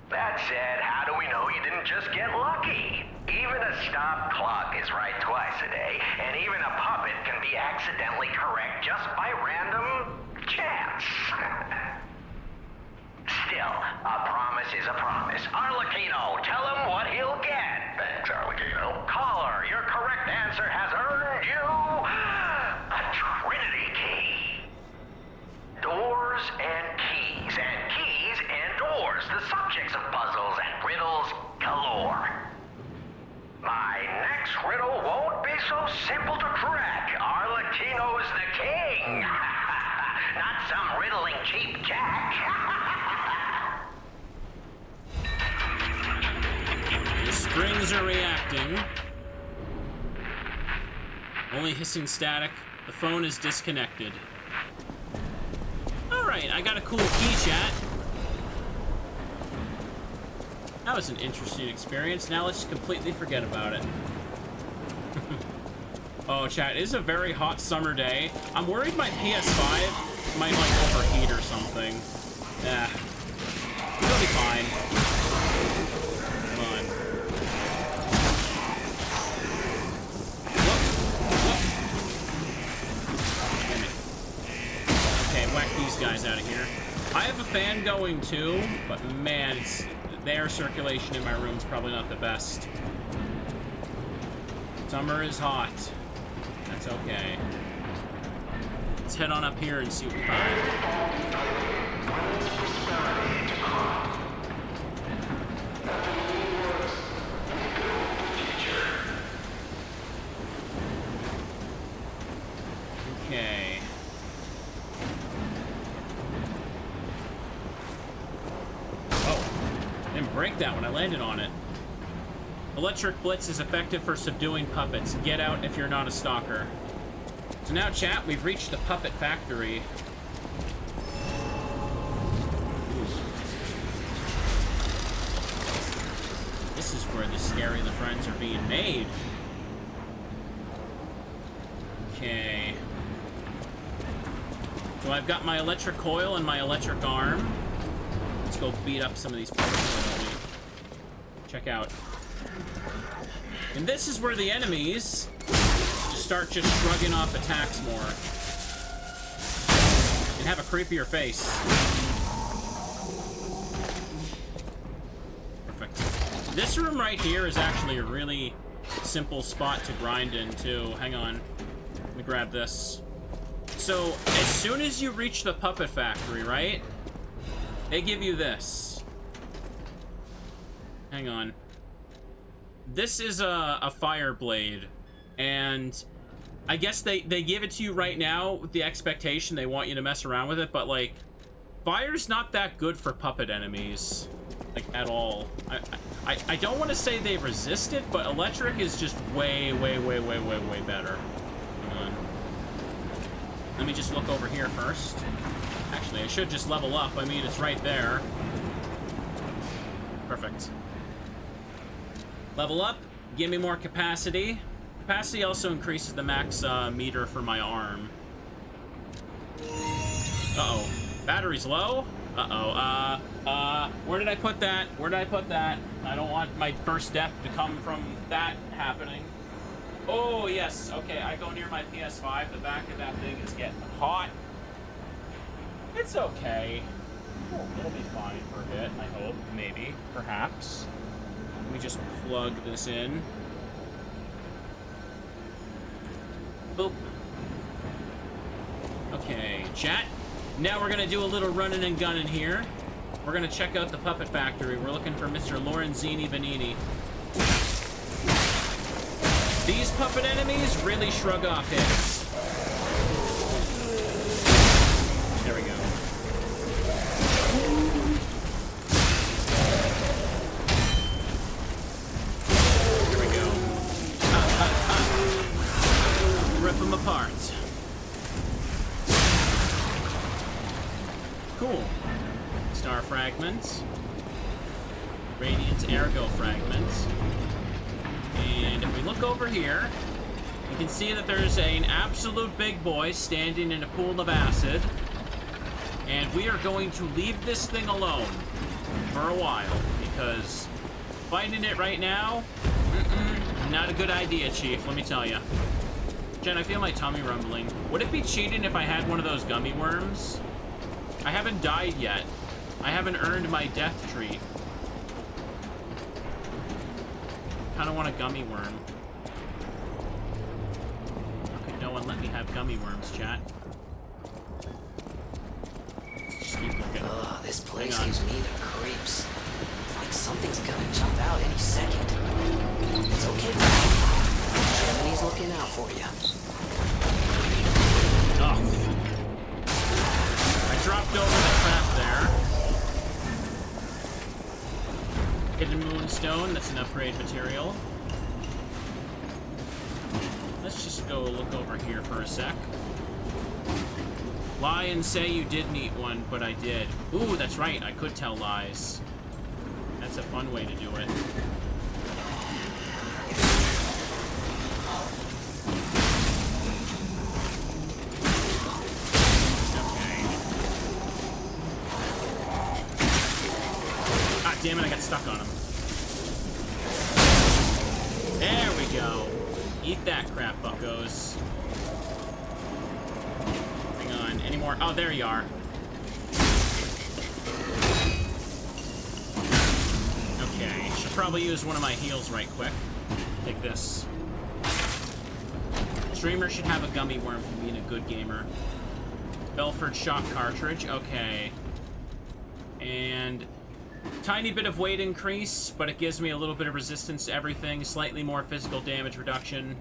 That said, how do we know you didn't just get lucky? Even a stopped clock is right twice a day, and even a puppet can be accidentally correct just by random chance. Still, a promise is a promise. Arlecchino, tell him what he'll get. Thanks, Arlecchino. Caller, your correct answer has earned you a Trinity key. Doors and keys and doors, the subjects of puzzles and riddles galore. My next riddle won't be so simple to crack. Arlecchino's the king. Not some riddling cheap jack. The springs are reacting. Only hissing static. The phone is disconnected. Alright, I got a cool key, chat. That was an interesting experience. Now let's completely forget about it. Oh, chat, it is a very hot summer day. I'm worried my PS5 might, like, overheat or something. Yeah. It'll be fine. Come on. Damn it. Okay, whack these guys out of here. I have a fan going too, but man, the air circulation in my room is probably not the best. Summer is hot. That's okay. Let's head on up here and see what we find. Okay. Oh, didn't break that when I landed on it. Electric Blitz is effective for subduing puppets. Get out if you're not a stalker. So now, chat, we've reached the puppet factory. This is where the Scary the Friends are being made. Okay. So I've got my electric coil and my electric arm. Let's go beat up some of these puppets. Check out. And this is where the enemies start just shrugging off attacks more. And have a creepier face. Perfect. This room right here is actually a really simple spot to grind in, too. Hang on. Let me grab this. So, as soon as you reach the puppet factory, right? They give you this. Hang on. This is a fire blade, and I guess they give it to you right now with the expectation they want you to mess around with it, but like, fire's not that good for puppet enemies, like, at all. I don't want to say they resist it, but electric is just way better. Hang on. Let me just look over here first. Actually, I should just level up. I mean, it's right there. Perfect. Level up, give me more capacity. Capacity also increases the max meter for my arm. Uh-oh. Battery's low? Uh-oh. Where did I put that? Where did I put that? I don't want my first death to come from that happening. Oh, yes. Okay, I go near my PS5. The back of that thing is getting hot. It's okay. It'll be fine for a bit, I hope. Maybe. Perhaps. Let me just plug this in. Boop. Okay, chat. Now we're gonna do a little running and gunning here. We're gonna check out the puppet factory. We're looking for Mr. Lorenzini Benini. These puppet enemies really shrug off hits. There we go. Cool. Star fragments. Radiant ergo fragments. And if we look over here, you can see that there's an absolute big boy standing in a pool of acid. And we are going to leave this thing alone for a while, because fighting it right now, not a good idea, Chief, let me tell you. Jen, I feel my tummy rumbling. Would it be cheating if I had one of those gummy worms? I haven't died yet. I haven't earned my death treat. Kinda want a gummy worm. Okay, no one let me have gummy worms, chat. Let's just keep looking. Ugh, this place gives me the creeps. It's like something's gonna jump out any second. It's okay, Germany's looking out for you. Oh. I dropped over the trap there. Hidden moonstone, that's an upgrade material. Let's just go look over here for a sec. Lie and say you didn't eat one, but I did. Ooh, that's right, I could tell lies. That's a fun way to do it. Damn it, I got stuck on him. There we go. Eat that crap, buckos. Hang on, any more? Oh, there you are. Okay, should probably use one of my heals right quick. Take this. Streamer should have a gummy worm for being a good gamer. Belford shock cartridge, okay. And tiny bit of weight increase, but it gives me a little bit of resistance to everything, slightly more physical damage reduction.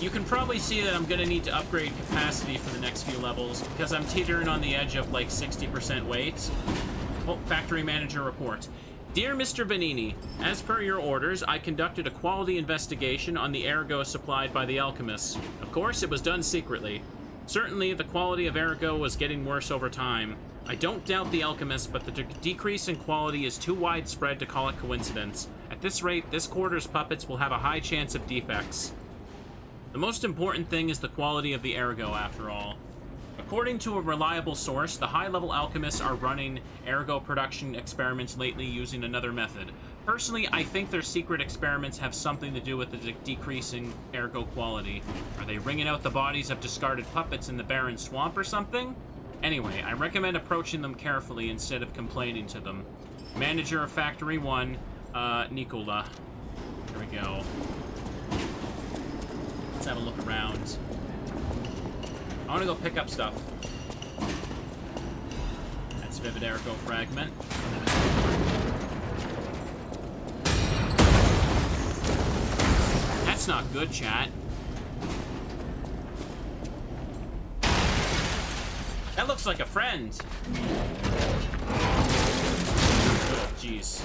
You can probably see that I'm going to need to upgrade capacity for the next few levels, because I'm teetering on the edge of like 60% weight. Oh, factory manager report. Dear Mr. Benini, as per your orders, I conducted a quality investigation on the ergo supplied by the alchemists. Of course, it was done secretly. Certainly, the quality of ergo was getting worse over time. I don't doubt the alchemist, but the decrease in quality is too widespread to call it coincidence. At this rate, this quarter's puppets will have a high chance of defects. The most important thing is the quality of the ergo, after all. According to a reliable source, the high-level alchemists are running ergo production experiments lately using another method. Personally, I think their secret experiments have something to do with the decreasing ergo quality. Are they wringing out the bodies of discarded puppets in the barren swamp or something? Anyway, I recommend approaching them carefully instead of complaining to them. Manager of Factory 1, Nikola. Here we go. Let's have a look around. I want to go pick up stuff. That's Vivid Ergo Fragment. That's not good, chat. That looks like a friend. Oh, jeez.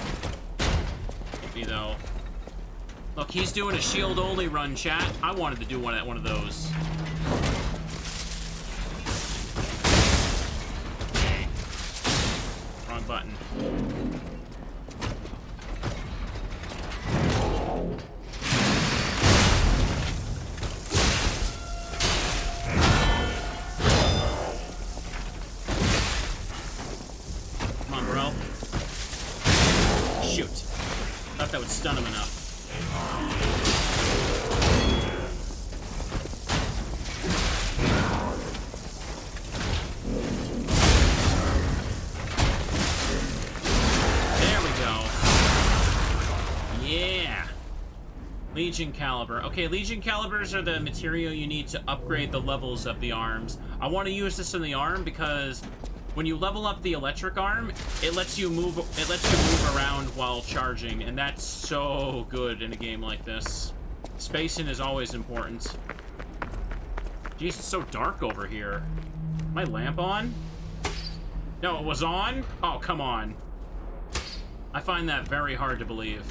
Hit me, though. Look, he's doing a shield-only run, chat. I wanted to do one of those. Okay. Wrong button. That would stun him enough. There we go. Yeah. Legion Caliber. Okay, Legion Calibers are the material you need to upgrade the levels of the arms. I want to use this in the arm because when you level up the electric arm, it lets you move around while charging, and that's so good in a game like this. Spacing is always important. Jeez, it's so dark over here. My lamp on? No, it was on? Oh, come on. I find that very hard to believe.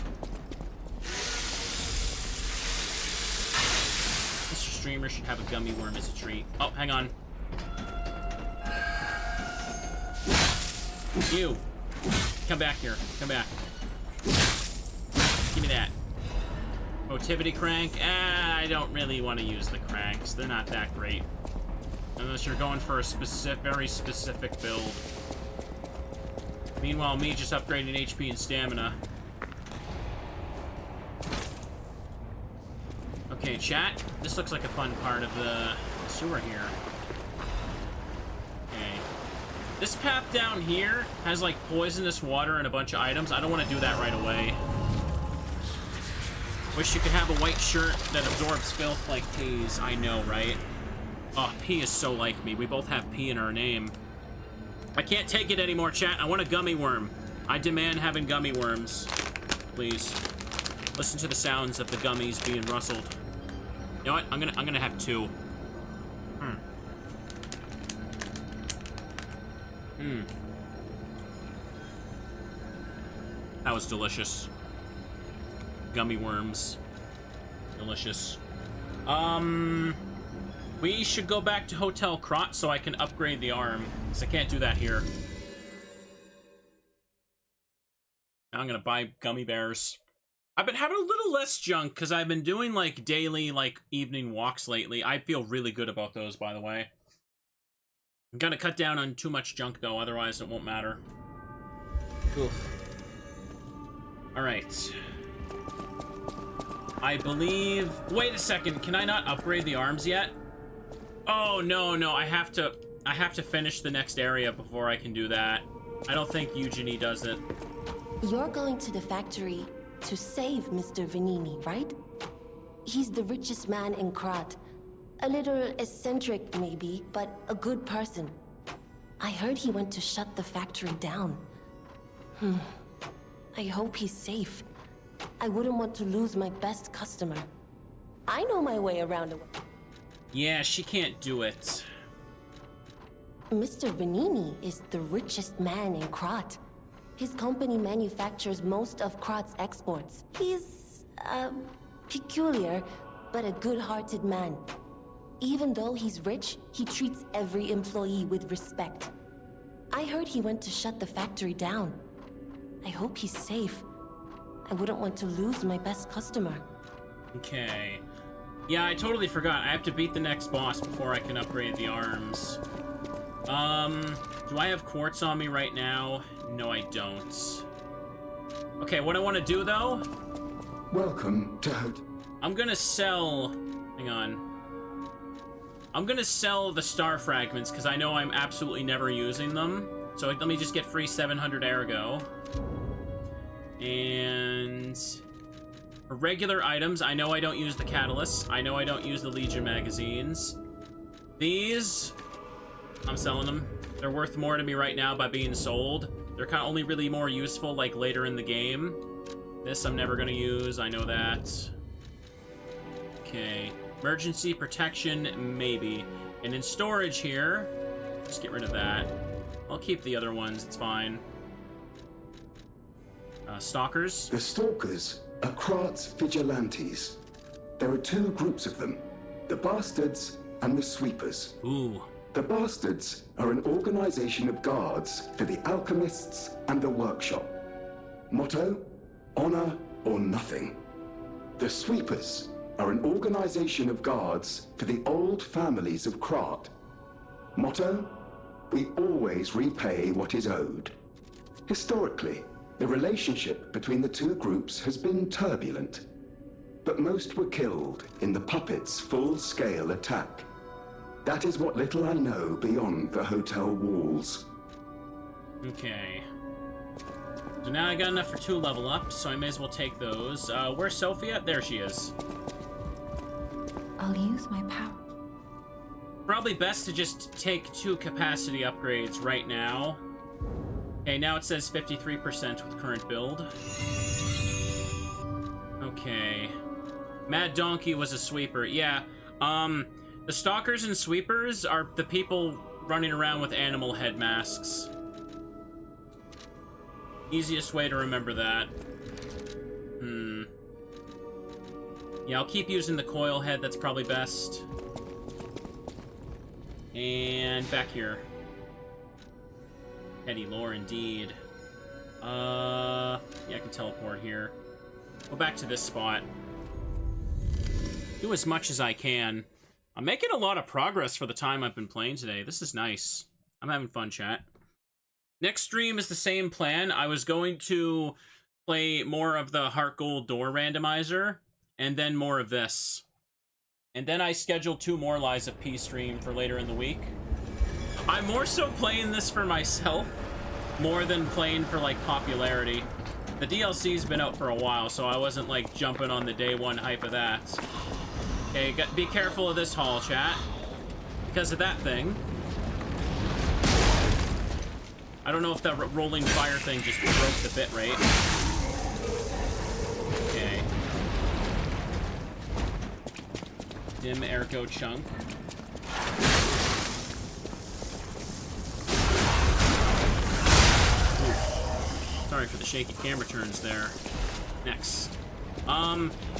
Mr. Streamer should have a gummy worm as a treat. Oh, hang on. You. Come back here. Come back. Give me that. Motivity crank. I don't really want to use the cranks. They're not that great. Unless you're going for a very specific build. Meanwhile, me just upgrading HP and stamina. Okay, chat. This looks like a fun part of the sewer here. Okay. This path down here has, like, poisonous water and a bunch of items. I don't want to do that right away. Wish you could have a white shirt that absorbs filth like P's. I know, right? Oh, P is so like me. We both have P in our name. I can't take it anymore, chat. I want a gummy worm. I demand having gummy worms. Please. Listen to the sounds of the gummies being rustled. You know what? I'm gonna have 2. That was delicious. Gummy worms. Delicious. We should go back to Hotel Krat so I can upgrade the arm, because I can't do that here. Now I'm gonna buy gummy bears. I've been having a little less junk, because I've been doing, like, daily, like, evening walks lately. I feel really good about those, by the way. I'm gonna cut down on too much junk, though, otherwise it won't matter. Oof. Alright. I believe... Wait a second, can I not upgrade the arms yet? Oh, no, I have to finish the next area before I can do that. I don't think Eugenie does it. You're going to the factory to save Mr. Vanini, right? He's the richest man in Krat. A little eccentric, maybe, but a good person. I heard he went to shut the factory down. I hope he's safe. I wouldn't want to lose my best customer. I know my way around. Yeah, she can't do it. Mr. Vanini is the richest man in Krat. His company manufactures most of Krat's exports. He's, peculiar, but a good-hearted man. Even though he's rich, he treats every employee with respect. I heard he went to shut the factory down. I hope he's safe. I wouldn't want to lose my best customer. Okay. Yeah, I totally forgot. I have to beat the next boss before I can upgrade the arms. Do I have quartz on me right now? No, I don't. Okay, what I want to do, though... Welcome to... I'm gonna sell... Hang on. I'm gonna sell the star fragments, because I know I'm absolutely never using them. So let me just get free 700 ergo. And... for regular items, I know I don't use the catalysts. I know I don't use the Legion magazines. These... I'm selling them. They're worth more to me right now by being sold. They're kind of only really more useful, like, later in the game. This I'm never gonna use, I know that. Okay. Emergency protection, maybe. And in storage here, just get rid of that. I'll keep the other ones, it's fine. Stalkers. The Stalkers are Krat's vigilantes. There are 2 groups of them, the Bastards and the Sweepers. Ooh. The Bastards are an organization of guards for the alchemists and the workshop. Motto, honor or nothing. The Sweepers are an organization of guards for the old families of Krat. Motto, we always repay what is owed. Historically, the relationship between the 2 groups has been turbulent, but most were killed in the puppets' full-scale attack. That is what little I know beyond the hotel walls. Okay. So now I got enough for 2 level ups, so I may as well take those. Where's Sophia? There she is. I'll use my power. Probably best to just take 2 capacity upgrades right now. Okay, now it says 53% with current build. Okay. Mad Donkey was a sweeper. Yeah, the Stalkers and Sweepers are the people running around with animal head masks. Easiest way to remember that. Yeah, I'll keep using the coil head, that's probably best. And back here. Heady lore indeed. Yeah, I can teleport here. Go back to this spot. Do as much as I can. I'm making a lot of progress for the time I've been playing today. This is nice. I'm having fun, chat. Next stream is the same plan. I was going to play more of the Heart Gold door randomizer, and then more of this. And then I scheduled 2 more Lies of P stream for later in the week. I'm more so playing this for myself, more than playing for, like, popularity. The DLC's been out for a while, so I wasn't, like, jumping on the day 1 hype of that. Okay, be careful of this hall, chat. Because of that thing. I don't know if that rolling fire thing just broke the bitrate. Okay. Dim ergo chunk. Oof. Sorry for the shaky camera turns there. Next.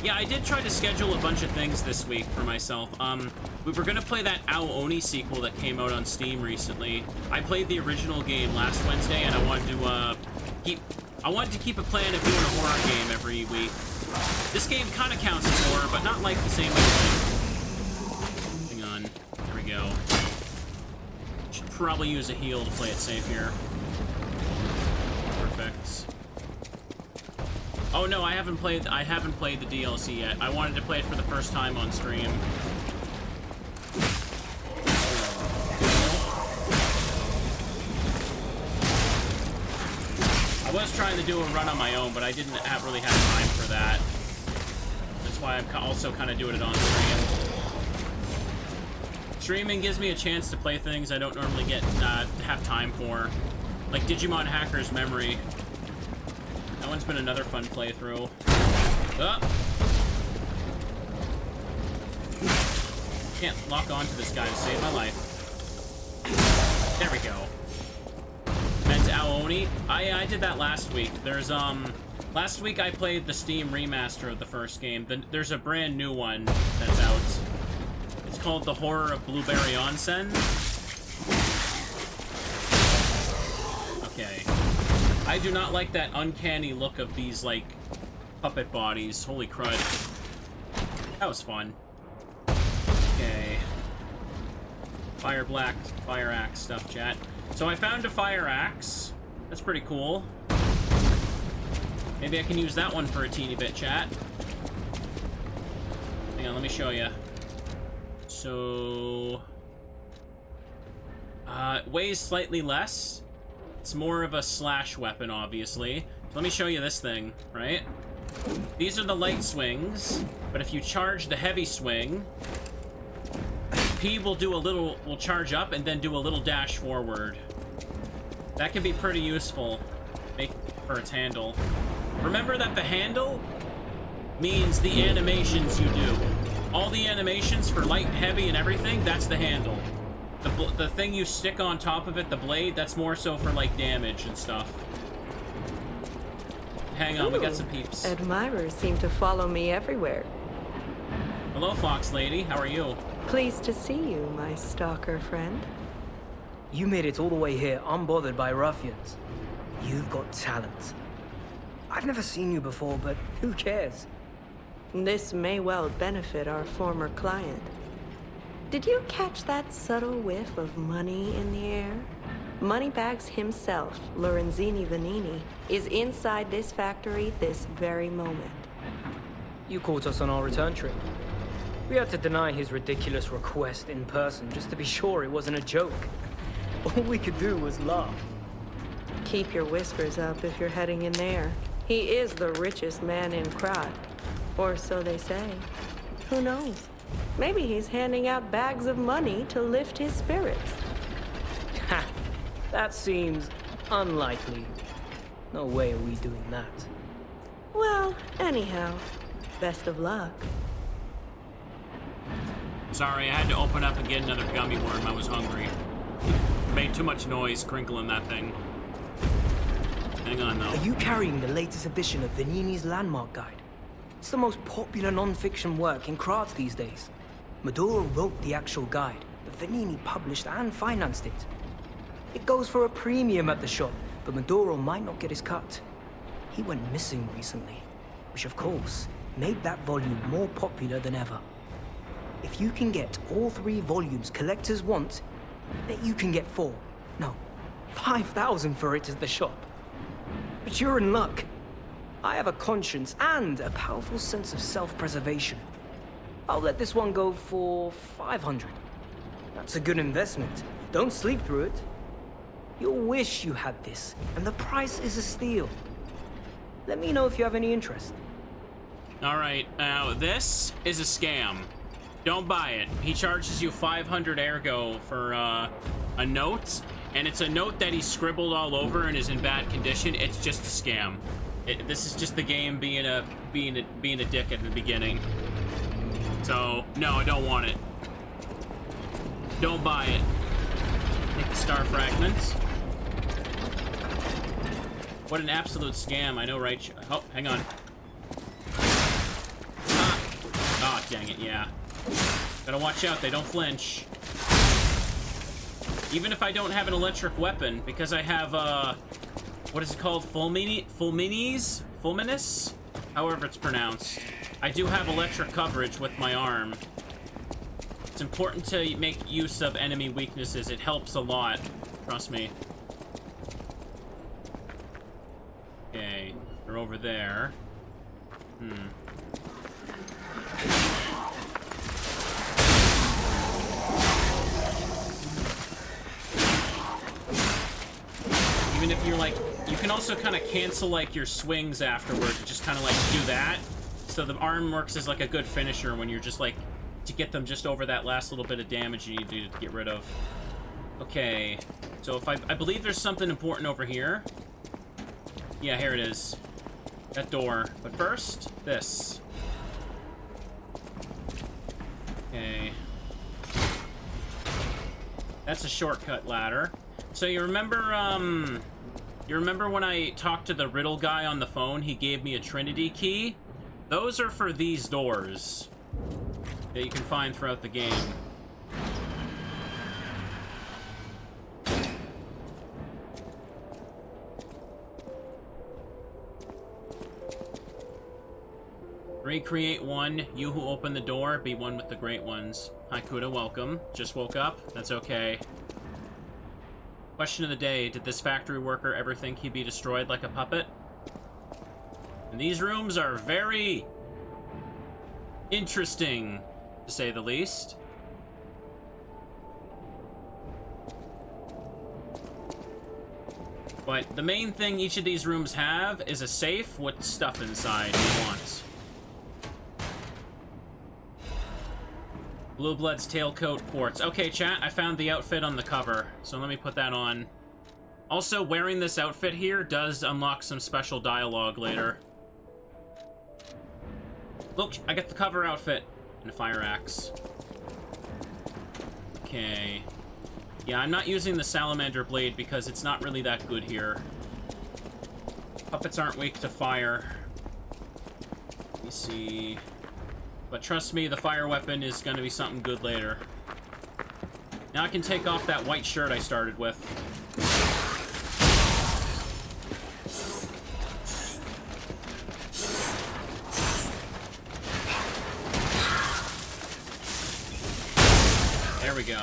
Yeah, I did try to schedule a bunch of things this week for myself. We were gonna play that Ao Oni sequel that came out on Steam recently. I played the original game last Wednesday, and I wanted to keep a plan of doing a horror game every week. This game kind of counts as horror, but not like the same way. Hang on, there we go. Should probably use a heal to play it safe here. Perfect. Oh no, I haven't played the DLC yet. I wanted to play it for the first time on stream. I was trying to do a run on my own, but I didn't really have time for that. That's why I'm also kind of doing it on stream. Streaming gives me a chance to play things I don't normally get to have time for, like Digimon Hacker's Memory. That one's been another fun playthrough. Oh. Can't lock onto this guy to save my life. There we go. Meant Ao Oni. I did that last week. There's last week I played the Steam remaster of the first game. There's a brand new one that's out. It's called The Horror of Blueberry Onsen. Okay. I do not like that uncanny look of these, like, puppet bodies. Holy crud. That was fun. Okay. Fire axe stuff, chat. So I found a fire axe. That's pretty cool. Maybe I can use that one for a teeny bit, chat. Hang on, let me show you. So... it weighs slightly less. It's more of a slash weapon, obviously. Let me show you this thing, right? These are the light swings, but if you charge the heavy swing, P will charge up and then do a little dash forward. That can be pretty useful for its handle. Remember that the handle means the animations you do. All the animations for light, heavy, and everything, that's the handle. The thing you stick on top of it, the blade, that's more so for, like, damage and stuff. Hang on, we got some peeps. Admirers seem to follow me everywhere. Hello, Fox Lady. How are you? Pleased to see you, my stalker friend. You made it all the way here, unbothered by ruffians. You've got talent. I've never seen you before, but who cares? This may well benefit our former client. Did you catch that subtle whiff of money in the air? Moneybags himself, Lorenzini Vanini, is inside this factory this very moment. You caught us on our return trip. We had to deny his ridiculous request in person just to be sure it wasn't a joke. All we could do was laugh. Keep your whiskers up if you're heading in there. He is the richest man in Krat. Or so they say. Who knows? Maybe he's handing out bags of money to lift his spirits. Ha! That seems unlikely. No way are we doing that. Well, anyhow, best of luck. Sorry, I had to open up and get another gummy worm. I was hungry. Made too much noise crinkling that thing. Hang on, though. Are you carrying the latest edition of Vanini's Landmark Guide? It's the most popular non-fiction work in Krat these days. Maduro wrote the actual guide, but Vanini published and financed it. It goes for a premium at the shop, but Maduro might not get his cut. He went missing recently, which of course made that volume more popular than ever. If you can get all 3 volumes collectors want, bet you can get 4. No, 5,000 for it at the shop. But you're in luck. I have a conscience and a powerful sense of self-preservation. I'll let this one go for 500. That's a good investment. Don't sleep through it. You'll wish you had this, and the price is a steal. Let me know if you have any interest. All right, now this is a scam. Don't buy it. He charges you 500 ergo for a note, and it's a note that he scribbled all over and is in bad condition. It's just a scam. This is just the game being a dick at the beginning. So no, I don't want it. Don't buy it. Take the star fragments. What an absolute scam! I know, right? Oh, hang on. Ah. Oh, dang it! Yeah. Gotta watch out. They don't flinch. Even if I don't have an electric weapon, because I have what is it called? Fulminis? However it's pronounced. I do have electric coverage with my arm. It's important to make use of enemy weaknesses. It helps a lot. Trust me. Okay, they're over there. Even if you're like, you can also kind of cancel like your swings afterwards, just kind of like do that. So the arm works as like a good finisher when you're just like, to get them just over that last little bit of damage you need to get rid of. Okay, so if I believe there's something important over here. Yeah, here it is. That door. But first, this. Okay. That's a shortcut ladder. So you remember when I talked to the riddle guy on the phone, he gave me a Trinity key? Those are for these doors that you can find throughout the game. Recreate one. You who open the door, be one with the great ones. Hi, Kuda, welcome. Just woke up. That's okay. Question of the day. Did this factory worker ever think he'd be destroyed like a puppet? And these rooms are very interesting, to say the least. But the main thing each of these rooms have is a safe with stuff inside you want. Blue Blood's tailcoat quartz. Okay, chat, I found the outfit on the cover, so let me put that on. Also, wearing this outfit here does unlock some special dialogue later. Look, I got the cover outfit and a fire axe. Okay. Yeah, I'm not using the salamander blade because it's not really that good here. Puppets aren't weak to fire. Let me see. But trust me, the fire weapon is going to be something good later. Now I can take off that white shirt I started with. There we go.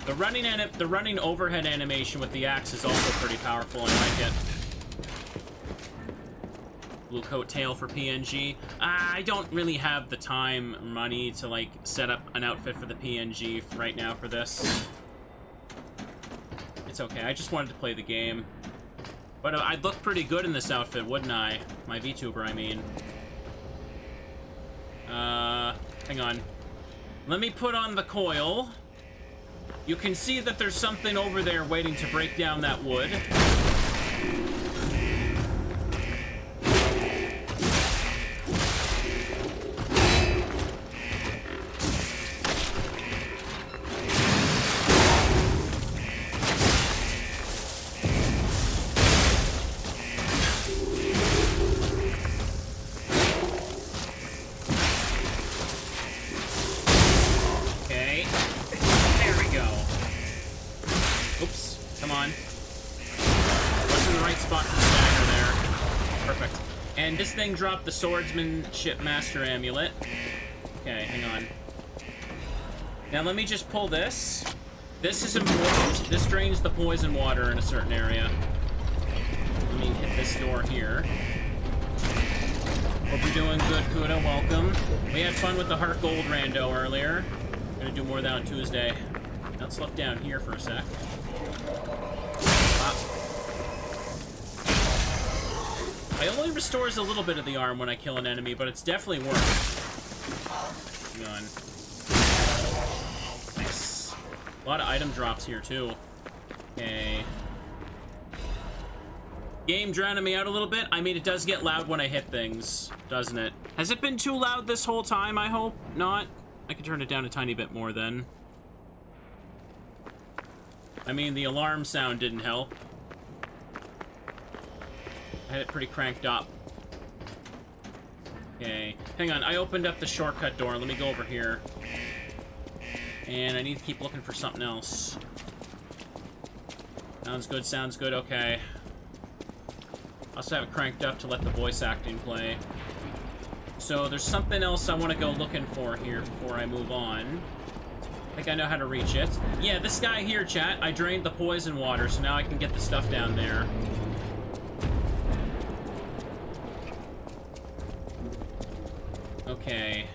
The running overhead animation with the axe is also pretty powerful. I like it. Blue coat tail for PNG. I don't really have the time or money to like set up an outfit for the PNG right now for this. It's okay. I just wanted to play the game. But I'd look pretty good in this outfit, wouldn't I? My VTuber, I mean. Hang on. Let me put on the coil. You can see that there's something over there waiting to break down that wood. Oops. Come on. What's in the right spot for the stagger there? Perfect. And this thing dropped the Swordsmanship Master Amulet. Okay, hang on. Now let me just pull this. This is important. This drains the poison water in a certain area. Let me hit this door here. Hope you're doing good, Kuda. Welcome. We had fun with the Heart Gold rando earlier. Gonna do more of that on Tuesday. Now let's look down here for a sec. It only restores a little bit of the arm when I kill an enemy, but it's definitely worth it. Hang on. Nice. A lot of item drops here, too. Okay. Game drowning me out a little bit. I mean, it does get loud when I hit things, doesn't it? Has it been too loud this whole time, I hope? Not? I can turn it down a tiny bit more, then. I mean, the alarm sound didn't help. I had it pretty cranked up. Okay. Hang on, I opened up the shortcut door. Let me go over here. And I need to keep looking for something else. Sounds good, sounds good, okay. I also have it cranked up to let the voice acting play. So there's something else I want to go looking for here before I move on. I think I know how to reach it. Yeah, this guy here, chat, I drained the poison water, so now I can get the stuff down there. Okay.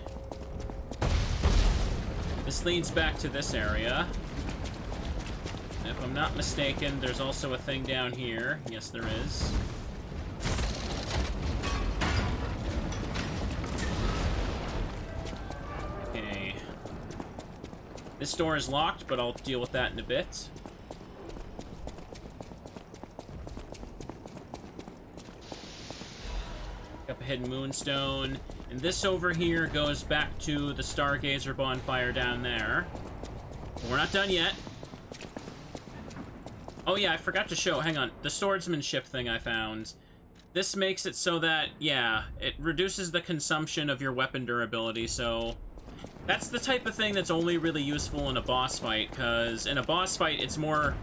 This leads back to this area. And if I'm not mistaken, there's also a thing down here. Yes, there is. Okay. This door is locked, but I'll deal with that in a bit. Up a hidden moonstone. And this over here goes back to the Stargazer bonfire down there. But we're not done yet. Oh yeah, I forgot to show, hang on, the swordsmanship thing I found. This makes it so that, yeah, it reduces the consumption of your weapon durability, so... That's the type of thing that's only really useful in a boss fight, because in a boss fight, it's more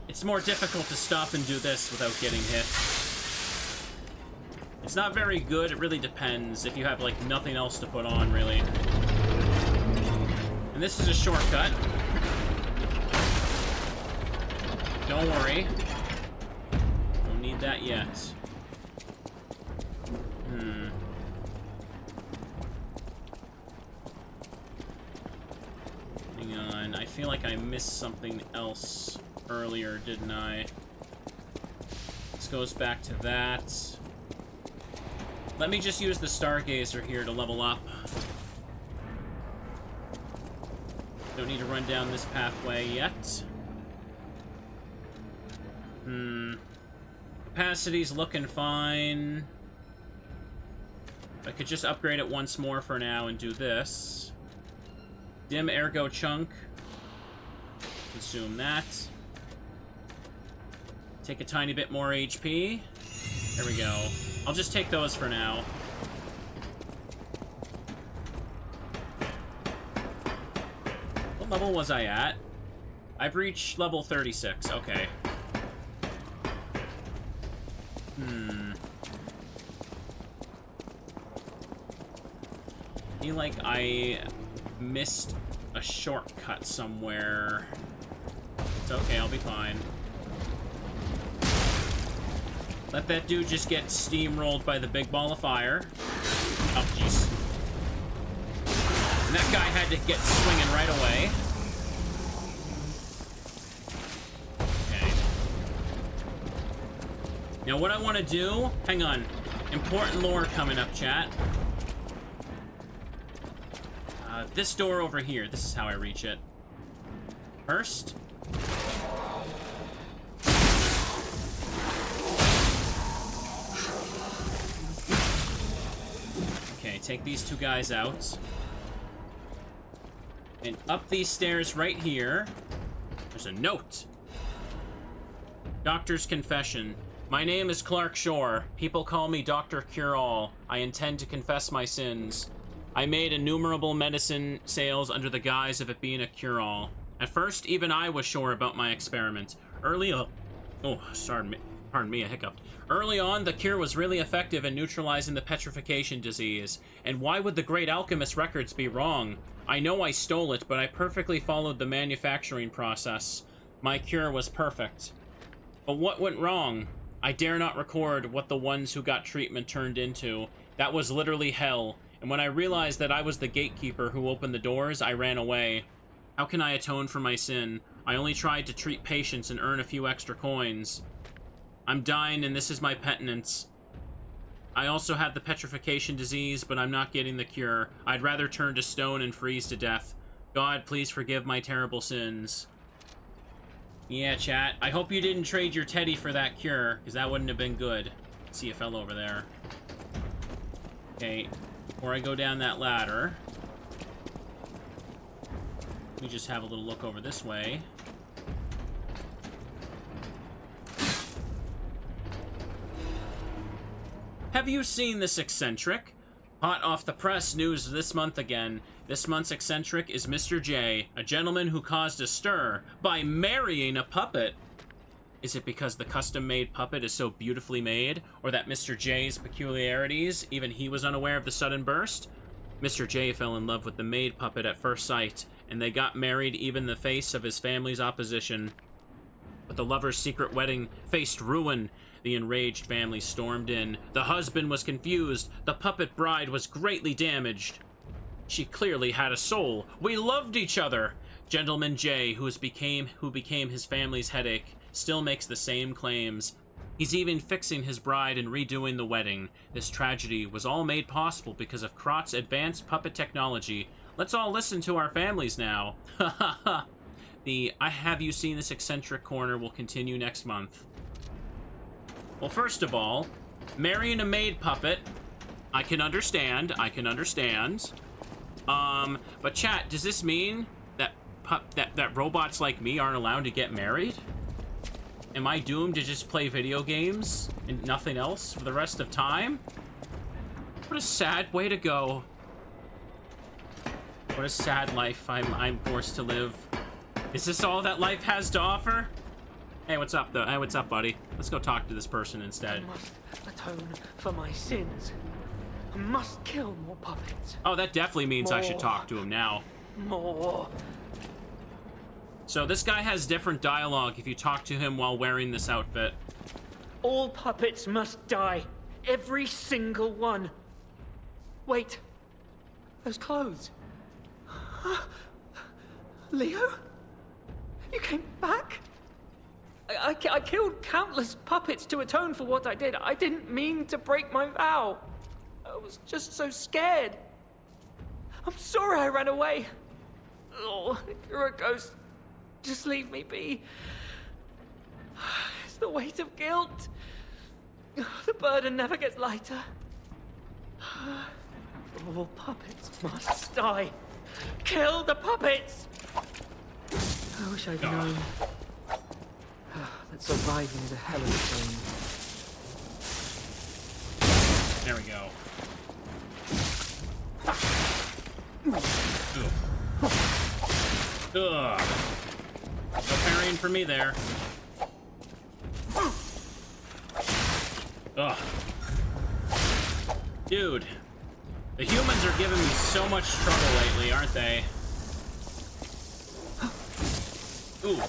difficult to stop and do this without getting hit. It's not very good, it really depends if you have, like, nothing else to put on, really. And this is a shortcut. Don't worry. Don't need that yet. Hang on, I feel like I missed something else earlier, didn't I? This goes back to that. Let me just use the Stargazer here to level up. Don't need to run down this pathway yet. Capacity's looking fine. I could just upgrade it once more for now and do this. Dim ergo chunk. Consume that. Take a tiny bit more HP. There we go. I'll just take those for now. What level was I at? I've reached level 36. Okay. I feel like I missed a shortcut somewhere. It's okay, I'll be fine. Let that dude just get steamrolled by the big ball of fire. Oh, jeez. And that guy had to get swinging right away. Okay. Now what I want to do... Hang on. Important lore coming up, chat. This door over here. This is how I reach it. First... Okay, take these two guys out. And up these stairs right here, there's a note. Doctor's confession. My name is Clark Shore. People call me Dr. Cure-All. I intend to confess my sins. I made innumerable medicine sales under the guise of it being a cure-all. At first, even I was sure about my experiment. Pardon me, I hiccuped. Early on, the cure was really effective in neutralizing the petrification disease. And why would the Great Alchemist records be wrong? I know I stole it, but I perfectly followed the manufacturing process. My cure was perfect. But what went wrong? I dare not record what the ones who got treatment turned into. That was literally hell. And when I realized that I was the gatekeeper who opened the doors, I ran away. How can I atone for my sin? I only tried to treat patients and earn a few extra coins. I'm dying, and this is my penitence. I also had the petrification disease, but I'm not getting the cure. I'd rather turn to stone and freeze to death. God, please forgive my terrible sins. Yeah, chat. I hope you didn't trade your teddy for that cure, because that wouldn't have been good. See a fellow over there. Okay, before I go down that ladder, let me just have a little look over this way. Have you seen this eccentric? Hot off the press news this month again. This month's eccentric is Mr. J, a gentleman who caused a stir by marrying a puppet. Is it because the custom-made puppet is so beautifully made, or that Mr. J's peculiarities, even he was unaware of the sudden burst? Mr. J fell in love with the maid puppet at first sight, and they got married even in the face of his family's opposition. But the lovers' secret wedding faced ruin. The enraged family stormed in. The husband was confused. The puppet bride was greatly damaged. She clearly had a soul. We loved each other. Gentleman J, who became his family's headache, still makes the same claims. He's even fixing his bride and redoing the wedding. This tragedy was all made possible because of Krat's advanced puppet technology. Let's all listen to our families now. Ha ha ha. The I Have You Seen This Eccentric corner will continue next month. Well, first of all, marrying a maid puppet, I can understand. But chat, does this mean that that robots like me aren't allowed to get married? Am I doomed to just play video games and nothing else for the rest of time? What a sad way to go. What a sad life I'm forced to live. Is this all that life has to offer? Hey, what's up, though? Hey, what's up, buddy? Let's go talk to this person instead. I must atone for my sins. I must kill more puppets. Oh, that definitely means I should talk to him now. More. So this guy has different dialogue if you talk to him while wearing this outfit. All puppets must die. Every single one. Wait. Those clothes. Leo? You came back? I killed countless puppets to atone for what I did. I didn't mean to break my vow. I was just so scared. I'm sorry I ran away. Oh, if you're a ghost, just leave me be. It's the weight of guilt. The burden never gets lighter. All puppets must die. Kill the puppets! I wish I'd known that surviving is a hell of a thing. There we go. Ugh. No parrying for me there. Ugh. Dude. The humans are giving me so much trouble lately, aren't they? Ooh.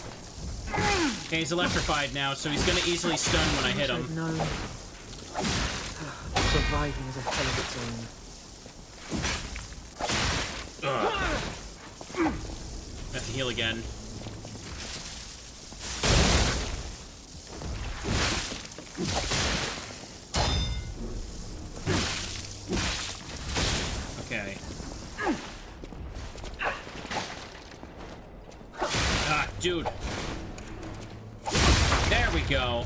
Okay, he's electrified now, so he's gonna easily stun when I hit him. Surviving is a hell of its own. Ugh. Have to heal again. Okay. Ah, dude. There we go.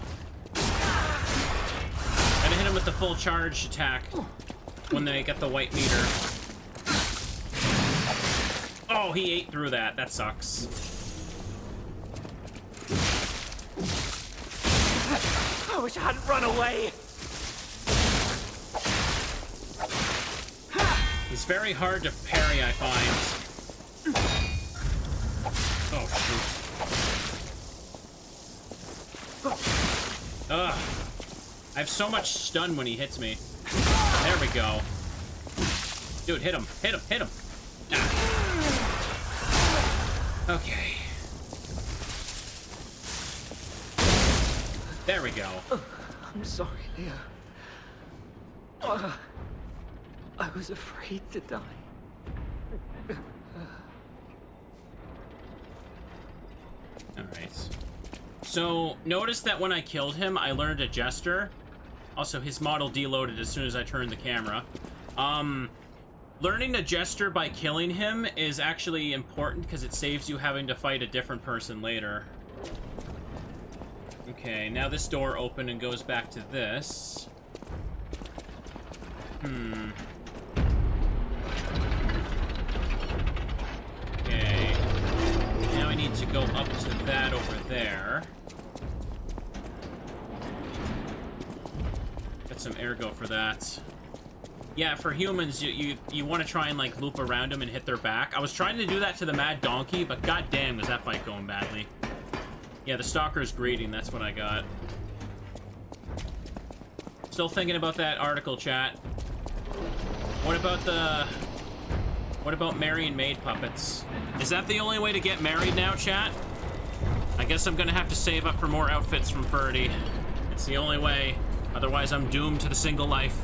Gotta hit him with the full charge attack when they get the white meter. Oh, he ate through that. That sucks. I wish I hadn't run away. He's very hard to parry, I find. Oh, shoot. Ugh. I have so much stun when he hits me. There we go. Dude, hit him. Hit him. Hit him. Ah. Okay. There we go. I'm sorry, Leah. I was afraid to die. Alright. So, notice that when I killed him, I learned a Jester. Also, his model deloaded as soon as I turned the camera. Learning a Jester by killing him is actually important because it saves you having to fight a different person later. Okay, now this door opened and goes back to this. Okay. Now I need to go up to that over there. Got some ergo for that. Yeah, for humans, you want to try and, like, loop around them and hit their back. I was trying to do that to the Mad Donkey, but goddamn, was that fight going badly. Yeah, the Stalker's greeting, that's what I got. Still thinking about that article, chat. What about marrying maid puppets? Is that the only way to get married now, chat? I guess I'm gonna have to save up for more outfits from Ferdy. It's the only way. Otherwise, I'm doomed to the single life.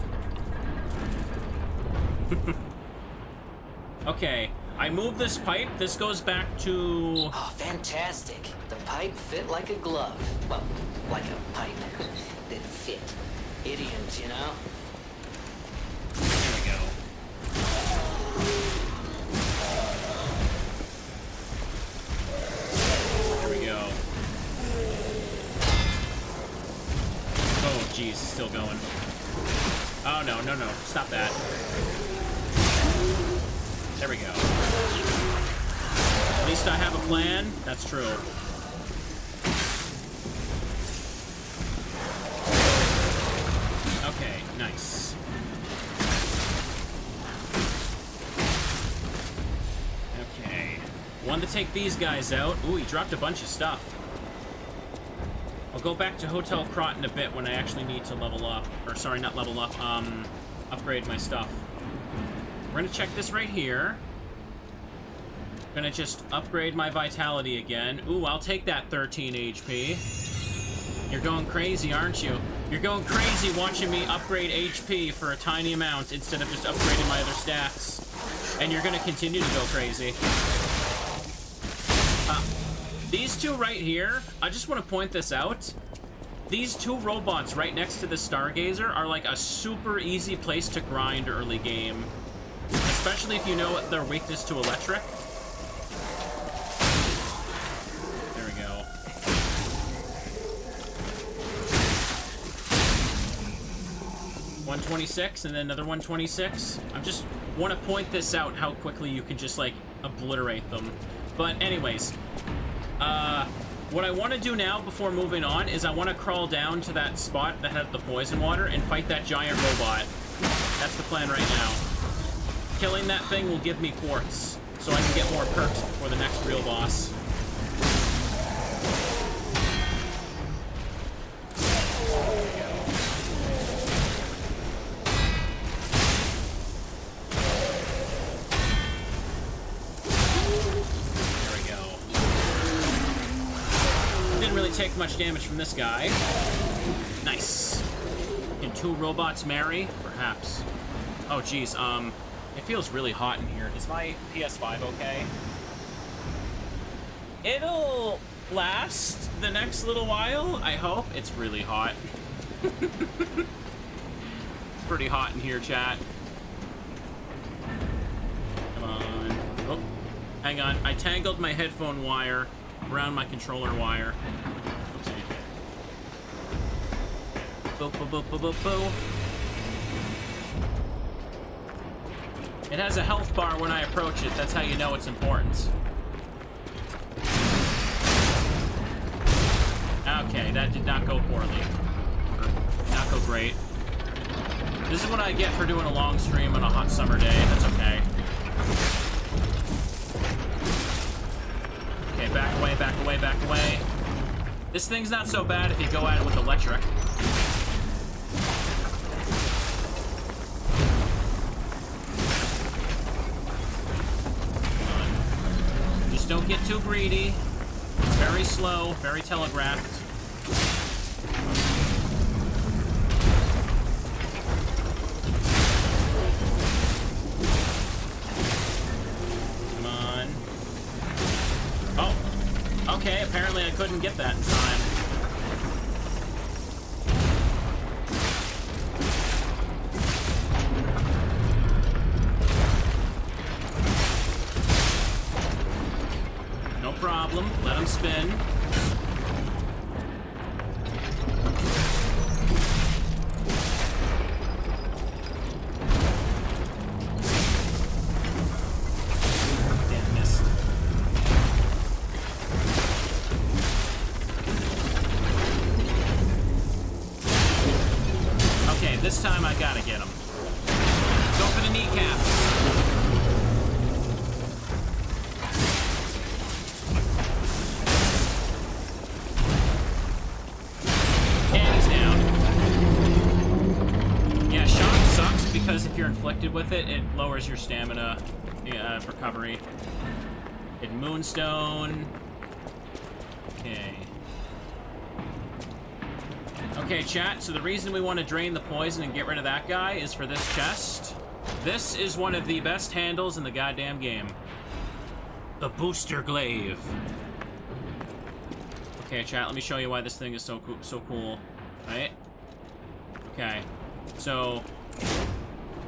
Okay, I moved this pipe. This goes back to... Oh, fantastic. The pipe fit like a glove. Well, like a pipe that fit. Idioms, you know? There we go. There we go. Oh, geez, it's still going. Oh, no, no, no. Stop that. There we go. At least I have a plan. That's true. Okay, nice. Okay. One to take these guys out. Ooh, he dropped a bunch of stuff. I'll go back to Hotel Krat in a bit when I actually need to level up. Or, sorry, not level up. Upgrade my stuff. We're gonna check this right here. Gonna just upgrade my vitality again. Ooh, I'll take that 13 HP. You're going crazy, aren't you? You're going crazy watching me upgrade HP for a tiny amount instead of just upgrading my other stats. And you're gonna continue to go crazy. These two right here, I just want to point this out. These two robots right next to the Stargazer are like a super easy place to grind early game. Especially if you know their weakness to electric. There we go. $126 and then another 126. I just want to point this out, how quickly you can just like obliterate them. But anyways, what I want to do now before moving on is I want to crawl down to that spot that had the poison water and fight that giant robot. That's the plan right now. Killing that thing will give me quartz, so I can get more perks before the next real boss. Take much damage from this guy. Nice. Can two robots marry? Perhaps. Oh, geez. It feels really hot in here. Is my PS5 okay? It'll last the next little while, I hope. It's really hot. It's pretty hot in here, chat. Come on. Oh, hang on. I tangled my headphone wire around my controller wire. Boo, boo, boo, boo, boo, boo. It has a health bar when I approach it. That's how you know it's important. Okay, that did not go poorly. Not go great. This is what I get for doing a long stream on a hot summer day. That's okay. Okay, Okay, back away, back away, back away. This thing's not so bad if you go at it with electric. Just don't get too greedy. It's very slow, very telegraphed. Come on. Oh, okay, apparently I couldn't get that in time. No problem, let him spin. This time I gotta get him. Go for the kneecaps. And he's down. Yeah, shock sucks because if you're inflicted with it, it lowers your stamina recovery. Hit Moonstone. Okay. Okay, chat, so the reason we want to drain the poison and get rid of that guy is for this chest. This is one of the best handles in the goddamn game. The Booster Glaive. Okay, chat, let me show you why this thing is so cool. Right? Okay. So,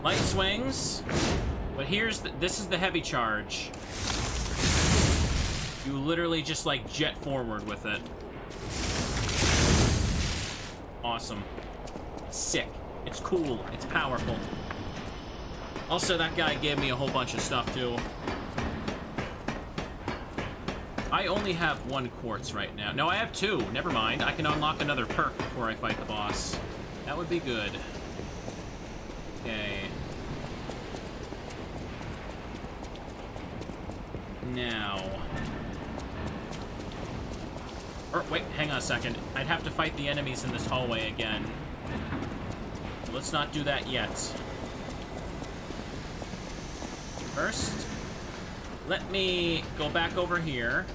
light swings, but this is the heavy charge. You literally just, like, jet forward with it. Awesome. It's sick. It's cool. It's powerful. Also, that guy gave me a whole bunch of stuff, too. I only have 1 quartz right now. No, I have 2. Never mind. I can unlock another perk before I fight the boss. That would be good. Okay. Now... Or, wait, hang on a second. I'd have to fight the enemies in this hallway again. Let's not do that yet. First, let me go back over here.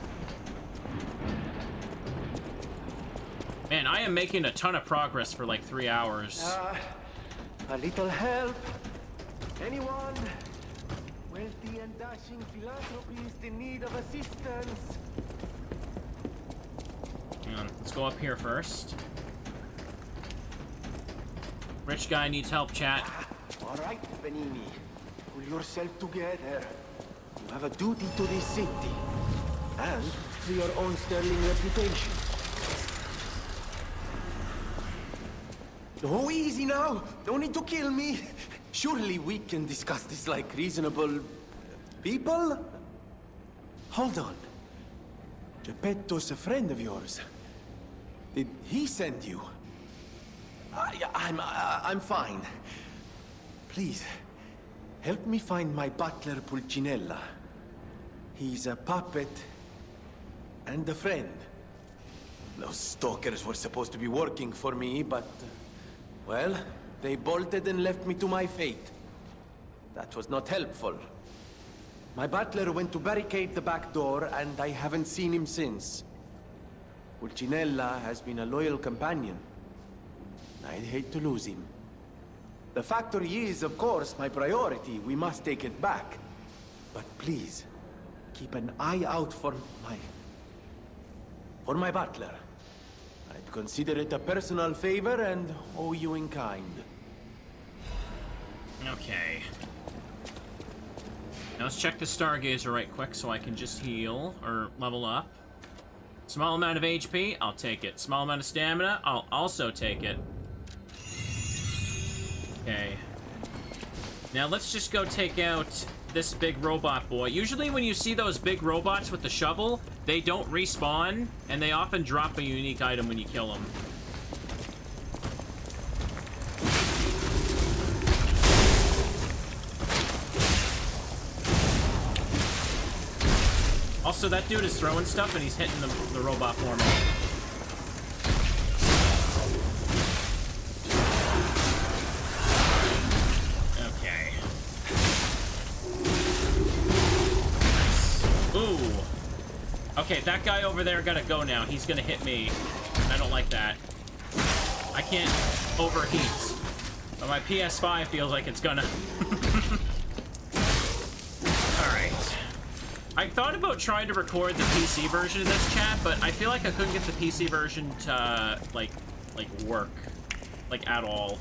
Man, I am making a ton of progress for like 3 hours. A little help? Anyone? Wealthy and dashing philanthropist in need of assistance. Hang on, let's go up here first. Rich guy needs help, chat. All right, Benini. Pull yourself together. You have a duty to this city. And to your own sterling reputation. Oh, easy now. No need to kill me. Surely we can discuss this like reasonable... people? Hold on. Geppetto's a friend of yours. Did he send you? I'm fine. Please, help me find my butler Pulcinella. He's a puppet and a friend. Those stalkers were supposed to be working for me, but... well, they bolted and left me to my fate. That was not helpful. My butler went to barricade the back door, and I haven't seen him since. Pulcinella has been a loyal companion. I'd hate to lose him. The factory is, of course, my priority. We must take it back. But please, keep an eye out for my butler. I'd consider it a personal favor and owe you in kind. Okay. Now let's check the Stargazer right quick so I can just heal or level up. Small amount of HP, I'll take it. Small amount of stamina, I'll also take it. Okay. Now let's just go take out this big robot boy. Usually when you see those big robots with the shovel, they don't respawn, and they often drop a unique item when you kill them. Also, that dude is throwing stuff and he's hitting the robot for me. Okay. Ooh. Okay, that guy over there gotta go now. He's gonna hit me. I don't like that. I can't overheat. But my PS5 feels like it's gonna. Alright. I thought about trying to record the PC version of this, chat, but I feel like I couldn't get the PC version to, like work. Like, at all.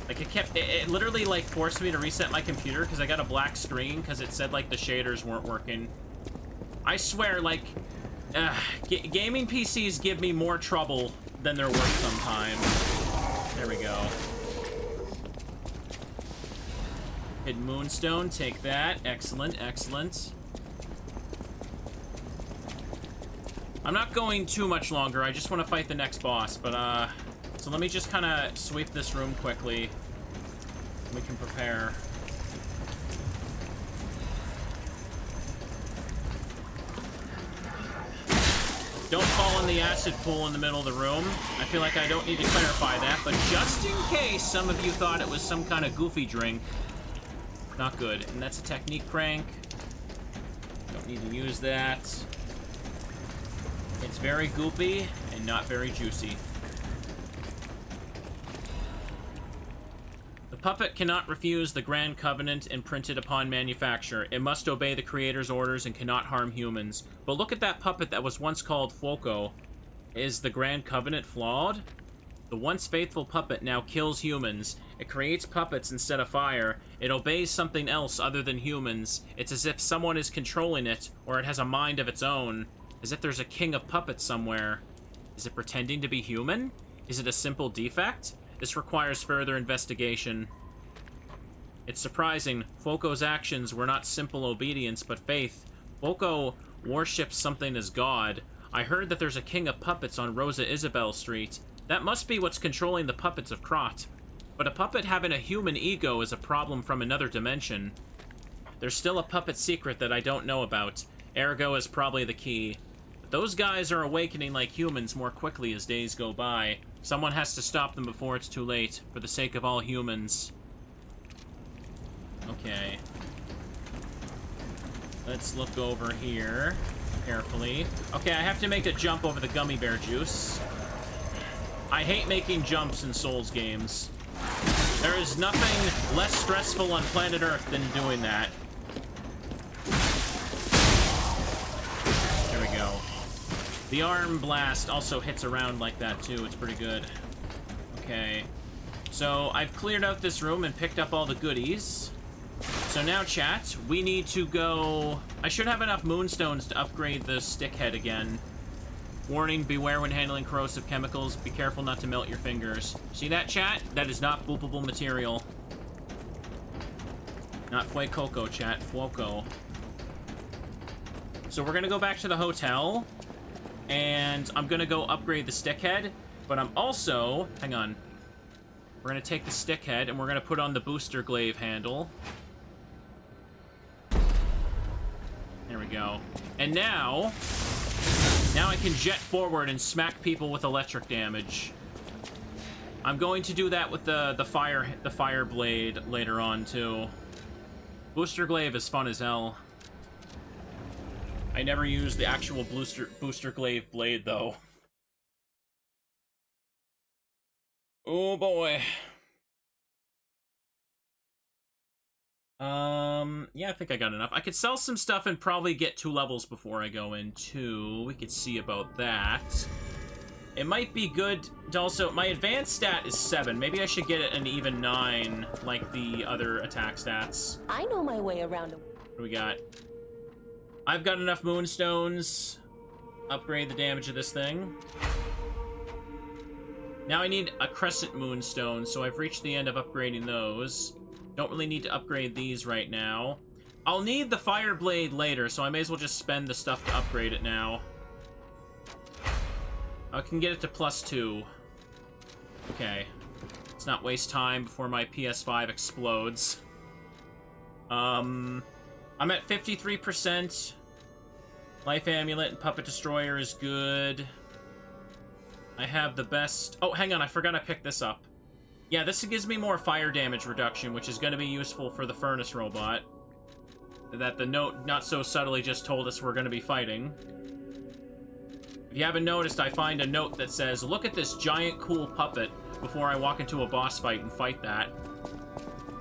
Like, it literally, like, forced me to reset my computer because I got a black screen because it said, like, the shaders weren't working. I swear, like, gaming PCs give me more trouble than they're worth sometimes. There we go. Hidden Moonstone, take that. Excellent, excellent. I'm not going too much longer. I just want to fight the next boss, but, so let me just kind of sweep this room quickly. We can prepare. Don't fall in the acid pool in the middle of the room. I feel like I don't need to clarify that, but just in case some of you thought it was some kind of goofy drink. Not good. And that's a technique crank. Don't need to use that. It's very goopy and not very juicy. The puppet cannot refuse the Grand Covenant imprinted upon manufacture. It must obey the Creator's orders and cannot harm humans. But look at that puppet that was once called Foco. Is the Grand Covenant flawed? The once faithful puppet now kills humans. It creates puppets instead of fire. It obeys something else other than humans. It's as if someone is controlling it, or it has a mind of its own. As if there's a king of puppets somewhere. Is it pretending to be human? Is it a simple defect? This requires further investigation. It's surprising. Foco's actions were not simple obedience, but faith. Foco worships something as God. I heard that there's a king of puppets on Rosa Isabel Street. That must be what's controlling the puppets of Krat. But a puppet having a human ego is a problem from another dimension. There's still a puppet secret that I don't know about. Ergo is probably the key. But those guys are awakening like humans more quickly as days go by. Someone has to stop them before it's too late, for the sake of all humans. Okay. Let's look over here carefully. Okay, I have to make a jump over the gummy bear juice. I hate making jumps in Souls games. There is nothing less stressful on planet Earth than doing that. There we go. The arm blast also hits around like that too. It's pretty good. Okay. So I've cleared out this room and picked up all the goodies. So now, chat, we need to go... I should have enough moonstones to upgrade the stick head again. Warning, beware when handling corrosive chemicals. Be careful not to melt your fingers. See that, chat? That is not boopable material. Not Fuecoco, chat. Fuoco. So we're gonna go back to the hotel. And I'm gonna go upgrade the stick head. But I'm also... Hang on. We're gonna take the stick head and we're gonna put on the booster glaive handle. There we go. And now I can jet forward and smack people with electric damage. I'm going to do that with the fire blade later on too. Booster glaive is fun as hell. I never used the actual booster glaive blade though. Oh boy. Yeah, I think I got enough. I could sell some stuff and probably get 2 levels before I go in, too. We could see about that. It might be good to also... My advanced stat is 7. Maybe I should get it an even 9, like the other attack stats. I know my way around. What do we got? I've got enough moonstones. Upgrade the damage of this thing. Now I need a crescent moonstone, so I've reached the end of upgrading those. Don't really need to upgrade these right now. I'll need the fire blade later, so I may as well just spend the stuff to upgrade it now. I can get it to +2. Okay. Let's not waste time before my PS5 explodes. I'm at 53%. Life Amulet and Puppet Destroyer is good. I have the best... Oh, hang on, I forgot I picked this up. Yeah, this gives me more fire damage reduction, which is going to be useful for the Furnace Robot. That the note not so subtly just told us we're going to be fighting. If you haven't noticed, I find a note that says, look at this giant cool puppet before I walk into a boss fight and fight that.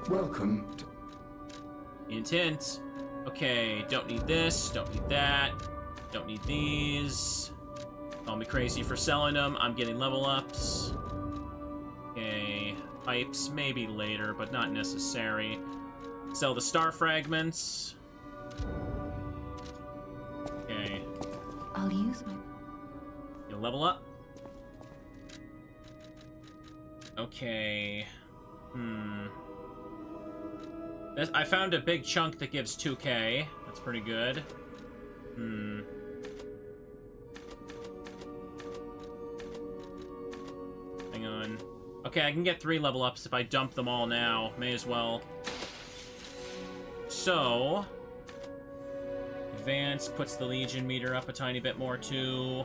Welcome. Hint, hint. Okay, don't need this, don't need that, don't need these. Call me crazy for selling them. I'm getting level ups. Okay, pipes, maybe later, but not necessary. Sell the star fragments. Okay. I'll use my... You'll level up. Okay. I found a big chunk that gives 2k. That's pretty good. Hang on. Okay, I can get 3 level ups if I dump them all now. May as well. So... Advance puts the Legion meter up a tiny bit more, too.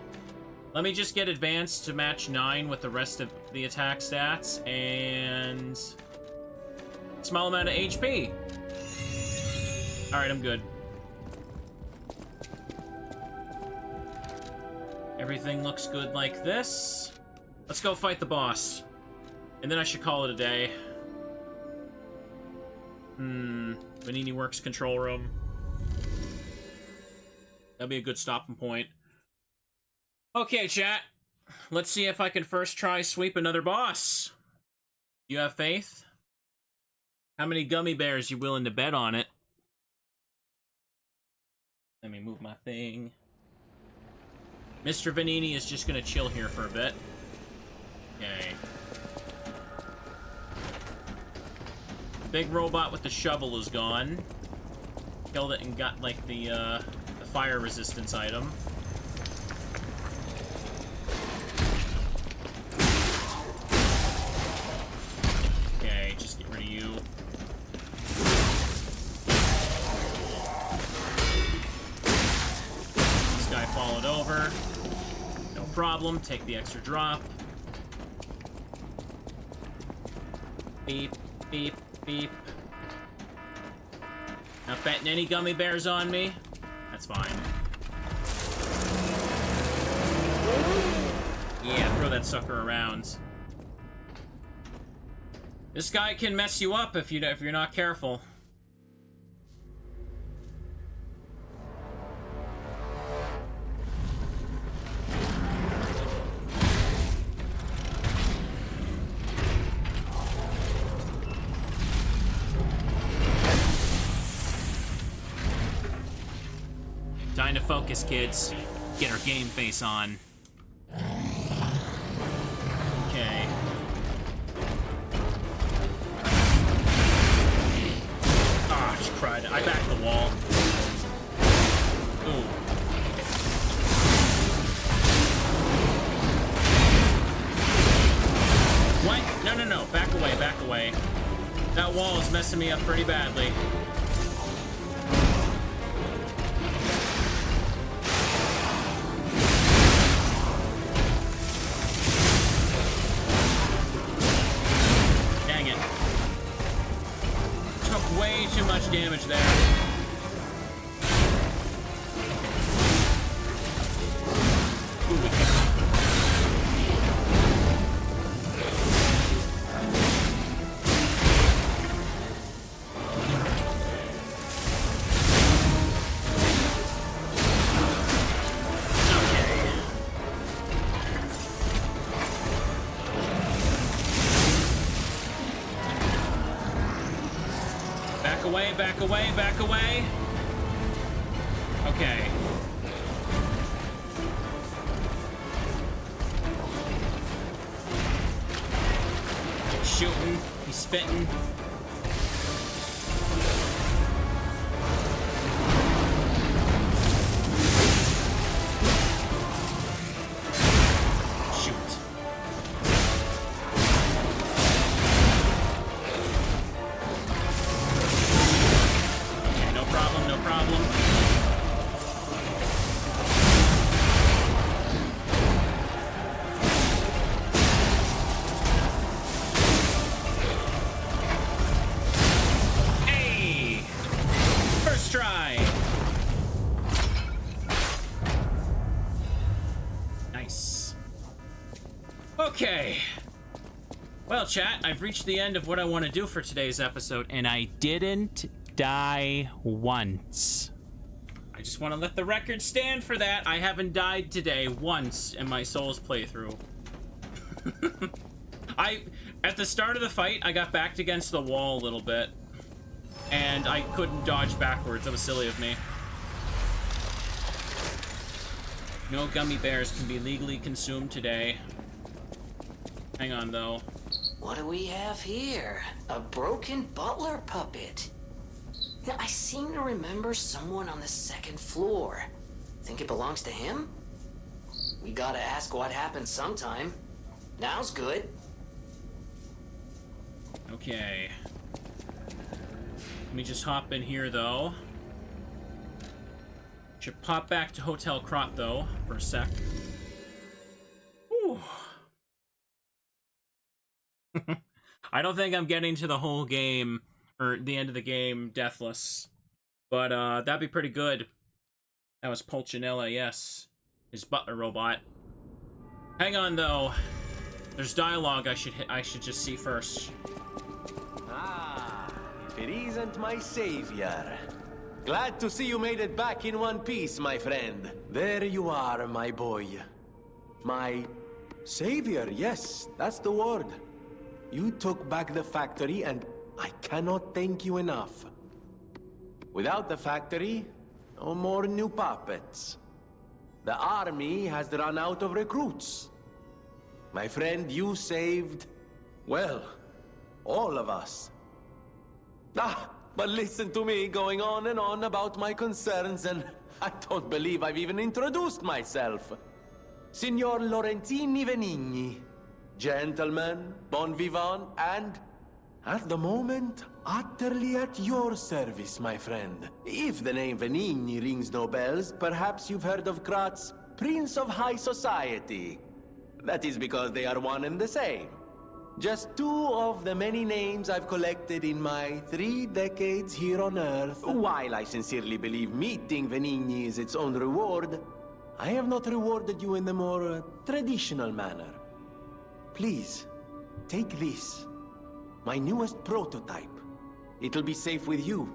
Let me just get Advance to match 9 with the rest of the attack stats, and... small amount of HP. Alright, I'm good. Everything looks good like this. Let's go fight the boss. And then I should call it a day. Vanini Works control room. That'd be a good stopping point. Okay, chat. Let's see if I can first try sweep another boss. You have faith? How many gummy bears you willing to bet on it? Let me move my thing. Mr. Vanini is just gonna chill here for a bit. Okay. The big robot with the shovel is gone. Killed it and got, like, the fire resistance item. Okay, just get rid of you. This guy followed over. No problem, take the extra drop. Beep, beep, beep. Not betting any gummy bears on me? That's fine. Yeah, throw that sucker around. This guy can mess you up if you're not careful. Time to focus, kids. Get our game face on. Okay. Ah, she cried. I backed the wall. Ooh. What? No, no, no. Back away, back away. That wall is messing me up pretty badly. Way too much damage there. Ooh. Back away, back away. Okay. Shooting, he's spitting. Okay. Well, chat, I've reached the end of what I want to do for today's episode, and I didn't die once. I just want to let the record stand for that. I haven't died today once in my Souls playthrough. At the start of the fight, I got backed against the wall a little bit, and I couldn't dodge backwards. That was silly of me. No gummy bears can be legally consumed today. Hang on, though. What do we have here? A broken butler puppet. Now, I seem to remember someone on the second floor. Think it belongs to him? We gotta ask what happened sometime. Now's good. Okay. Let me just hop in here, though. Should pop back to Hotel Krat, though, for a sec. Whew. I don't think I'm getting to the whole game, or the end of the game, deathless. But, that'd be pretty good. That was Pulcinella, yes. His butler robot. Hang on, though. There's dialogue I should just see first. Ah, if it isn't my savior. Glad to see you made it back in one piece, my friend. There you are, my boy. My savior, yes, that's the word. You took back the factory, and I cannot thank you enough. Without the factory, no more new puppets. The army has run out of recruits. My friend, you saved, well, all of us. But listen to me going on and on about my concerns, and I don't believe I've even introduced myself. Signor Lorenzini Venigni. Gentleman, bon vivant, and, at the moment, utterly at your service, my friend. If the name Venigni rings no bells, perhaps you've heard of Krat's Prince of High Society. That is because they are one and the same. Just two of the many names I've collected in my 3 decades here on Earth. While I sincerely believe meeting Venigni is its own reward, I have not rewarded you in the more traditional manner. Please, take this. My newest prototype. It'll be safe with you.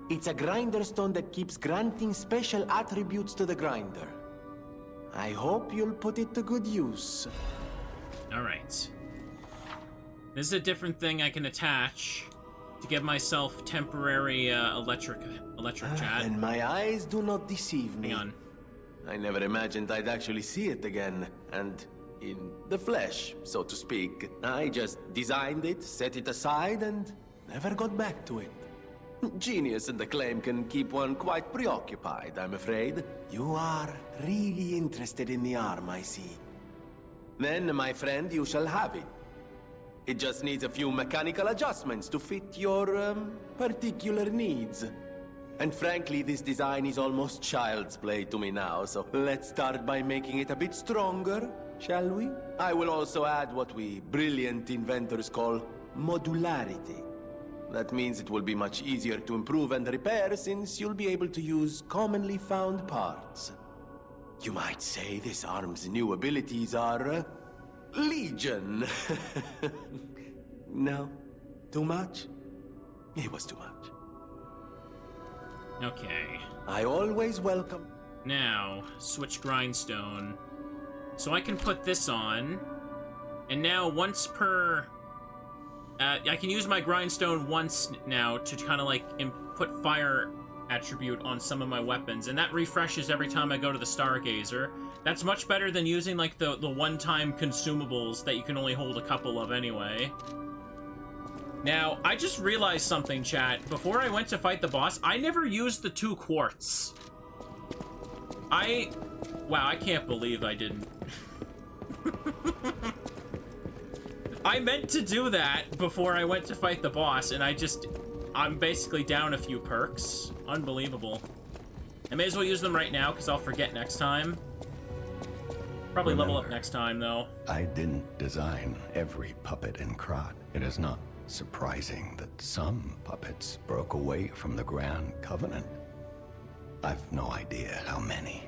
It's a grinder stone that keeps granting special attributes to the grinder. I hope you'll put it to good use. Alright. This is a different thing I can attach to give myself temporary electric chat. And my eyes do not deceive me. Hang on. I never imagined I'd actually see it again, and in the flesh, so to speak. I just designed it, set it aside, and never got back to it. Genius and acclaim can keep one quite preoccupied, I'm afraid. You are really interested in the arm, I see. Then, my friend, you shall have it. It just needs a few mechanical adjustments to fit your, particular needs. And frankly, this design is almost child's play to me now, so let's start by making it a bit stronger, shall we? I will also add what we brilliant inventors call modularity. That means it will be much easier to improve and repair since you'll be able to use commonly found parts. You might say this arm's new abilities are, legion. No? Too much? It was too much. Okay. I always welcome... Now, switch grindstone. So I can put this on, and now once per... I can use my grindstone once now to kind of like put fire attribute on some of my weapons, and that refreshes every time I go to the Stargazer. That's much better than using like the one-time consumables that you can only hold a couple of anyway. Now, I just realized something, chat. Before I went to fight the boss, I never used the 2 quartz. Wow, I can't believe I didn't. I meant to do that before I went to fight the boss, and I'm basically down a few perks. Unbelievable. I may as well use them right now, because I'll forget next time. Probably level up next time, though. I didn't design every puppet in Krat. It is not surprising that some puppets broke away from the Grand Covenant. I've no idea how many.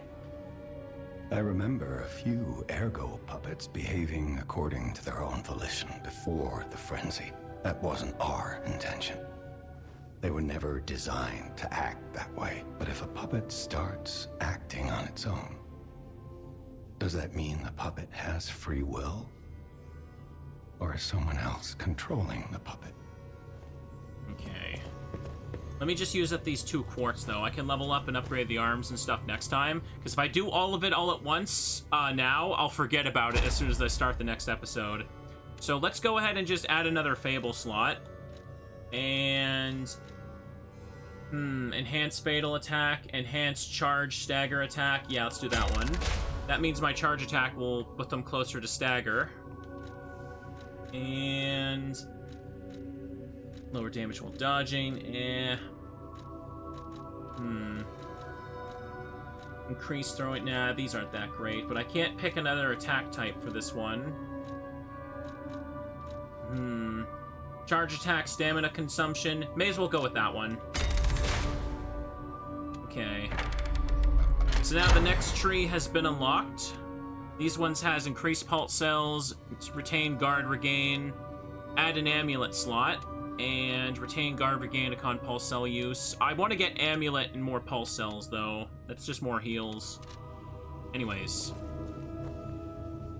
I remember a few ergo puppets behaving according to their own volition before the frenzy. That wasn't our intention. They were never designed to act that way. But if a puppet starts acting on its own, does that mean the puppet has free will? Or is someone else controlling the puppet? Okay. Let me just use up these 2 quartz, though. I can level up and upgrade the arms and stuff next time. Because if I do all of it all at once now, I'll forget about it as soon as I start the next episode. So let's go ahead and just add another Fable slot. And... enhanced fatal attack, enhanced charge stagger attack. Yeah, let's do that one. That means my charge attack will put them closer to stagger. And... lower damage while dodging. Increase throwing. Nah, these aren't that great. But I can't pick another attack type for this one. Charge attack, stamina consumption. May as well go with that one. Okay. So now the next tree has been unlocked. These ones has increased pulse cells, retain guard regain, add an amulet slot, and retain guard regain upon pulse cell use. I want to get amulet and more pulse cells, though. That's just more heals. Anyways.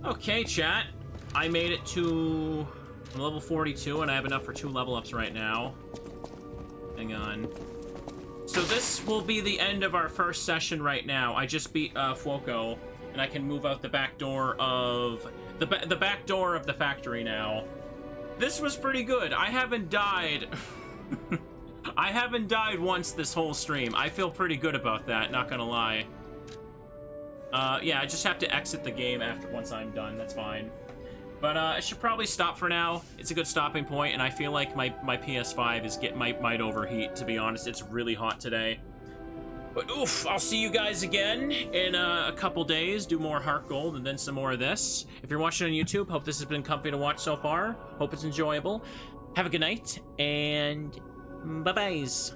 Okay, chat. I made it to level 42, and I have enough for 2 level ups right now. Hang on. So this will be the end of our first session right now. I just beat Fuoco, and I can move out the back door of the back door of the factory now. This was pretty good. I haven't died. I haven't died once this whole stream. I feel pretty good about that, not gonna lie. Yeah, I just have to exit the game once I'm done. That's fine. But I should probably stop for now. It's a good stopping point, and I feel like my PS5 might overheat, to be honest. It's really hot today. But oof, I'll see you guys again in a couple days. Do more Heart Gold and then some more of this. If you're watching on YouTube, hope this has been comfy to watch so far. Hope it's enjoyable. Have a good night, and bye-byes.